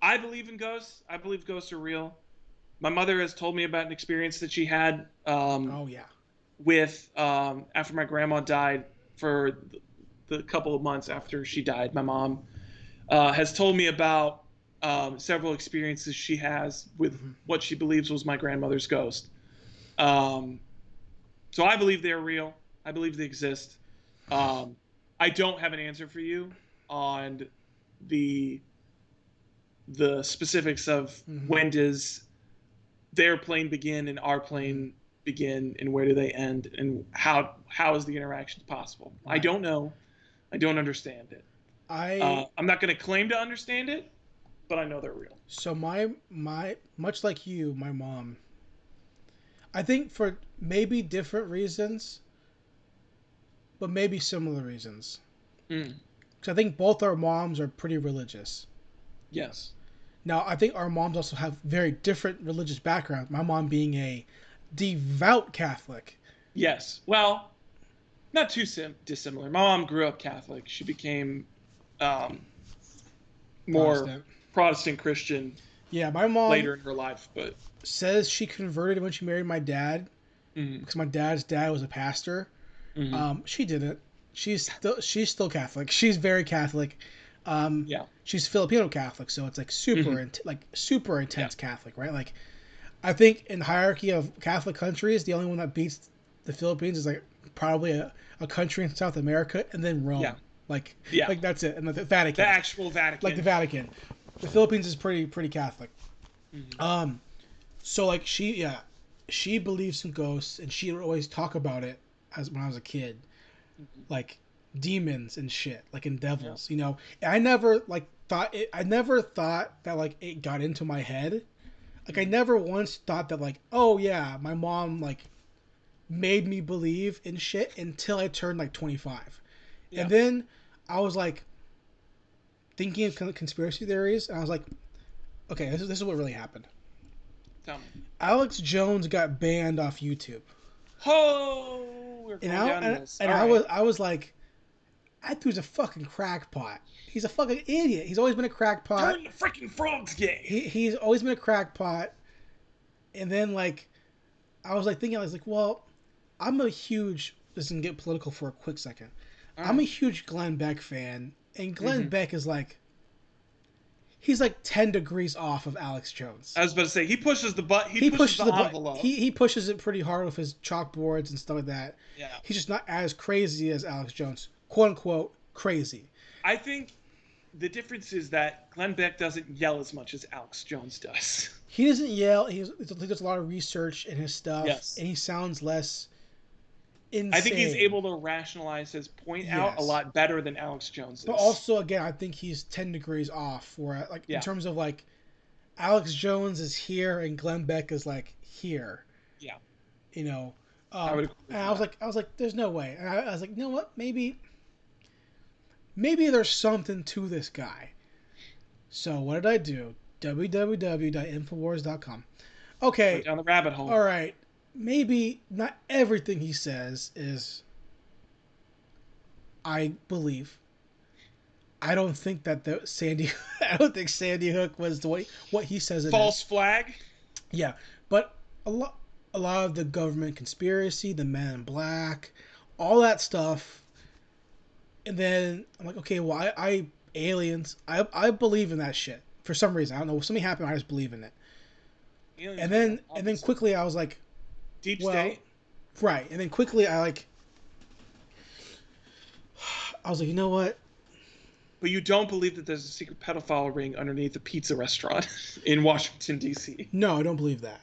I believe in ghosts. I believe ghosts are real. My mother has told me about an experience that she had. With after my grandma died, for the couple of months after she died, my mom has told me about several experiences she has with what she believes was my grandmother's ghost. So I believe they're real. I believe they exist. I don't have an answer for you on the specifics of when does their plane begin and our plane begin, and where do they end, and how is the interaction possible? Right. I don't know. I don't understand it. I'm not going to claim to understand it, but I know they're real. So my much like you, my mom, I think for maybe different reasons, but maybe similar reasons. Because I think both our moms are pretty religious. Yes. Now, I think our moms also have very different religious backgrounds. My mom being a devout Catholic. Yes. Well, not too dissimilar. My mom grew up Catholic. She became um, more Protestant. Protestant Christian Yeah, my mom later in her life, but says she converted when she married my dad mm, because my dad's dad was a pastor. mm, She didn't. She's still Catholic. She's very Catholic. yeah, She's Filipino Catholic, so it's like super mm, super yeah, intense Catholic, right? Like I think in the hierarchy of Catholic countries, the only one that beats the Philippines is like probably a country in South America, and then yeah, Rome. Like yeah. like that's it, and the The Vatican. actual Like the Vatican. Vatican. The Philippines is pretty Catholic. Mm, So like she believes in ghosts, and she would always talk about it as when I was a kid, mm, like demons and shit, like in yeah, devils, you know. And I never like thought it. I never thought that like it got into my head. Like I mm, never once thought that like, oh yeah, my mom like made me believe in shit until I turned like 25, yeah. and then I was like thinking of conspiracy theories, and I was like, okay, this is what really happened. Tell me. Alex Jones got banned off YouTube. Oh, we're And going down and, this. and All I right. was like, that dude's a fucking crackpot. He's a fucking idiot. He's always been a crackpot. Turn the freaking frogs gay. He's always been a crackpot. And then like I was like thinking, I was like, well, I'm a huge. This can get political for a quick second. All I'm a right. huge Glenn Beck fan, and Glenn Mm-hmm. Beck is like, he's like 10 degrees off of Alex Jones. I was about to say he pushes the butt. He He pushes pushes the the envelope. he pushes it pretty hard with his chalkboards and stuff like that. Yeah. He's just not as crazy as Alex Jones, quote unquote crazy. I think the difference is that Glenn Beck doesn't yell as much as Alex Jones does. He doesn't yell. He does a lot of research in his stuff, Yes. and he sounds less insane. I think he's able to rationalize his point out a Yes. lot better than Alex Jones is. But also, again, I think he's 10 degrees off for like in Yeah. terms of like Alex Jones is here and Glenn Beck is like here. Yeah. You know. I would agree with And I was like, there's no way. And I was like, you know what? Maybe there's something to this guy. So what did I do? www.infowars.com. Okay. Went down the rabbit hole. All right. Maybe not everything he says is I believe. I don't think that the Sandy I don't think Sandy Hook was the way what he says it False is. flag. Yeah. But a lot of the government conspiracy, the Men in Black, all that stuff. And then I'm like, okay, well I aliens, I believe in that shit. For some reason. I don't know. Something happened, I just believe in it. Aliens And are then opposite. quickly I was like, Deep well, state. right. And then quickly I was like, you know what? But you don't believe that there's a secret pedophile ring underneath a pizza restaurant in Washington D.C. No, I don't believe that.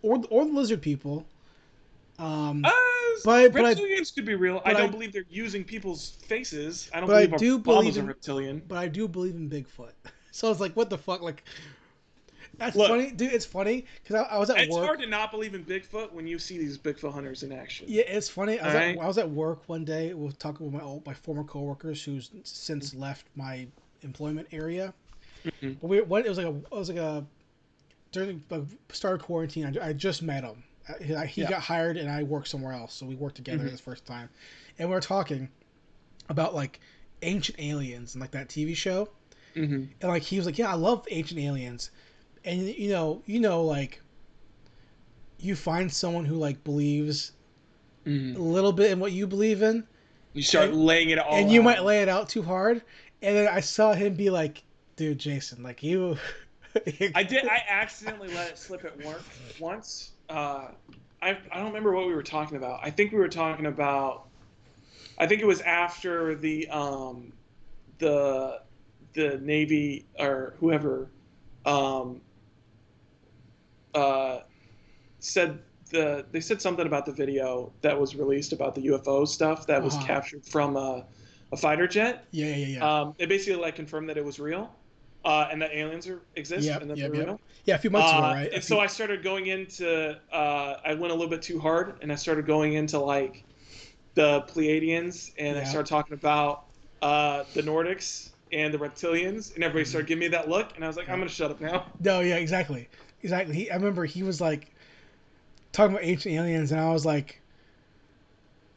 Or the lizard people. Uh, But reptilians could be real. I but don't I- believe they're using people's faces. I don't but I believe do Obama's believe a in- reptilian. but I do believe in Bigfoot. So I was like, what the fuck? Like, that's Look, funny, dude. It's funny because I was at It's work. hard to not believe in Bigfoot when you see these Bigfoot hunters in action. Yeah, it's funny. Alright. I was at work one day. We were talking with my former coworkers who's since left my employment area. Mhm. But it was like a during the start of quarantine. I just met him. He Yeah. got hired and I worked somewhere else, so we worked together Mhm. this first time, and we were talking about like ancient aliens and like that TV show, Mm-hmm. and like he was like, yeah, I love ancient aliens, and like you find someone who like believes a Mm-hmm. little bit in what you believe in, You start And- laying it all and you out. might lay it out too hard, and then I saw him be like, dude, Jason, like you. I accidentally let it slip at work once. I don't remember what we were talking about. I think we were talking about. I think it was after the Navy or whoever said they said something about the video that was released about the UFO stuff that was Uh-huh. captured from a fighter jet. Yeah. They basically like confirmed that it was real, and that aliens exist Yep, and that yep, they're yep. real. Yeah, a few months ago, right? And so I started going into. I went a little bit too hard, and I started going into like the Pleiadians, and I Yeah. started talking about the Nordics and the reptilians, and everybody started giving me that look, and I was like, I'm gonna shut up now. No, yeah, exactly. I remember he was like talking about ancient aliens, and I was like,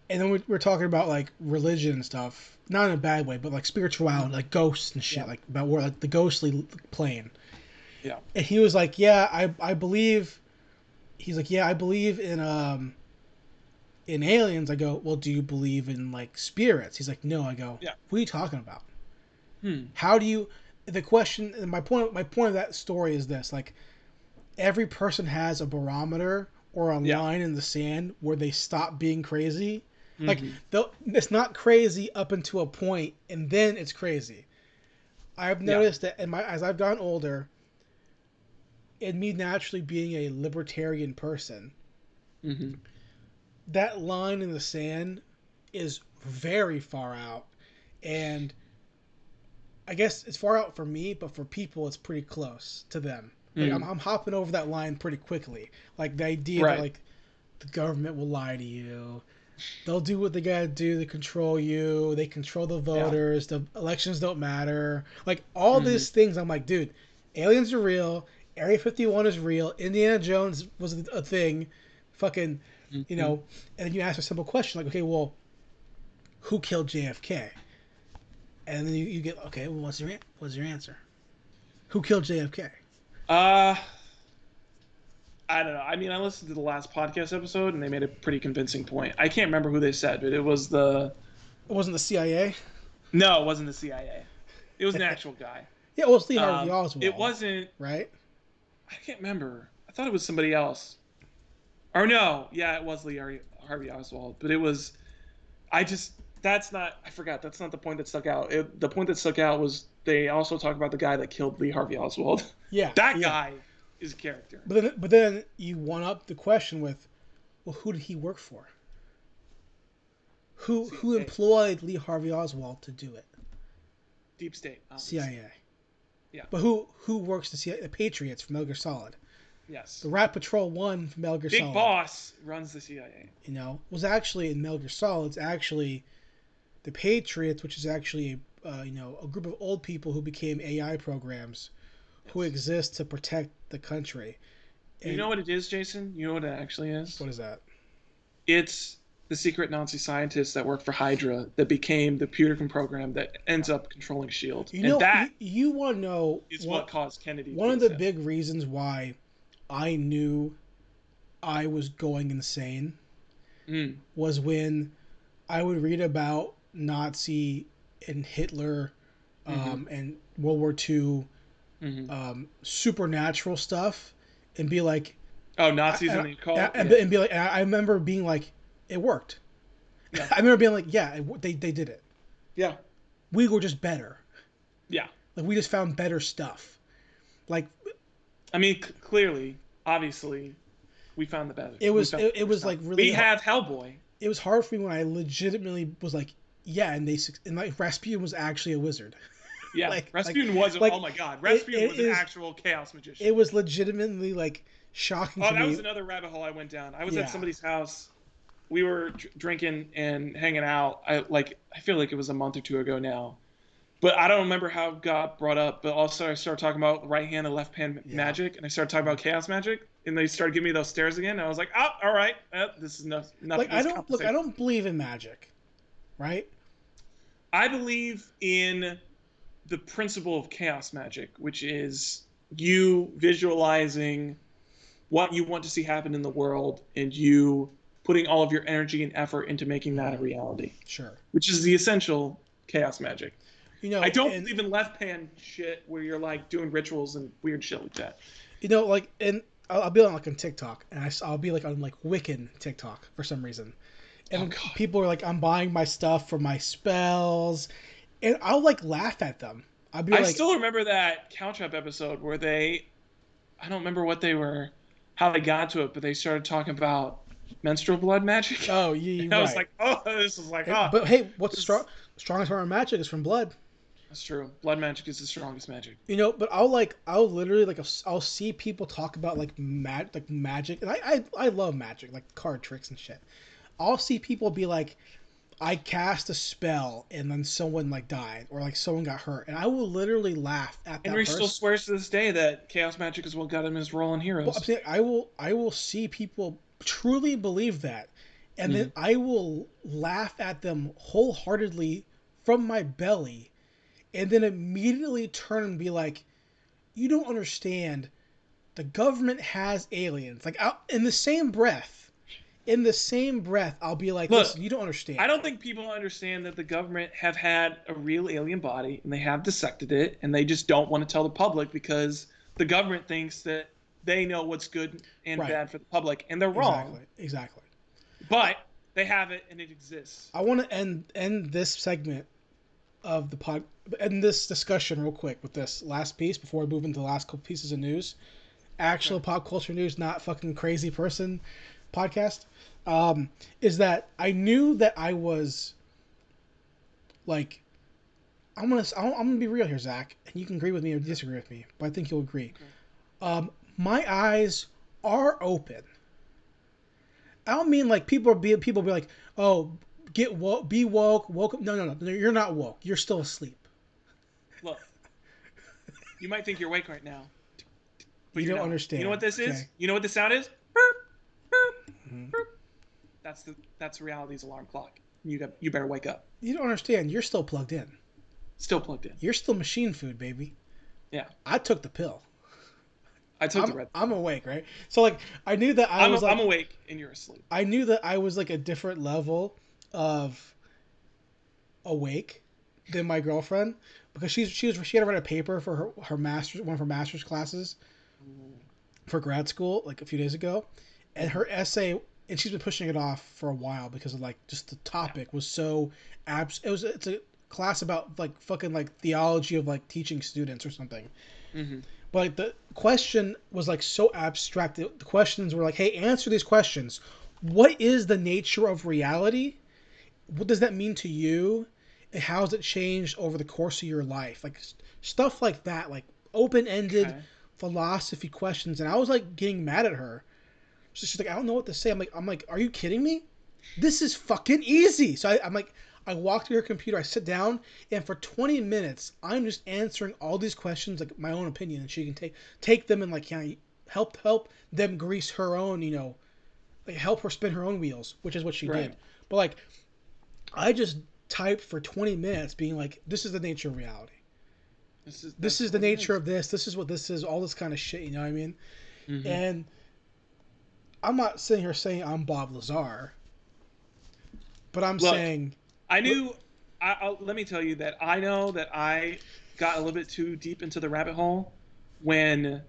and then we were talking about like religion and stuff, not in a bad way, but like spirituality, like ghosts and shit, Yeah. like about where like the ghostly plane. Yeah. And he was like, yeah, I believe. He's like, yeah, I believe in aliens. I go, well, do you believe in like spirits? He's like, no. I go, Yeah. what are you talking about? Hmm. How do you? The question, and my point of that story is this: like, every person has a barometer or a Yeah. line in the sand where they stop being crazy. Like, Mhm. it's not crazy up until a point, and then it's crazy. I've Yeah. noticed that as I've gotten older, in me naturally being a libertarian person, Mhm. that line in the sand is very far out, and I guess it's far out for me, but for people, it's pretty close to them. Like Mm. I'm hopping over that line pretty quickly. Like the idea that Right. like the government will lie to you, they'll do what they gotta do to control you. They control the Yeah. voters. The elections don't matter. Like all Mhm. these things, I'm like, dude, aliens are real. Area 51 is real. Indiana Jones was a thing. Fucking, Mhm. and then you ask a simple question like, okay, well, who killed JFK? And then you get, okay, well, what's your answer? Who killed JFK? Uh, I don't know. I mean, I listened to the last podcast episode, and they made a pretty convincing point. I can't remember who they said, but it was the It wasn't the CIA. no, it wasn't the CIA. It was an actual guy. Yeah, well, it's Lee Harvey It Oswald, wasn't. right? I can't remember. I thought it was somebody else. Or no, yeah, it was Harvey Oswald, but it was. I just that's not. I forgot. That's not the point that stuck out. The point that stuck out was they also talk about the guy that killed Lee Harvey Oswald. Yeah, That yeah. guy is a character. But then you one up the question with, well, who did he work for? Who CIA, employed Lee Harvey Oswald to do it? deep state, obviously. CIA. Yeah. But who works the CIA? The Patriots from Metal Gear Solid. Yes. The Rat Patrol 1 from Metal Gear Big Solid. Boss runs the CIA. Was actually in Metal Gear Solid. It's actually the Patriots, which is actually a group of old people who became AI programs who Yes. exist to protect the country. You And know what it is, Jason? You know what it actually is? what is that? It's the secret Nazi scientists that work for Hydra that became the Putin program that ends up controlling Shield, You and know, that you want to know is what caused Kennedy to one be of the assassinated. big reasons why I knew I was going insane Mm. was when I would read about Nazi and Hitler Mm-hmm. and World War II Mm-hmm. supernatural stuff and be like, Oh, Nazis in the occult? Yeah. and be like, I remember being like, it worked. Yeah. I remember being like, yeah, they did it. Yeah. We were just better. Yeah. Like we just found better stuff. Like I mean, clearly, obviously, we found the better. it We was found it, the it better was stuff. like really We have Hellboy. it was hard for me when I legitimately was like, yeah, and like Rasputin was actually a wizard. Yeah, like Rasputin was. like Oh my God, Rasputin was an is actual chaos magician. it was legitimately like shocking Oh, to that me. was another rabbit hole I went down. I was Yeah. at somebody's house. We were drinking and hanging out. I feel like it was a month or two ago now, but I don't remember how it got brought up. But also, I started talking about right hand and left hand Yeah. magic, and I started talking about chaos magic, and they started giving me those stares again. And I was like, oh, all right, this is enough. Like I don't believe in magic, right? I believe in the principle of chaos magic, which is you visualizing what you want to see happen in the world and you putting all of your energy and effort into making that a reality, Sure. which is the essential chaos magic. I don't And believe in left hand shit where you're like doing rituals and weird shit like that. like and I'll be on like on TikTok and I'll be like on like Wiccan TikTok for some reason. Oh And God. people are like, I'm buying my stuff for my spells, and I'll like laugh at them. I'll be I like, still remember that Caltrap episode where I don't remember how they got to it, but they started talking about menstrual blood magic. oh, yeah, And I was right. like, oh, this is like, But hey, what's this- strongest form of magic is from blood. That's true. Blood magic is the strongest magic. But I'll literally like I'll see people talk about like magic, and I love magic, like card tricks and shit. I'll see people be like, I cast a spell and then someone like died or like someone got hurt, and I will literally laugh at that Henry person. still swears to this day that chaos magic is what got him his role in Well, I'm Heroes. saying I will see people truly believe that, and then I will laugh at them wholeheartedly from my belly, and then immediately turn and be like, "You don't understand. The government has aliens." Like in the same breath, I'll be like, Look, "Listen, you don't understand." I don't think people understand that the government have had a real alien body and they have dissected it, and they just don't want to tell the public because the government thinks that they know what's good and Right. bad for the public, and they're wrong. Exactly. But they have it and it exists. I want to end this segment of the end this discussion real quick with this last piece before we move into the last couple pieces of news. Actual pop culture news, not fucking crazy person podcast. Is that I knew that I was like, I'm gonna be real here, Zach, and you can agree with me or disagree with me, but I think you'll agree. Okay. My eyes are open. I don't mean like people be like, oh, get woke, be woke, woke up. No, you're not woke. You're still asleep. Look, you might think you're awake right now, but you don't understand. You know what this is? You know what the sound is? That's reality's alarm clock. You better wake up. You don't understand. You're still plugged in. Still plugged in. You're still machine food, baby. Yeah. I took the pill. I took the red pill. I'm awake, right? So like I knew that I'm awake and you're asleep. I knew that I was like a different level of awake than my girlfriend because she had to write a paper for her master's, one of her master's classes for grad school like a few days ago, and her essay, and she's been pushing it off for a while because of like just the topic was so it's a class about like fucking like theology of like teaching students or something. But like the question was like so abstract. The questions were like, hey, answer these questions. What is the nature of reality? What does that mean to you? And how has it changed over the course of your life? Like stuff like that, like open-ended philosophy questions. And I was like getting mad at her. So she's like, I don't know what to say. I'm like, are you kidding me? This is fucking easy. So I'm like, I walk to her computer, I sit down, and for 20 minutes, I'm just answering all these questions, like my own opinion, and she can take them and like, help them grease her own, like help her spin her own wheels, which is what she did. But like, I just typed for 20 minutes, being like, this is the nature of reality. This is the nature of this. This is what this is. All this kind of shit. You know what I mean? And I'm not sitting here saying I'm Bob Lazar, but I'm saying. Let me tell you that I know that I got a little bit too deep into the rabbit hole when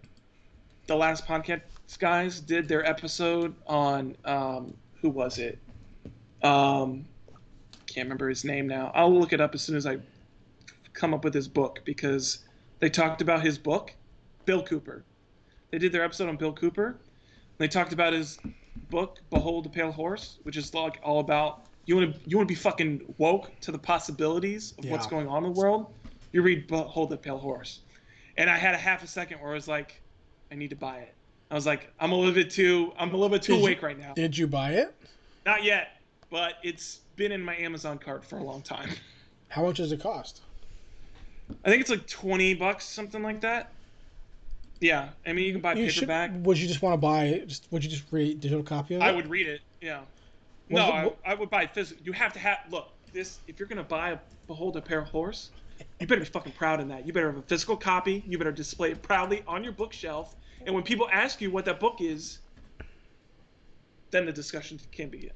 the last podcast guys did their episode on who was it? Can't remember his name now. I'll look it up as soon as I come up with his book because they talked about his book, Bill Cooper. They did their episode on Bill Cooper. They talked about his book, Behold the Pale Horse, which is like all about you want to be fucking woke to the possibilities of what's going on in the world. You read Behold the Pale Horse, and I had a half a second where I was like, I need to buy it. I was like, I'm a little bit too awake right now. Did you buy it? Not yet, but it's been in my Amazon cart for a long time. How much does it cost? I think it's like $20, something like that. Yeah, I mean you can buy paperback. Would you just want to buy? Would you just read digital copy of it? I would read it. Yeah. I would buy physical. You have to have this. If you're gonna buy Behold a Pale Horse, you better be fucking proud in that. You better have a physical copy. You better display it proudly on your bookshelf. And when people ask you what that book is, then the discussion can begin.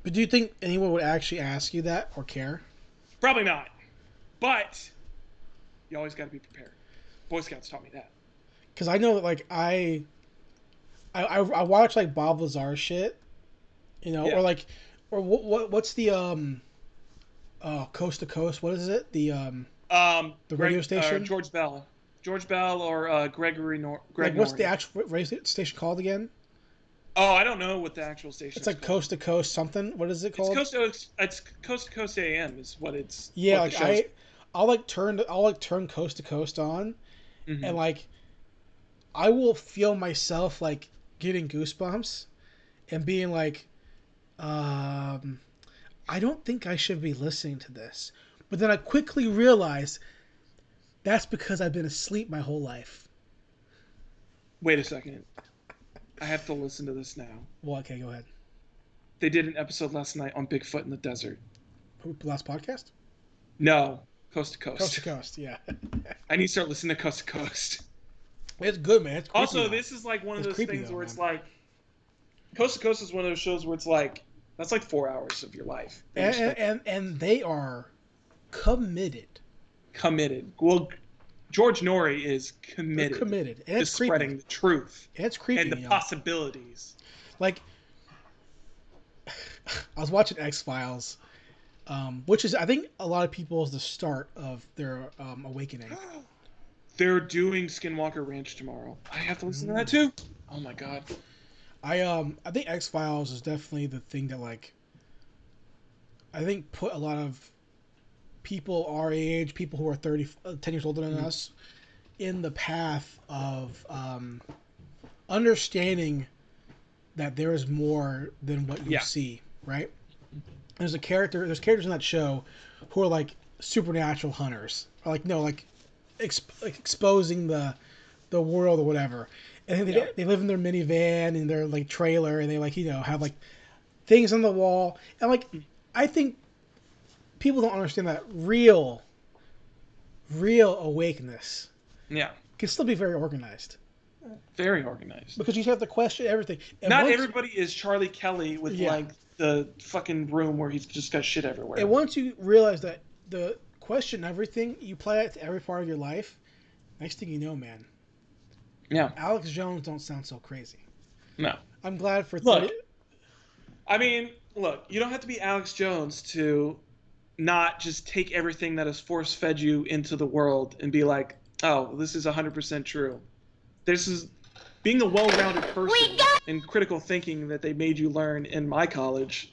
But do you think anyone would actually ask you that or care? Probably not. But you always got to be prepared. Boy Scouts taught me that. Because I know that like I watch like Bob Lazar shit, or like, or what's the Coast to Coast? What is it? The radio station? George Bell or Greg like, what's the actual radio station called again? Oh, I don't know what the actual station. It's like called. Coast to Coast something. What is it called? It's Coast to Coast AM is what it's. Yeah, what like I'll turn Coast to Coast on, and like, I will feel myself like getting goosebumps, and being like, I don't think I should be listening to this. But then I quickly realized that's because I've been asleep my whole life. Wait a second. I have to listen to this now. Well, okay, go ahead. They did an episode last night on Bigfoot in the desert. Last podcast? No, Coast to Coast. Coast to Coast, yeah. I need to start listening to Coast to Coast. It's good, man. It's creepy, Also, though. this is like one of those creepy, things though, where man. it's like, Coast to Coast is one of those shows where it's like, that's like 4 hours of your life. And they are committed. Committed. Well, George Norrie is committed. They're committed. And to it's creepy. spreading the truth. And it's creepy. And the possibilities. Like, I was watching X-Files, which is, I think, a lot of people is the start of their awakening. They're doing Skinwalker Ranch tomorrow. I have to listen to that too. Oh my god. I think X-Files is definitely the thing that, like, I think put a lot of people our age, people who are 10 years older than us, in the path of understanding that there is more than what you see, right? There's characters in that show who are like supernatural hunters, or like exposing the world or whatever. And they live in their minivan and their like trailer, and they like have like things on the wall, and like I think people don't understand that real awakeness can still be very organized. Very organized. Because you have to question everything. And not everybody is Charlie Kelly with like the fucking room where he's just got shit everywhere. And once you realize that the question everything, you apply it to every part of your life, next thing you know, man. Yeah. Alex Jones don't sound so crazy. No. I'm glad for... Look, I mean, look, you don't have to be Alex Jones to not just take everything that is force-fed you into the world and be like, oh, this is 100% true. This is being a well-rounded person and critical thinking that they made you learn in my college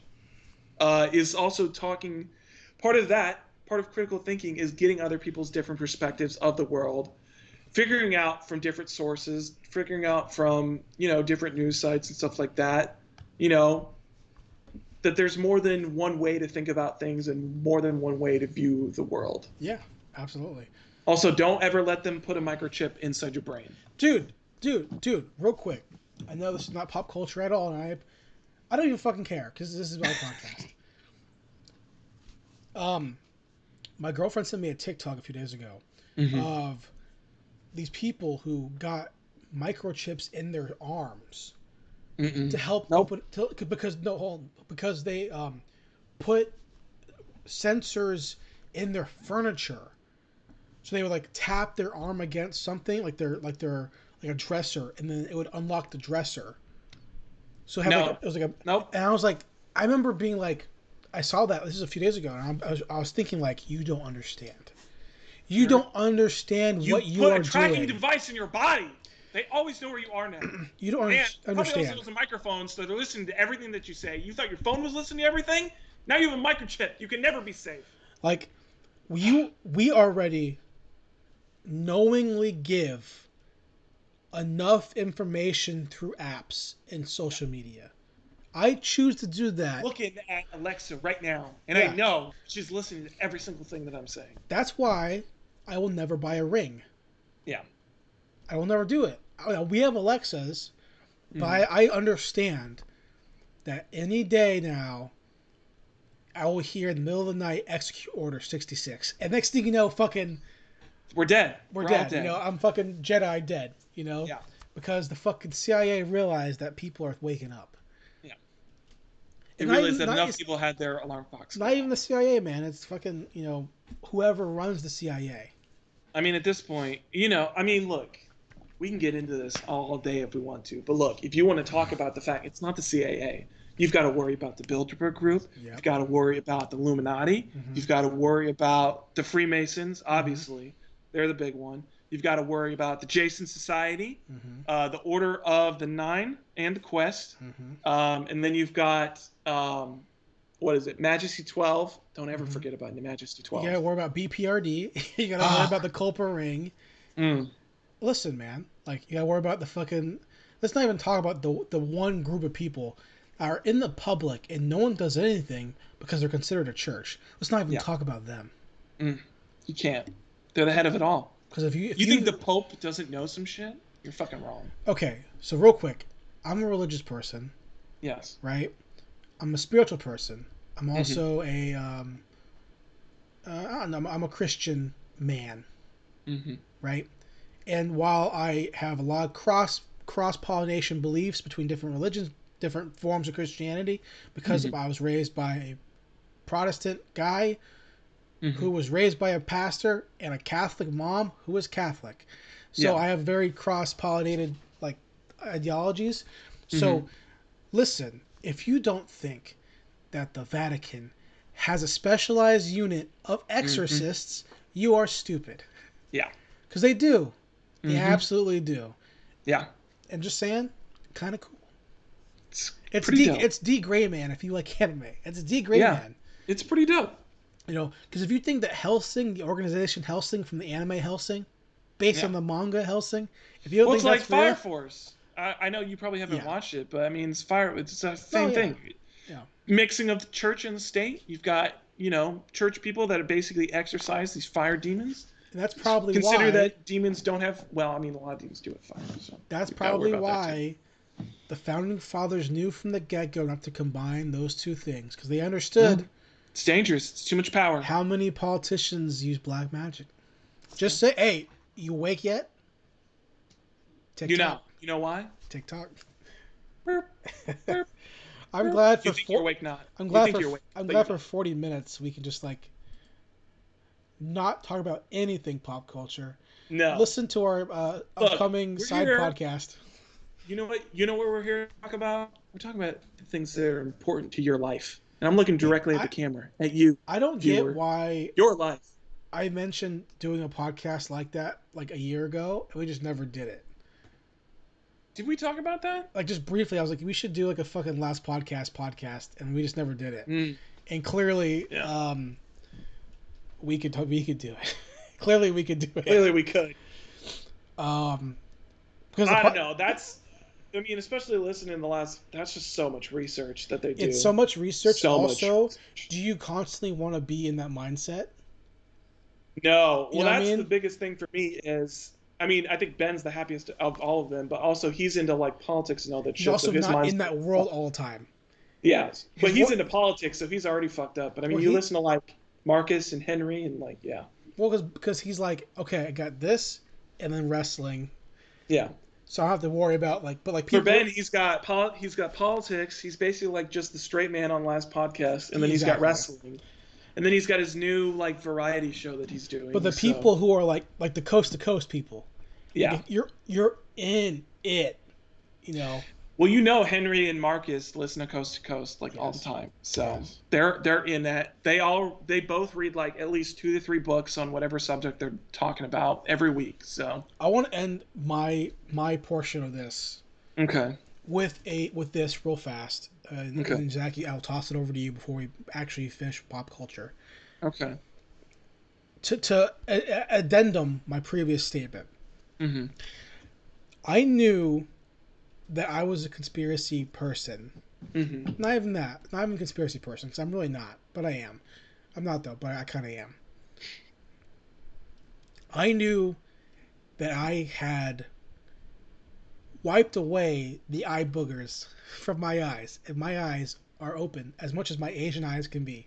is also talking. Part of critical thinking is getting other people's different perspectives of the world, figuring out from different sources, figuring out from, different news sites and stuff like that, that there's more than one way to think about things and more than one way to view the world. Yeah, absolutely. Also, don't ever let them put a microchip inside your brain. Dude, real quick. I know this is not pop culture at all, and I don't even fucking care, because this is my podcast. My girlfriend sent me a TikTok a few days ago of these people who got microchips in their arms to help because they put sensors in their furniture. So they would like tap their arm against something like a dresser, and then it would unlock the dresser. So it was like a nope. And I was like, I remember being like, I saw that this is a few days ago, and I was thinking like, you don't understand. You don't understand what you are doing. You put a tracking device in your body. They always know where you are now. You don't understand. Probably also a microphone, so they're listening to everything that you say. You thought your phone was listening to everything? Now you have a microchip. You can never be safe. Like, we already knowingly give enough information through apps and social media. I choose to do that. Looking at Alexa right now, and I know she's listening to every single thing that I'm saying. That's why I will never buy a Ring. Yeah. I will never do it. We have Alexas, but I understand that any day now, I will hear in the middle of the night, execute order 66. And next thing you know, fucking... We're dead. We're dead. I'm fucking Jedi dead, Yeah. Because the fucking CIA realized that people are waking up. Yeah. They realized that enough people had their alarm clocks. Not even the CIA, man. It's fucking, whoever runs the CIA. I mean, at this point, look, we can get into this all day if we want to. But look, if you want to talk about the fact it's not the CIA, you've got to worry about the Bilderberg Group. Yep. You've got to worry about the Illuminati. You've got to worry about the Freemasons, obviously. They're the big one. You've got to worry about the Jason Society, the Order of the Nine, and the Quest. And then you've got, Majesty 12. Don't ever forget about the Majesty 12. You got to worry about BPRD. You got to worry about the Culper Ring. Listen, man. Like, you got to worry about the fucking... Let's not even talk about the one group of people are in the public and no one does anything because they're considered a church. Let's not even talk about them. You can't. They're the head of it all. Because if you think the Pope doesn't know some shit, you're fucking wrong. Okay, so real quick, I'm a religious person. Yes. Right? I'm a spiritual person. I'm also a I don't know, I'm a Christian man. Right? And while I have a lot of cross-pollination beliefs between different religions, different forms of Christianity, because I was raised by a Protestant guy who was raised by a pastor and a Catholic mom who was Catholic. So I have very cross-pollinated like ideologies. So listen, if you don't think that the Vatican has a specialized unit of exorcists, you are stupid. Yeah. Because they do. They absolutely do. Yeah. And just saying, kind of cool. It's D. Gray Man if you like anime. It's D. Gray Man. It's pretty dope. You know, because if you think that Hellsing, the organization Hellsing from the anime Hellsing, based on the manga Hellsing, if you don't think it's like that's Fire real, Force. I know you probably haven't watched it, but I mean, it's the same thing. Yeah. Mixing of the church and the state. You've got, church people that basically exorcise these fire demons. And that's probably Consider why that demons don't have. Well, I mean, a lot of demons do have fire. So that's probably why the founding fathers knew from the get-go not to combine those two things, because they understood it's dangerous. It's too much power. How many politicians use black magic? Just say, hey, you awake yet? TikTok. You know why? TikTok. Burp, burp. I'm glad for. You think you're awake? Not. I'm glad for 40 minutes we can just like not talk about anything pop culture. No. Listen to our upcoming side podcast. You know what? You know what we're here to talk about? We're talking about the things that are important to your life. And I'm looking directly at the camera, at you. I don't get why your life. I mentioned doing a podcast like that like a year ago, and we just never did it. Did we talk about that? Like just briefly, I was like, we should do like a fucking last podcast, and we just never did it. And clearly, we could do it. Clearly, we could do it. Clearly, we could. Because I don't know. I mean, especially listening to the last. That's just so much research that they do. It's so much research. So also, much research. Do you constantly want to be in that mindset? No. Well, that's the biggest thing for me is. I mean, I think Ben's the happiest of all of them, but also he's into like politics and all that shit. He's also not in that world all the time. Yes, but he's into politics, so he's already fucked up. But I mean, you listen to like Marcus and Henry, and like, yeah. Well, because he's like, okay, I got this, and then wrestling. Yeah. So I don't have to worry about but people. For Ben, he's got politics. He's basically like just the straight man on last podcast, and then he's got wrestling. And then he's got his new like variety show that he's doing. But the people who are like the coast to coast people, like, you're in it, Well, Henry and Marcus listen to Coast to Coast all the time, so they're in that. They both read like at least 2 to 3 books on whatever subject they're talking about every week. So I want to end my portion of this. Okay. With this real fast. And Zachy, I'll toss it over to you before we actually finish pop culture. Okay. To addendum my previous statement. Mm-hmm. I knew that I was a conspiracy person. Mm-hmm. Not even that. Not even a conspiracy person, because I'm really not. But I am. I'm not, though, but I kind of am. I knew that I had wiped away the eye boogers from my eyes, and my eyes are open as much as my Asian eyes can be.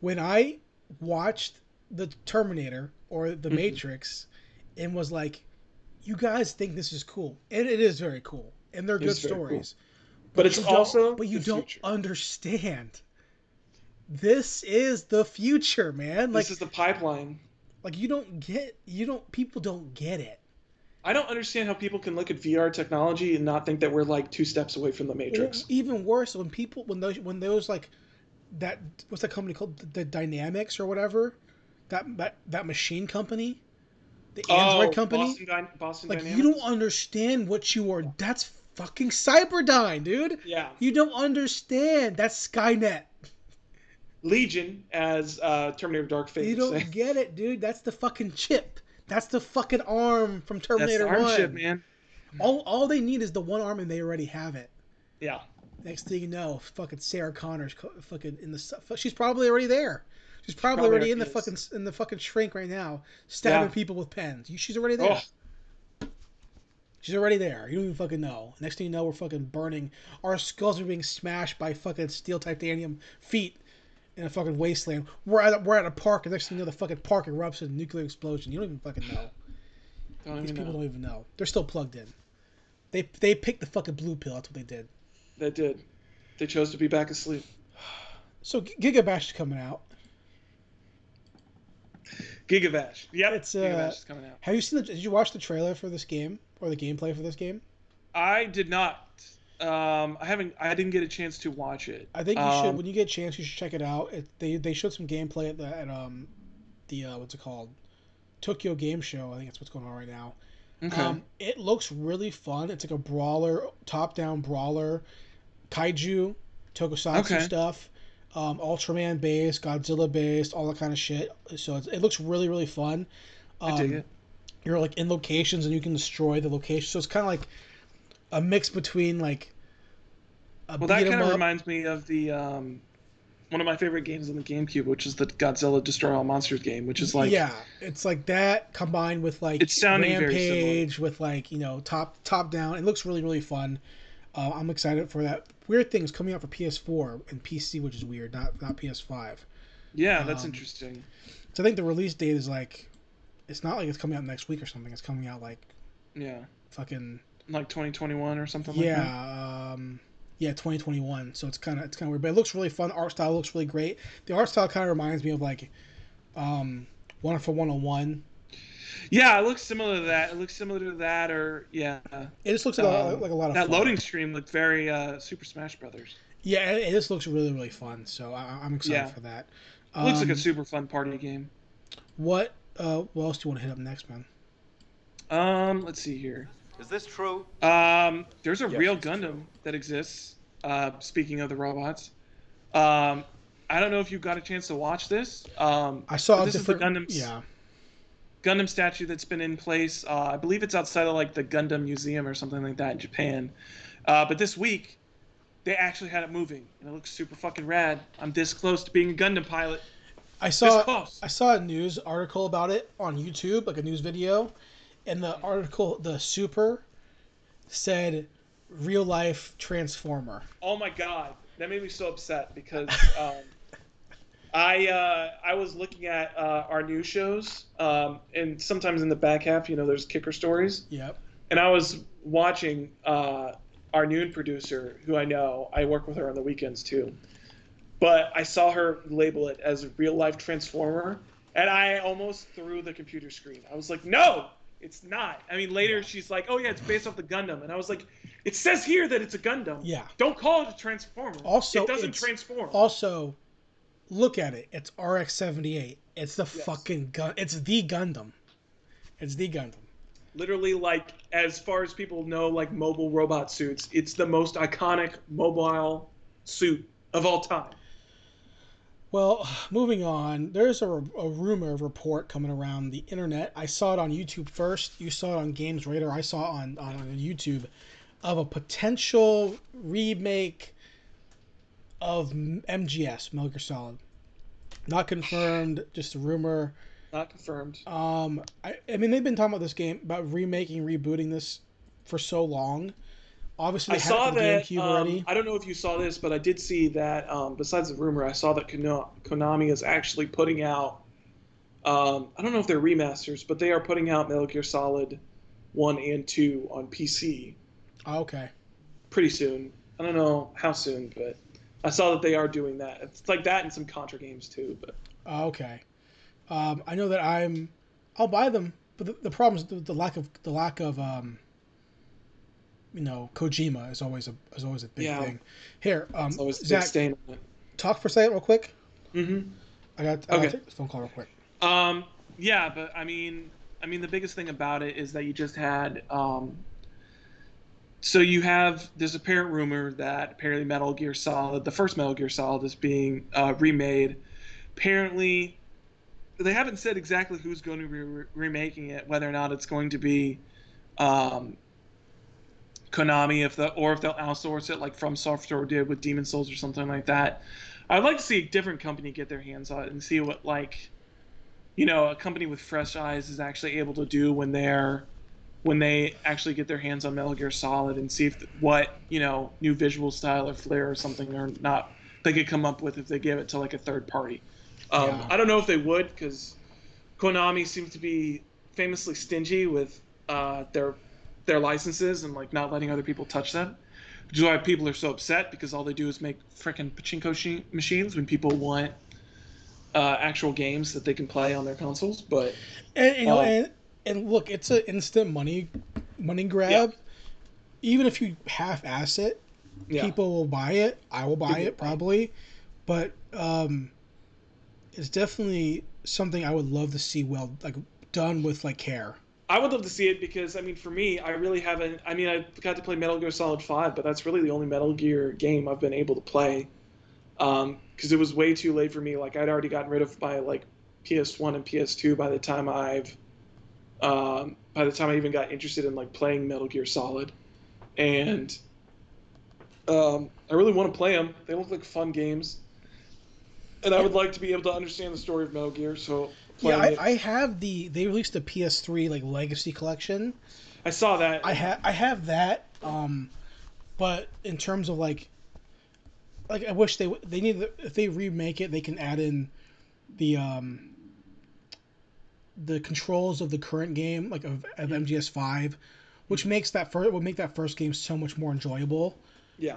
When I watched the Terminator or the Matrix and was like, you guys think this is cool, and it is very cool, and they're good stories. Cool. But it's also you don't understand. This is the future, man. This is the pipeline. Like people don't get it. I don't understand how people can look at VR technology and not think that we're like 2 steps away from the Matrix. Or even worse, when those like that, what's that company called? The Dynamics or whatever, that machine company, the Android company. Boston like Dynamics? You don't understand what you are. That's fucking Cyberdyne, dude. Yeah. You don't understand. That's Skynet. Legion, as Terminator Dark Fate. You don't get it, dude. That's the fucking chip. That's the fucking arm from Terminator 1. That's the arm chip, man. All they need is the one arm, and they already have it. Yeah. Next thing you know, fucking Sarah Connor's fucking in the. She's probably already there. She's probably Probably already already in the is. fucking shrink right now, stabbing Yeah. people with pens. She's already Oh, there. She's already there. You don't even fucking know. Next thing you know, we're fucking burning. Our skulls are being smashed by fucking steel titanium feet in a fucking wasteland. We're at a park, and next thing you know, the fucking park erupts in a nuclear explosion. You don't even fucking know. don't These even people know. don't even know. They're still plugged in. They picked the fucking blue pill. That's what they did. They did. They chose to be back asleep. So Gigabash is coming out. Gigavash. Yep. It's Gigavash is coming out. Have you seen the? Did you watch the trailer for this game or the gameplay for this game? I did not. I haven't. I didn't get a chance to watch it. I think you should. When you get a chance, you should check it out. They showed some gameplay at what's it called? Tokyo Game Show. I think that's what's going on right now. Okay. It looks really fun. It's like a brawler, top-down brawler, kaiju, tokusatsu stuff, Ultraman based, Godzilla based, all that kind of shit. So it looks really really fun. I dig it. You're like in locations and you can destroy the location. So it's kind of like a mix between like a Well, that beat 'em kind of up. reminds me of the one of my favorite games on the GameCube, which is the Godzilla Destroy All Monsters game, which is like Yeah, it's like that combined with like It's sounding very similar. Rampage with like top down. It looks really really fun. I'm excited for that. Weird things coming out for PS4 and PC, which is weird, not PS5. Yeah, that's interesting. So I think the release date is like, it's not like it's coming out next week or something. It's coming out like Yeah, fucking like 2021 or something like that. yeah, yeah, 2021. So it's kind of weird, but it looks really fun. Art style looks really great. The art style kind of reminds me of like Wonderful 101. Yeah, it looks similar to that. It looks similar to that, or yeah. It just looks like a lot of that fun. loading screen looked very Super Smash Brothers. Yeah, it just looks really really fun. So I'm excited Yeah. for that. It looks like a super fun party game. What else do you want to hit up next, man? Let's see here. Is this true? There's a real Gundam that exists. Speaking of the robots, I don't know if you got a chance to watch this. I saw this different. is the Gundam statue that's been in place. I believe it's outside of like the Gundam Museum or something like that in Japan. But this week, they actually had it moving, and it looks super fucking rad. I'm this close to being a Gundam pilot. I saw a news article about it on YouTube, like a news video, and the article, the super, said real life Transformer. Oh my god, that made me so upset because I was looking at our news shows, and sometimes in the back half, there's kicker stories. Yep. And I was watching our noon producer, who I know, I work with her on the weekends too. But I saw her label it as a real life Transformer, and I almost threw the computer screen. I was like, no, it's not. I mean, later she's like, oh yeah, it's based off the Gundam, and I was like, it says here that it's a Gundam. Yeah. Don't call it a Transformer. Also, it doesn't transform. Also, look at it. It's RX-78. It's the fucking gun. It's the Gundam. It's the Gundam. Literally, like, as far as people know, like mobile robot suits, it's the most iconic mobile suit of all time. Well, moving on, there's a rumor report coming around the internet. I saw it on YouTube first. You saw it on Games Radar. I saw it on YouTube of a potential remake of MGS, Metal Gear Solid. Not confirmed, just a rumor. Not confirmed. I mean, they've been talking about this game, about remaking, rebooting this for so long. Obviously, I saw that. GameCube already. I don't know if you saw this, but I did see that. Besides the rumor, I saw that Konami is actually putting out. I don't know if they're remasters, but they are putting out Metal Gear Solid 1 and 2 on PC. Oh, okay. Pretty soon. I don't know how soon, but I saw that they are doing that. It's like that and some Contra games too. But oh, okay. I know that I'll buy them, but the problem is the lack of Kojima is always a big thing. Here, it's always a Zach, big stain on it. Talk for a second real quick. Mm-hmm. I got to take this phone call real quick. Yeah, but I mean, the biggest thing about it is that you just had. So you have this apparent rumor that apparently Metal Gear Solid, the first Metal Gear Solid, is being remade. Apparently, they haven't said exactly who's going to be remaking it, whether or not it's going to be Konami Konami, if they'll outsource it like From Software did with Demon Souls or something like that. I'd like to see a different company get their hands on it and see what, like, a company with fresh eyes is actually able to do when they actually get their hands on Metal Gear Solid, and see what new visual style or flair or something or not they could come up with if they give it to like a third party. Yeah. I don't know if they would, because Konami seems to be famously stingy with their licenses and like not letting other people touch them, which is why people are so upset, because all they do is make frickin' pachinko machines when people want actual games that they can play on their consoles. But and look, it's an instant money grab. Yeah. Even if you half-ass it, yeah, people will buy it. I will buy it probably, but it's definitely something I would love to see done with like care. I would love to see it, because I mean, for me, I really haven't. I mean, I got to play Metal Gear Solid 5, but that's really the only Metal Gear game I've been able to play, because it was way too late for me. Like, I'd already gotten rid of my like PS1 and PS2 by the time I even got interested in like playing Metal Gear Solid, and I really want to play them. They look like fun games, and I would like to be able to understand the story of Metal Gear. So Yeah, I have they released the PS3 like Legacy Collection. I saw that. I have that. But in terms of like I wish they need if they remake it, they can add in the controls of the current game, like of MGS5, which makes would make that first game so much more enjoyable. Yeah.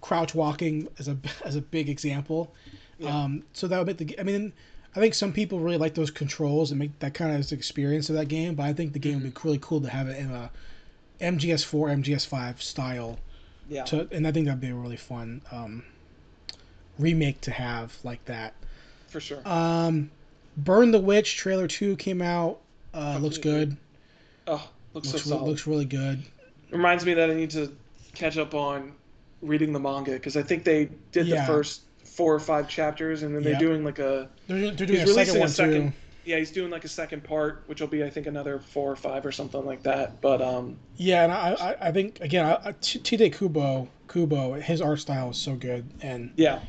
Crouch walking as a big example. Yeah. So that would make I think some people really like those controls and make that kind of experience of that game, but I think the game would be really cool to have it in a MGS4, MGS5 style. Yeah. And I think that'd be a really fun remake to have like that. For sure. Burn the Witch trailer 2 came out. Looks good. Oh, looks so solid. Looks really good. Reminds me that I need to catch up on reading the manga, because I think they did the first 4 or 5 chapters, and then they're doing like a. They're doing a second one too. Yeah, he's doing like a second part, which will be I think another 4 or 5 or something like that. But yeah, and I think again, Tite Kubo, his art style is so good, and yeah.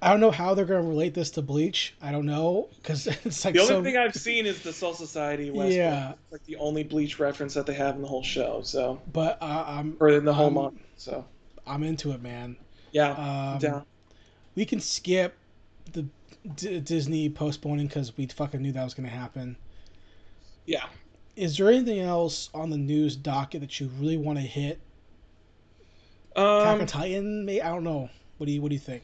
I don't know how they're going to relate this to Bleach. I don't know, because it's like the only thing I've seen is the Soul Society West. Yeah, it's like the only Bleach reference that they have in the whole show. So, but or in the whole month. So, I'm into it, man. Yeah, down. We can skip the Disney postponing because we fucking knew that was going to happen. Yeah. Is there anything else on the news docket that you really want to hit? Attack on Titan? I don't know. What do you think?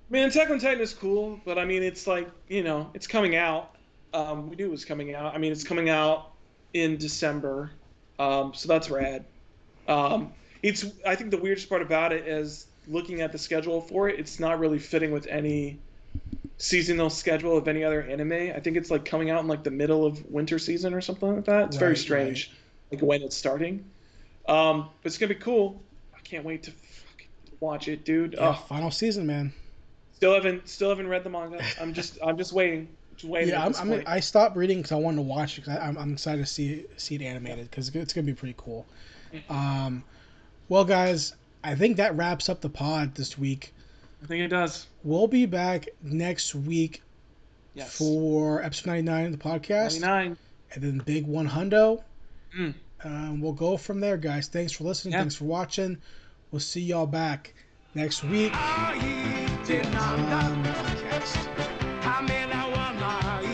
Man, Attack on Titan is cool, but I mean, it's like, it's coming out. We knew it was coming out. I mean, it's coming out in December, so that's rad. I think the weirdest part about it is looking at the schedule for it. It's not really fitting with any seasonal schedule of any other anime. I think it's like coming out in like the middle of winter season or something like that. It's very strange, like when it's starting. But it's gonna be cool. I can't wait to fucking watch it, dude. Yeah, final season, man. Still haven't read the manga. I'm just waiting. Yeah, I stopped reading because I wanted to watch it, because I'm excited to see it animated, because it's gonna be pretty cool. Well, guys, I think that wraps up the pod this week. I think it does. We'll be back next week for episode 99 of the podcast. 99. And then big 100. We'll go from there, guys. Thanks for listening. Thanks for watching. We'll see y'all back next week on the podcast.